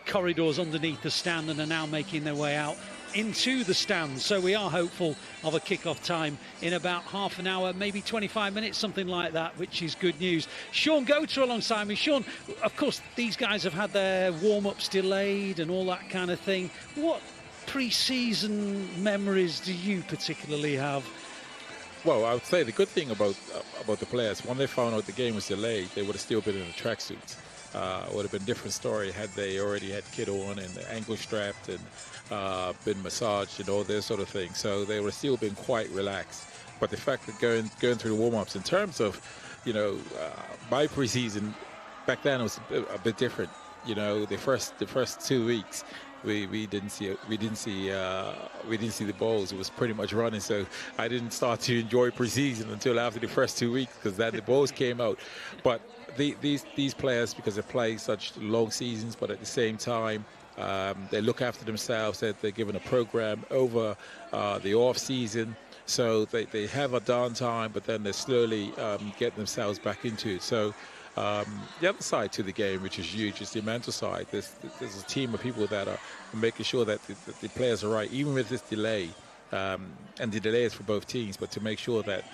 corridors underneath the stand, and are now making their way out into the stands. So we are hopeful of a kick-off time in about half an hour, maybe 25 minutes, something like that, which is good news. Shaun Goater alongside me. Shaun, of course, these guys have had their warm-ups delayed and all that kind of thing. What pre-season memories do you particularly have? Well, I would say the good thing about the players, when they found out the game was delayed, they would have still been in the tracksuits. It would have been a different story had they already had kit on and ankle strapped and been massaged and all this sort of thing. So they would have still been quite relaxed. But the fact that going through the warm-ups, in terms of, my preseason back then, it was a bit different. The first 2 weeks. We didn't see the balls. It was pretty much running, so I didn't start to enjoy preseason until after the first 2 weeks, because then the balls came out. But these players, because they play such long seasons, but at the same time they look after themselves. They're given a program over the off season, so they have a downtime, but then they're slowly getting themselves back into it. So. The other side to the game, which is huge, is the mental side. There's a team of people that are making sure that the players are right, even with this delay. And the delay is for both teams, but to make sure that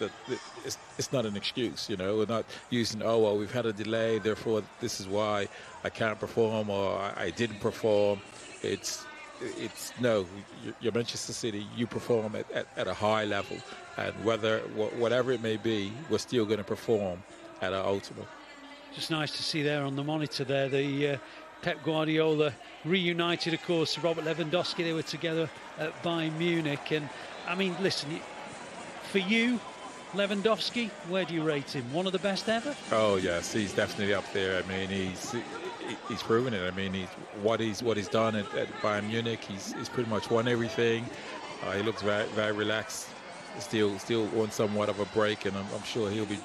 it's not an excuse. We're not using, oh, well, we've had a delay, therefore this is why I can't perform or I didn't perform. It's no, you're Manchester City, you perform at a high level. And whatever it may be, we're still going to perform at our ultimate. Just nice to see there on the monitor there, the Pep Guardiola reunited, of course, Robert Lewandowski. They were together at Bayern Munich. And, I mean, listen, for you, Lewandowski, where do you rate him? One of the best ever? Oh, yes, he's definitely up there. I mean, he's proven it. I mean, what he's done at Bayern Munich, he's pretty much won everything. He looks very, very relaxed. Still on somewhat of a break, and I'm sure he'll be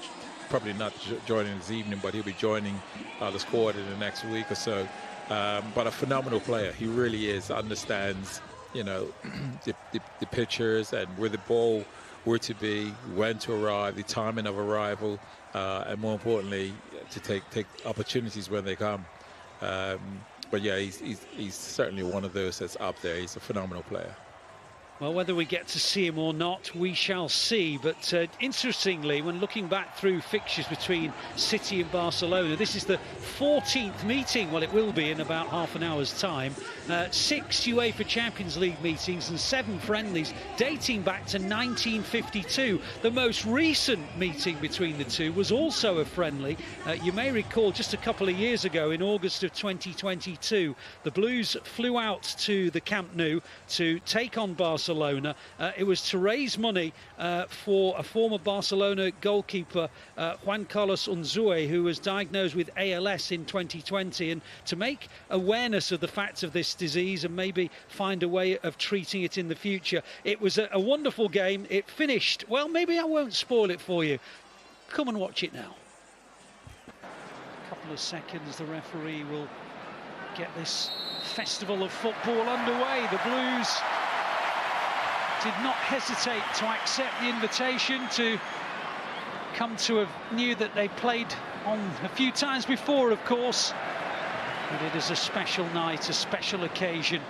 probably not joining this evening, but he'll be joining the squad in the next week or so. But a phenomenal player. He really is. Understands, the pictures and where the ball were to be, when to arrive, the timing of arrival, and more importantly, to take opportunities when they come. But yeah, he's certainly one of those that's up there. He's a phenomenal player. Well, whether we get to see him or not, we shall see. But interestingly, when looking back through fixtures between City and Barcelona, this is the 14th meeting. Well, it will be in about half an hour's time. 6 UEFA Champions League meetings and 7 friendlies dating back to 1952. The most recent meeting between the two was also a friendly. You may recall just a couple of years ago, in August of 2022, the Blues flew out to the Camp Nou to take on Barcelona. It was to raise money for a former Barcelona goalkeeper, Juan Carlos Unzué, who was diagnosed with ALS in 2020, and to make awareness of the fact of this disease and maybe find a way of treating it in the future. It was a wonderful game. It finished, well, maybe I won't spoil it for you. Come and watch it now. A couple of seconds, the referee will get this festival of football underway. The Blues did not hesitate to accept the invitation to come to knew that they played on a few times before, of course, but it is a special night, a special occasion.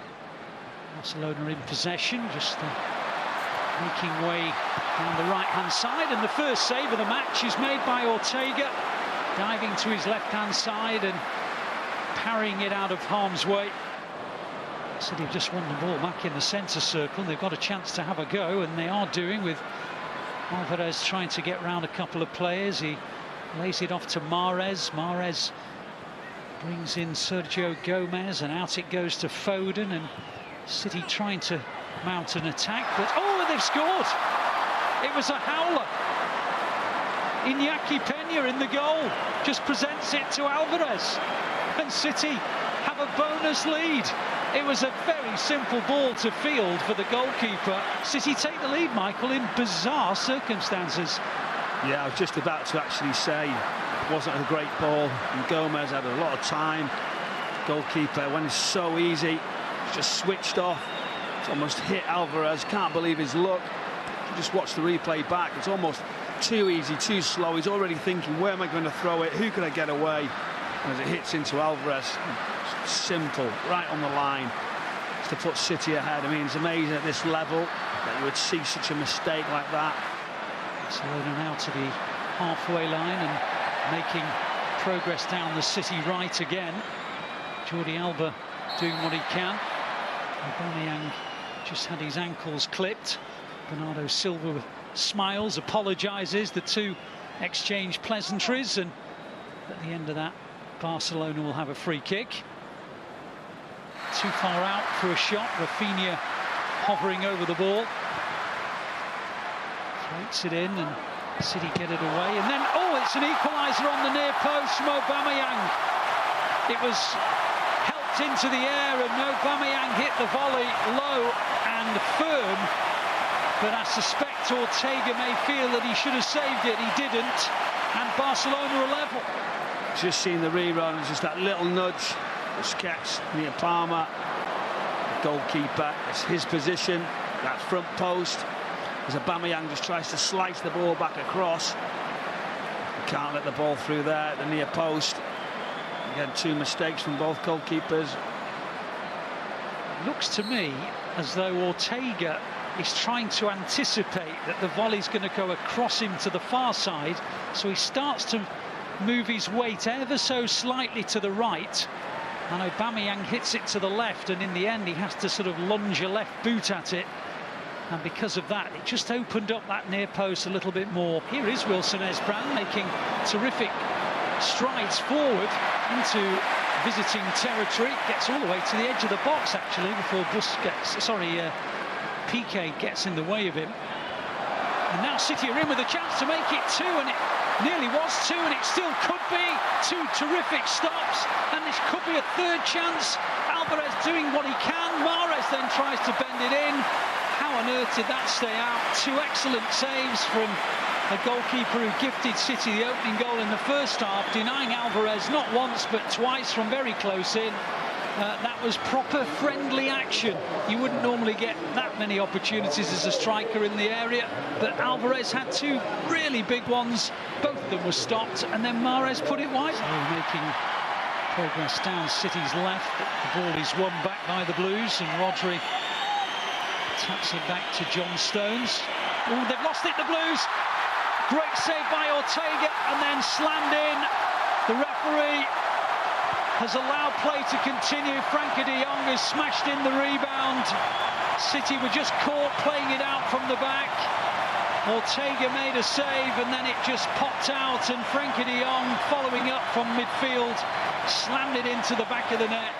Barcelona in possession, just making way on the right-hand side, and the first save of the match is made by Ortega, diving to his left-hand side and parrying it out of harm's way. City have just won the ball back in the centre circle. They've got a chance to have a go, and they are doing, with Alvarez trying to get round a couple of players. He lays it off to Mahrez. Mahrez brings in Sergio Gomez, and out it goes to Foden, and City trying to mount an attack, but oh, they've scored! It was a howler. Iñaki Peña in the goal, just presents it to Alvarez, and City have a bonus lead. It was a very simple ball to field for the goalkeeper. City take the lead, Michael, in bizarre circumstances. Yeah, I was just about to actually say it wasn't a great ball, and Gomez had a lot of time. Goalkeeper, when it's so easy, just switched off. It's almost hit Alvarez. Can't believe his luck. You just watch the replay back. It's almost too easy, too slow. He's already thinking, where am I going to throw it? Who can I get away? And as it hits into Alvarez, simple, right on the line, to put City ahead. I mean, it's amazing at this level that you would see such a mistake like that. Barcelona now to the halfway line and making progress down the City right again. Jordi Alba doing what he can. Aubameyang just had his ankles clipped. Bernardo Silva smiles, apologises. The two exchange pleasantries, and at the end of that, Barcelona will have a free kick. Too far out for a shot. Rafinha hovering over the ball. Floats it in, and City get it away. And then, oh, it's an equaliser on the near post from Aubameyang. It was helped into the air, and Aubameyang hit the volley low and firm. But I suspect Ortega may feel that he should have saved it. He didn't, and Barcelona are level. Just seen the rerun, just that little nudge. Busquets near Palmer. The goalkeeper, it's his position, that front post. As Aubameyang just tries to slice the ball back across. He can't let the ball through there at the near post. Again, two mistakes from both goalkeepers. Looks to me as though Ortega is trying to anticipate that the volley's going to go across him to the far side, so he starts to move his weight ever so slightly to the right, and Aubameyang hits it to the left, and in the end he has to sort of lunge a left boot at it, and because of that it just opened up that near post a little bit more. Here is Wilson Esbrand making terrific strides forward into visiting territory, gets all the way to the edge of the box actually before Piqué gets in the way of him. And now City are in with a chance to make it two, and it nearly was two, and it still could be. Two terrific stops, and this could be a third chance. Alvarez doing what he can. Mahrez then tries to bend it in. How on earth did that stay out? Two excellent saves from a goalkeeper who gifted City the opening goal in the first half, denying Alvarez not once but twice from very close in. That was proper friendly action. You wouldn't normally get that many opportunities as a striker in the area, but Alvarez had two really big ones. Both of them were stopped, and then Mahrez put it wide. So making progress down City's left. The ball is won back by the Blues, and Rodri taps it back to John Stones. Oh, they've lost it, the Blues. Great save by Ortega, and then slammed in. The referee has allowed play to continue. Frankie de Jong has smashed in the rebound. City were just caught playing it out from the back. Ortega made a save, and then it just popped out, and Frankie de Jong, following up from midfield, slammed it into the back of the net.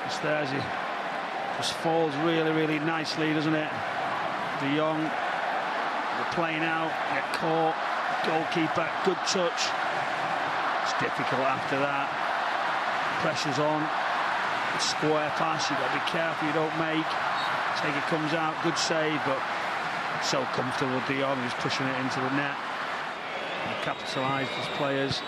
It's there, he just falls really, really nicely, doesn't it? De Jong, the play now, get caught. Goalkeeper, good touch. It's difficult after that. Pressure's on. Square pass, you've got to be careful you don't make. Ortega comes out, good save, but so comfortable. De Jong is pushing it into the net. Capitalised as players.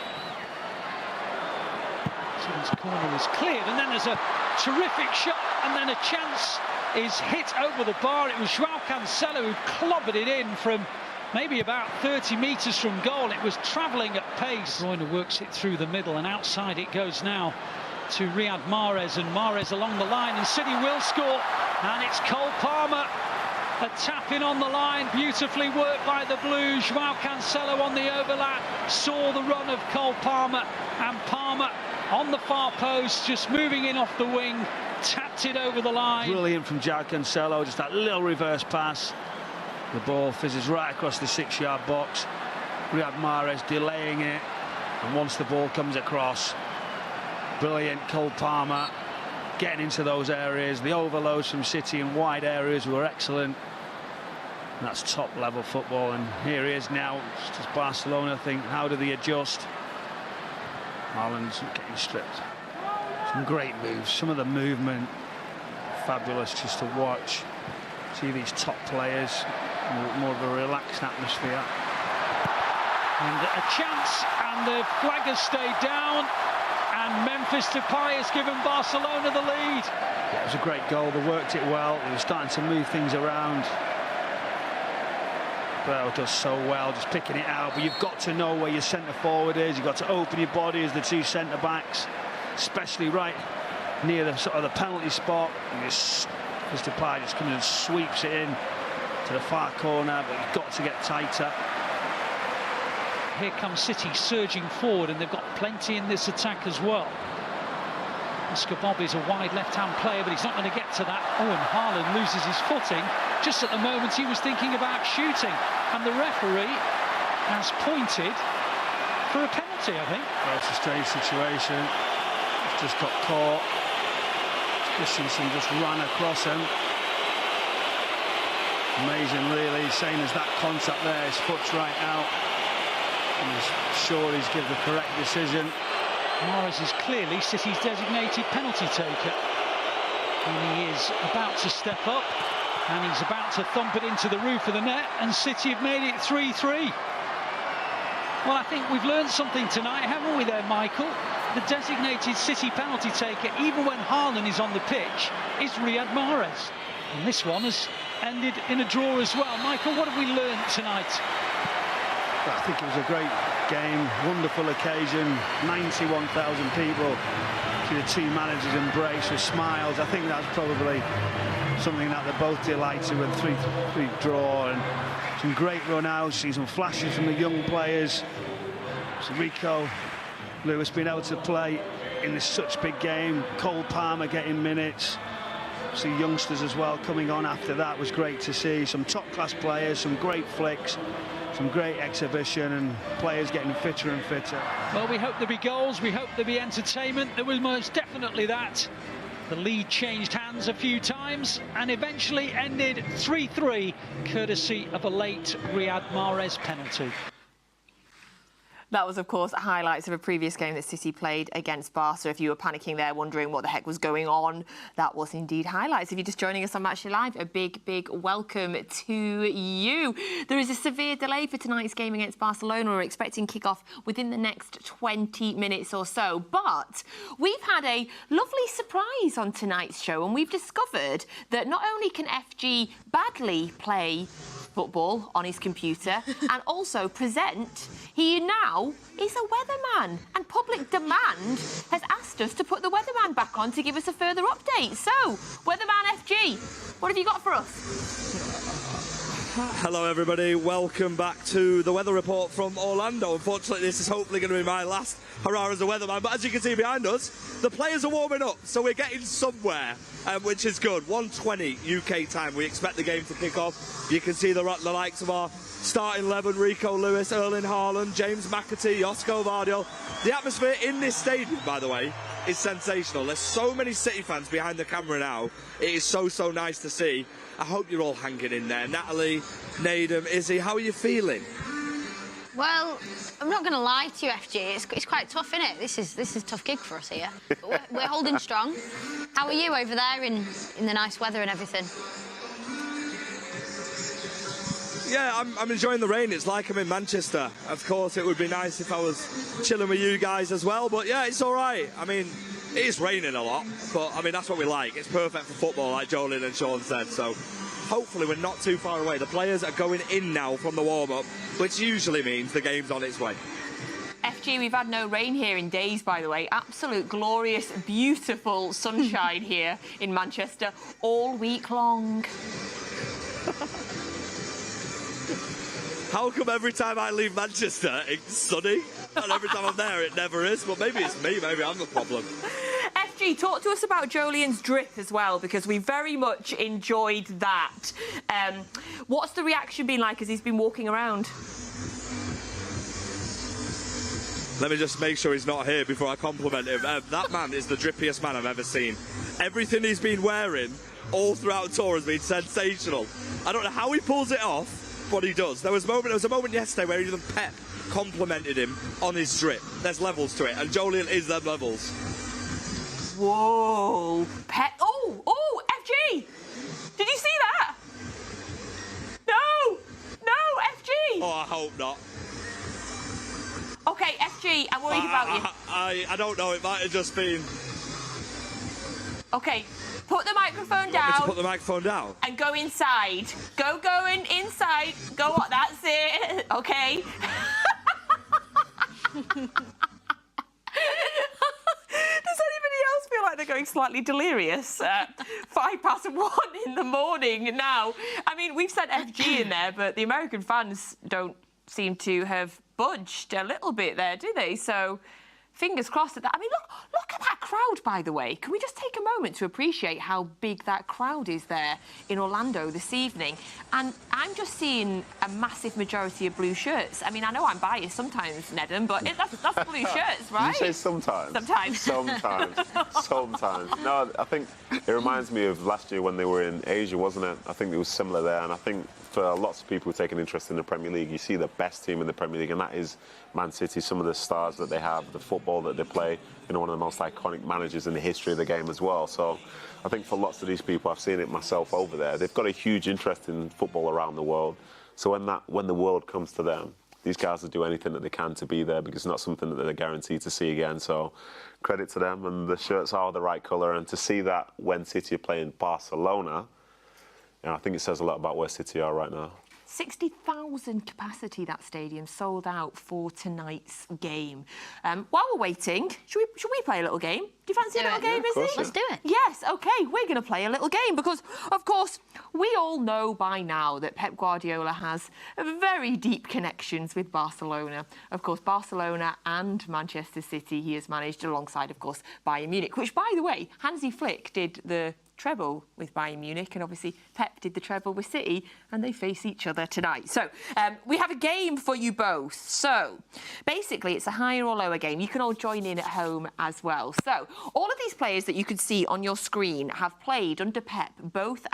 City's corner is cleared, and then there's a terrific shot, and then a chance is hit over the bar. It was João Cancelo who clobbered it in from maybe about 30 metres from goal. It was travelling at pace. Bruyne works it through the middle, and outside it goes now to Riyad Mahrez, and Mahrez along the line, and City will score, and it's Cole Palmer. A tap in on the line, beautifully worked by the Blues. João Cancelo on the overlap, saw the run of Cole Palmer, and Palmer on the far post, just moving in off the wing, tapped it over the line. Brilliant from João Cancelo, just that little reverse pass. The ball fizzes right across the 6-yard box. Riyad Mahrez delaying it, and once the ball comes across, brilliant Cole Palmer getting into those areas. The overloads from City in wide areas were excellent. That's top-level football, and here he is now. It's just Barcelona think, how do they adjust? Haaland's getting stripped. Some great moves, some of the movement, fabulous just to watch. See these top players, more of a relaxed atmosphere. And a chance, and the flag has stayed down, and Memphis Depay has given Barcelona the lead. Yeah, it was a great goal, they worked it well, they were starting to move things around. Bale does so well, just picking it out, but you've got to know where your centre forward is, you've got to open your body as the two centre backs, especially right near the sort of the penalty spot. And just Depay just comes and sweeps it in to the far corner, but you've got to get tighter. Here comes City surging forward, and they've got plenty in this attack as well. Oscar Bob is a wide left-hand player, but he's not going to get to that. Oh, and Haaland loses his footing just at the moment he was thinking about shooting. And the referee has pointed for a penalty, I think. Well, it's a strange situation. He's just got caught. Christiansen just ran across him. Amazing, really. Same as that contact there, his foot's right out. He's sure he's given the correct decision. Mahrez is clearly City's designated penalty taker. And he is about to step up, and he's about to thump it into the roof of the net, and City have made it 3-3. Well, I think we've learned something tonight, haven't we there, Michael? The designated City penalty taker, even when Haaland is on the pitch, is Riyad Mahrez. And this one has ended in a draw as well. Michael, what have we learned tonight? I think it was a great game, wonderful occasion, 91,000 people. See the two managers embrace with smiles. I think that's probably something that they're both delighted with, 3-3 draw, and some great run-outs, see some flashes from the young players. So Rico Lewis being able to play in this such big game, Cole Palmer getting minutes. See youngsters as well coming on after that was great to see. Some top-class players, some great flicks, some great exhibition, and players getting fitter and fitter. Well, we hope there'll be goals, we hope there'll be entertainment. There was most definitely that. The lead changed hands a few times and eventually ended 3-3, courtesy of a late Riyad Mahrez penalty. That was, of course, highlights of a previous game that City played against Barca. If you were panicking there, wondering what the heck was going on, that was indeed highlights. If you're just joining us on MatchDay Live, a big, big welcome to you. There is a severe delay for tonight's game against Barcelona. We're expecting kickoff within the next 20 minutes or so. But we've had a lovely surprise on tonight's show, and we've discovered that not only can FG badly play football on his computer and also present, he now is a weatherman, and public demand has asked us to put the weatherman back on to give us a further update. So, weatherman FG, what have you got for us? Hello everybody, welcome back to the weather report from Orlando. Unfortunately, this is hopefully going to be my last hurrah as a weatherman, but as you can see behind us, the players are warming up, so we're getting somewhere, which is good. 1:20 UK time, we expect the game to kick off. You can see the likes of our starting 11, Rico Lewis, Erling Haaland, James McAtee, Oscar Vardiol. The atmosphere in this stadium, by the way, is sensational. There's so many City fans behind the camera now. It is so nice to see. I hope you're all hanging in there. Natalie, Nedum, Izzy, how are you feeling? Well, I'm not going to lie to you, FG. It's quite tough, isn't it? This is a tough gig for us here. But we're holding strong. How are you over there in the nice weather and everything? Yeah, I'm enjoying the rain. It's like I'm in Manchester. Of course, it would be nice if I was chilling with you guys as well. But yeah, it's all right. I mean, it is raining a lot, but I mean, that's what we like. It's perfect for football, like Joleon and Shaun said. So hopefully we're not too far away. The players are going in now from the warm-up, which usually means the game's on its way. FG, we've had no rain here in days, by the way. Absolute glorious, beautiful sunshine here in Manchester all week long. How come every time I leave Manchester, it's sunny? And every time I'm there, it never is. But maybe it's me. Maybe I'm the problem. FG, talk to us about Joleon's drip as well, because we very much enjoyed that. What's the reaction been like as he's been walking around? Let me just make sure he's not here before I compliment him. That man is the drippiest man I've ever seen. Everything he's been wearing all throughout the tour has been sensational. I don't know how he pulls it off, but he does. There was a moment yesterday where even Pep complimented him on his strip. There's levels to it, and Joleon is them levels. Whoa, Pep. Oh, FG. Did you see that? No, FG. Oh, I hope not. Okay, FG, I'm worried about you. I don't know, it might have just been... Okay, put the microphone down. Want me to put the microphone down? And go inside. Going inside. Go on, that's it. Okay. Does anybody else feel like they're going slightly delirious at 1:05 in the morning now? I mean, we've said FG in there, but the American fans don't seem to have budged a little bit there, do they? So fingers crossed at that. I mean, look at that crowd, by the way. Can we just take a moment to appreciate how big that crowd is there in Orlando this evening? And I'm just seeing a massive majority of blue shirts. I mean, I know I'm biased sometimes, Nedum, but that's blue shirts, right? You say sometimes. Sometimes. Sometimes. No, I think it reminds me of last year when they were in Asia, wasn't it? I think it was similar there, and I think for lots of people who take an interest in the Premier League, you see the best team in the Premier League, and that is Man City. Some of the stars that they have, the football that they play, one of the most iconic managers in the history of the game as well. So I think for lots of these people, I've seen it myself over there, they've got a huge interest in football around the world. So when the world comes to them, these guys will do anything that they can to be there, because it's not something that they're guaranteed to see again. So credit to them, and the shirts are the right colour. And to see that when City are playing Barcelona, I think it says a lot about where City are right now. 60,000 capacity, that stadium, sold out for tonight's game. While we're waiting, should we play a little game? Do you fancy a little game, Izzy? Let's do it. Yes, OK, we're going to play a little game because, of course, we all know by now that Pep Guardiola has very deep connections with Barcelona. Of course, Barcelona and Manchester City he has managed alongside, of course, Bayern Munich, which, by the way, Hansi Flick did the treble with Bayern Munich, and obviously Pep did the treble with City, and they face each other tonight. So we have a game for you both. So basically it's a higher or lower game. You can all join in at home as well. So all of these players that you can see on your screen have played under Pep both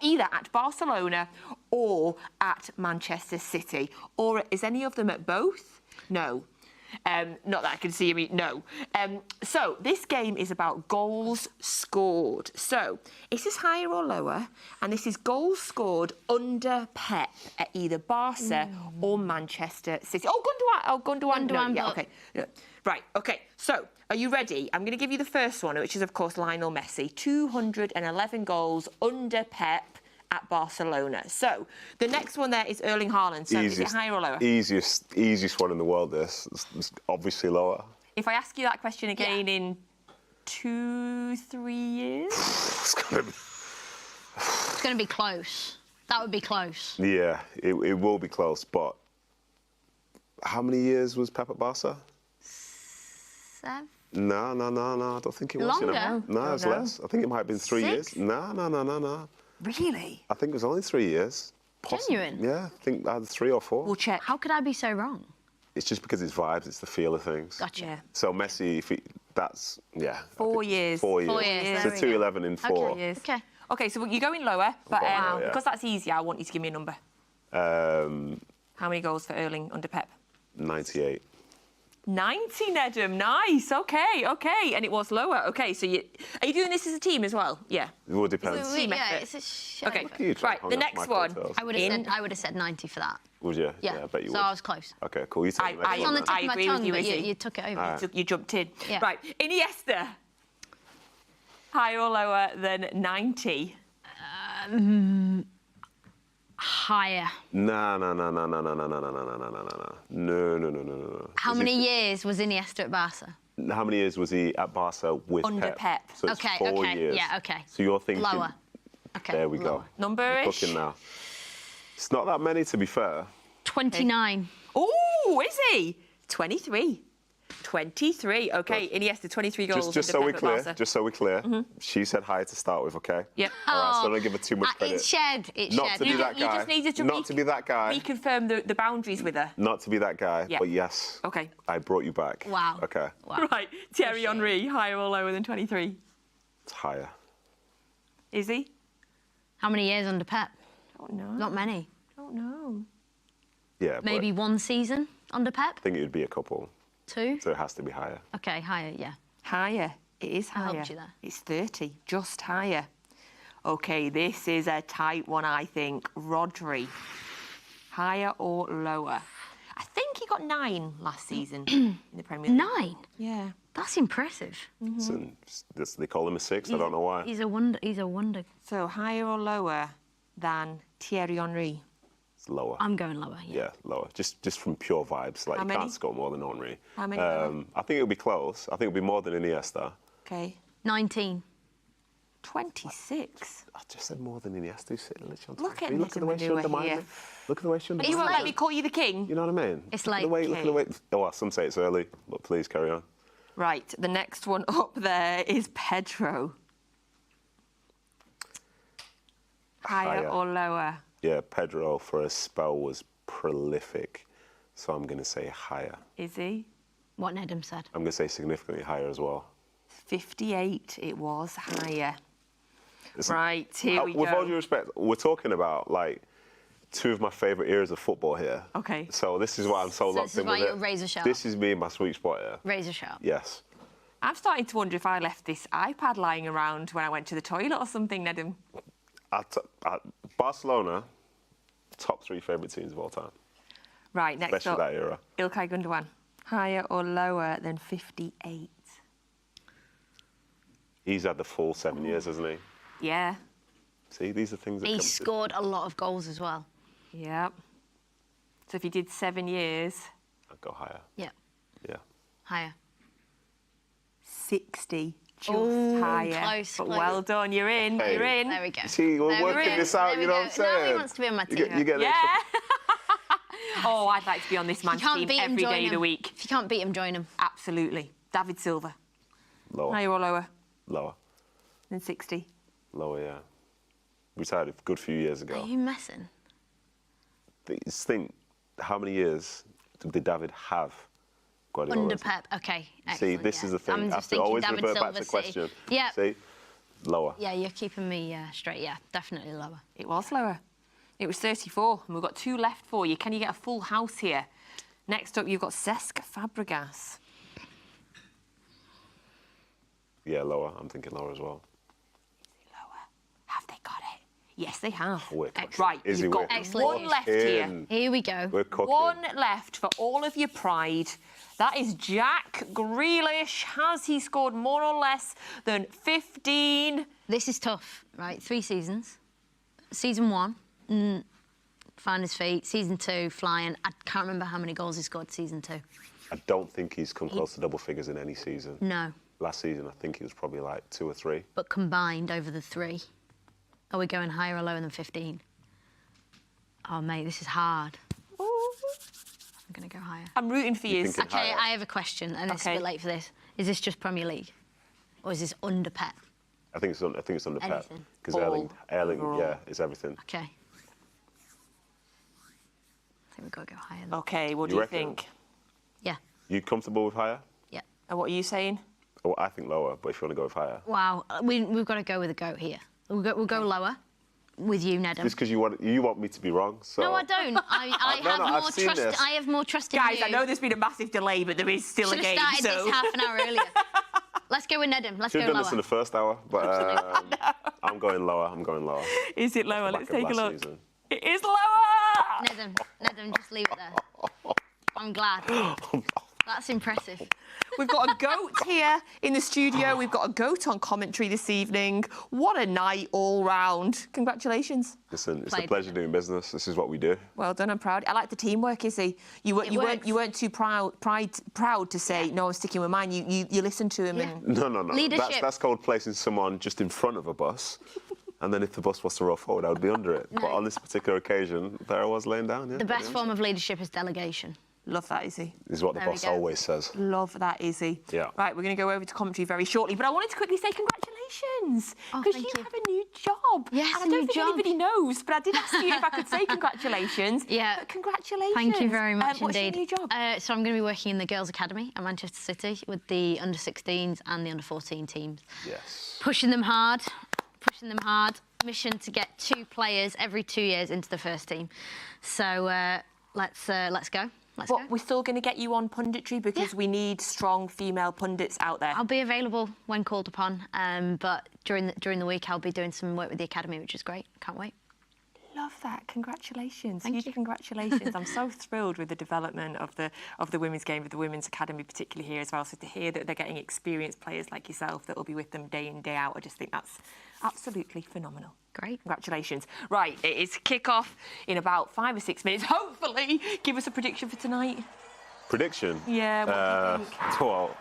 either at Barcelona or at Manchester City. Or is any of them at both? No. Not that I can see you. No. So this game is about goals scored. So is this higher or lower? And this is goals scored under Pep at either Barca or Manchester City. Gundogan. No, yeah, okay. No. Right. Okay. So are you ready? I'm going to give you the first one, which is of course Lionel Messi. 211 goals under Pep at Barcelona. So the next one there is Erling Haaland. So is it higher or lower? Easiest one in the world. This it's obviously lower. If I ask you that question again in 2-3 years, it's going to be close. That would be close. Yeah, it will be close. But how many years was Pep at Barca? 7. No. I don't think it was. Longer? No, it was less. I think it might have been 3 years. 6? No. Really? I think it was only 3 years. Genuine? Yeah, I think I had 3 or 4. We'll check. How could I be so wrong? It's just because it's vibes, it's the feel of things. Gotcha. Yeah. So Messi, 4 years. 4 years. 4 years. So 211 in 4. Okay. Okay, so you're going lower, but because that's easier, I want you to give me a number. How many goals for Erling under Pep? 98. 90, Nedum. Nice. Okay. And it was lower. Okay, so are you doing this as a team as well? Yeah. It all depends. Yeah, it's a shit. Okay. Right. The next one. I would have said 90 for that. Would you? Yeah. I bet you would. So I was close. Okay, cool. You take the next It's on the tip of my tongue, but Izzy. you took it over. Right. You jumped in. Yeah. Right. Iniesta. Higher or lower than 90? Higher. No. How many years was Iniesta at Barca? How many years was he at Barca with Under Pep. So it's 4 years. Yeah, okay. So you're thinking... Lower. Okay. There we go. Number-ish? Looking now. It's not that many, to be fair. 29. Oh, is he? 23. 23. Okay, Iniesta, 23 goals. Just so we're clear, she said hi to start with, okay? Yep. All right, so don't give her too much credit. It's shared. Not to be that guy. You just needed to not to be that guy. reconfirm the boundaries with her. Not to be that guy, Yep. but yes. Okay. I brought you back. Wow. Okay. Wow. Right, Thierry Henry, higher or lower than 23? It's higher. Is he? How many years under Pep? Don't know. Not many. Don't know. Yeah. Maybe 1 season under Pep? I think it would be a couple. 2? So it has to be higher. Okay, higher, yeah. Higher. It is I higher. helped you there. It's 30, just higher. OK, this is a tight one, I think. Rodri. Higher or lower? I think he got 9 last season in the Premier League. 9? Yeah. That's impressive. They call him a 6. I don't know why. He's a wonder. He's a wonder. So higher or lower than Thierry Henry? It's lower. I'm going lower, yeah. Yeah, lower. Just from pure vibes. Like, How you many? can't score more than Henry. How many? I think it'll be close. I think it'll be more than Iniesta. OK. 19. 26. I just said more than Iniesta. Who's sitting literally on Look at Look at the way she undermined here. me. Look at the way she undermined You won't me. let me call you the king? You know what I mean? It's look like... at the way. Oh, well, some say it's early, but please carry on. Right, the next one up there is Pedro. Higher or lower? Yeah, Pedro for a spell was prolific, so I'm going to say higher. Izzy? What Nedum said. I'm going to say significantly higher as well. 58, it was higher. Listen, right, here we with go. all due respect, we're talking about, like, 2 of my favourite eras of football here. OK. So this is why I'm so locked in with it. This is why you're razor sharp. This is me and my sweet spot here. Razor sharp. Yes. I'm starting to wonder if I left this iPad lying around when I went to the toilet or something, Nedum. Barcelona, top 3 favourite teams of all time. Right, next Especially up, that era. Ilkay Gundogan. Higher or lower than 58? He's had the full 7 years, hasn't he? Yeah. See, these are things that He come scored a lot of goals as well. Yep. So if you did 7 years... I'd go higher. Yeah. Yeah. Higher. 60. Just Ooh, higher. close, But close. well done, you're in, Hey. you're in. There we go. See, we're There we working go. this out, There we you know go. what I'm saying? Now he wants to be on my team. You get an Yeah. extra... Oh, I'd like to be on this man's team every day of the week. If you can't beat him, join him. Absolutely. David Silva. Lower. Higher or lower Lower. than 60? Lower, yeah. Retired a good few years ago. Are you messing? Just think, how many years did David have Guardiola? Under Pep. Okay, excellent. See, this yeah. is the thing. I'm I have just to thinking always David revert back Silva to the City. question. Yeah. See? Lower. Yeah, you're keeping me straight. Yeah, definitely lower. It was lower. It was 34, and we've got 2 left for you. Can you get a full house here? Next up, you've got Cesc Fabregas. Yeah, lower. I'm thinking lower as well. Lower. Have they got it? Yes, they have. We're cooking. Right, Izzy, you've got we're Excellent. one left here. Here we go. We're cooking. One left for all of your pride. That is Jack Grealish. Has he scored more or less than 15? This is tough, right? 3 seasons. Season 1, found his feet. Season 2, flying. I can't remember how many goals he scored season 2. I don't think he's come close to double figures in any season. No, Last season, I think he was probably like 2 or 3. but combined over the 3. Are we going higher or lower than 15? Oh, mate, this is hard. I'm going to go higher. I'm rooting for you. thinking Okay, higher? I have a question, and it's a Okay. bit late for this. Is this just Premier League? Or is this under Pep? I think it's under Pep. Anything. Because All Erling, overall. yeah, is everything. Okay. I think we've got to go higher. OK, what do You you reckon? think? Yeah, You comfortable with higher? yeah. And what are you saying? Oh, I think lower, but if you want to go with higher. Wow, we've got to go with a goat here. We'll go lower with you, Nedum. Just because you want me to be wrong. So. No, I don't. I No, have no, more I've seen trust. this. I have more trust in Guys, you. I know there's been a massive delay, but there is still Should a have game. started So this half an hour earlier. Let's go with Nedum. Let's Should go have done this in lower. the first hour, but I'm going lower. I'm going lower. is it lower? Back Let's of take a last look. season. It is lower. Nedum, just leave it there. I'm glad. That's impressive. We've got a goat here in the studio. We've got a goat on commentary this evening. What a night all round. Congratulations. Listen, it's a Played pleasure with doing business. This is what we do. Well done, I'm proud. I like the teamwork, Izzy. You weren't too proud to say, no, I'm sticking with mine. You listened to him and... No. Leadership. That's called placing someone just in front of a bus. And then if the bus was to roll forward, I would be under it. But on this particular occasion, there I was laying down. Yeah, The best form of leadership is delegation. Love that, Izzy. This is what the There we boss go. always says. Love that, Izzy. Yeah. Right, we're going to go over to commentary very shortly, but I wanted to quickly say congratulations. Oh, Because thank you. have a new job. Yes, and a I don't new think job. anybody knows, but I did ask you if I could say congratulations. Yeah. But congratulations. Thank you very much What's indeed. your new job? So I'm going to be working in the Girls' Academy at Manchester City with the under-16s and the under-14 teams. Yes. Pushing them hard, mission to get 2 players every 2 years into the first team. So let's go. We're still going to get you on punditry because we need strong female pundits out there. I'll be available when called upon, but during the week I'll be doing some work with the academy, which is great. Can't wait. Love that. Congratulations. Thank Huge you. Congratulations. I'm so thrilled with the development of the women's game, with the women's academy particularly here as well. So to hear that they're getting experienced players like yourself that will be with them day in, day out, I just think that's absolutely phenomenal. Great. Congratulations. Right, it is kick-off in about 5 or 6 minutes. Hopefully, give us a prediction for tonight. Prediction? Yeah, what do you think?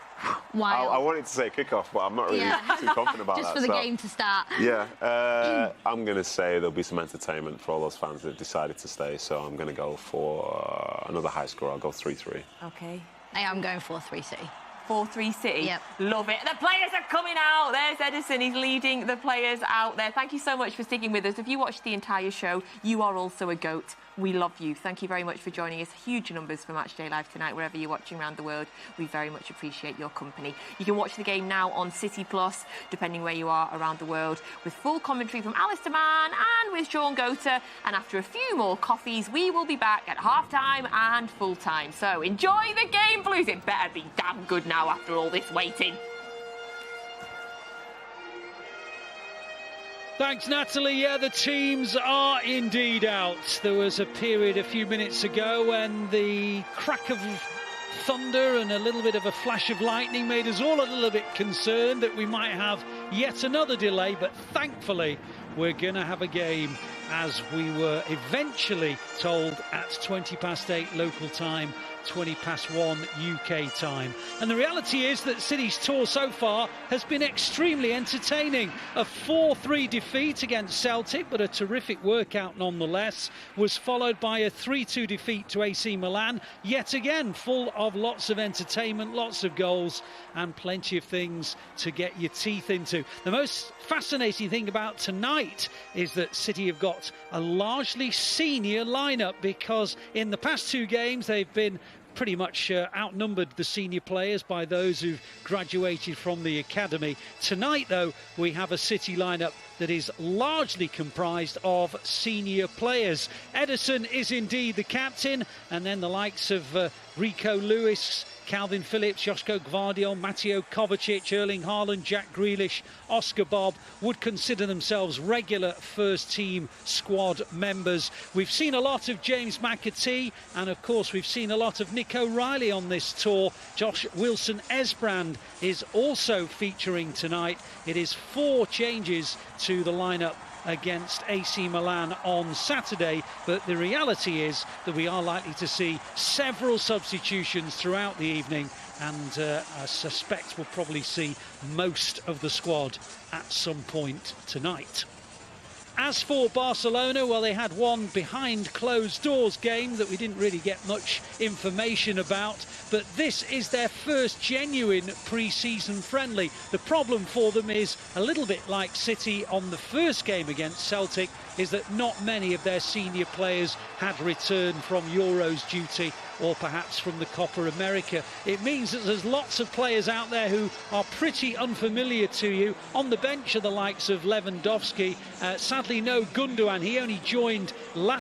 Well, I wanted to say kick-off, but I'm not really too confident about Just that. for the game to start. Yeah, I'm going to say there'll be some entertainment for all those fans that decided to stay, so I'm going to go for another high score. I'll go 3-3. OK. I am going 4-3 City. 4-3 City. Yep. Love it. The players are coming out. There's Edison. He's leading the players out there. Thank you so much for sticking with us. If you watched the entire show, you are also a GOAT. We love you. Thank you very much for joining us. Huge numbers for Matchday Live tonight, wherever you're watching around the world. We very much appreciate your company. You can watch the game now on City Plus, depending where you are around the world, with full commentary from Alistair Mann and with Sean Gota. And after a few more coffees, we will be back at half-time and full-time. So enjoy the game, Blues. It better be damn good now after all this waiting. Thanks, Natalie. Yeah, the teams are indeed out. There was a period a few minutes ago when the crack of thunder and a little bit of a flash of lightning made us all a little bit concerned that we might have yet another delay, but thankfully we're going to have a game, as we were eventually told, at 8:20 local time, 1:20 UK time. And the reality is that City's tour so far has been extremely entertaining. A 4-3 defeat against Celtic, but a terrific workout nonetheless, was followed by a 3-2 defeat to AC Milan, yet again full of lots of entertainment, lots of goals and plenty of things to get your teeth into. The most fascinating thing about tonight is that City have got a largely senior lineup, because in the past 2 games they've been pretty much outnumbered, the senior players, by those who've graduated from the academy. Tonight, though, we have a City lineup that is largely comprised of senior players. Edison is indeed the captain, and then the likes of Rico Lewis, Calvin Phillips, Joško Gvardiol, Mateo Kovacic, Erling Haaland, Jack Grealish, Oscar Bob would consider themselves regular first-team squad members. We've seen a lot of James McAtee, and of course we've seen a lot of Nick O'Reilly on this tour. Josh Wilson-Esbrand is also featuring tonight. It is 4 changes to the lineup against AC Milan on Saturday, but the reality is that we are likely to see several substitutions throughout the evening, and I suspect we'll probably see most of the squad at some point tonight. As for Barcelona, well, they had one behind closed doors game that we didn't really get much information about, but this is their first genuine pre-season friendly. The problem for them is, a little bit like City on the first game against Celtic, is that not many of their senior players had returned from Euros duty or perhaps from the Copa America. It means that there's lots of players out there who are pretty unfamiliar to you. On the bench are the likes of Lewandowski. Sadly, no Gundogan. He only joined last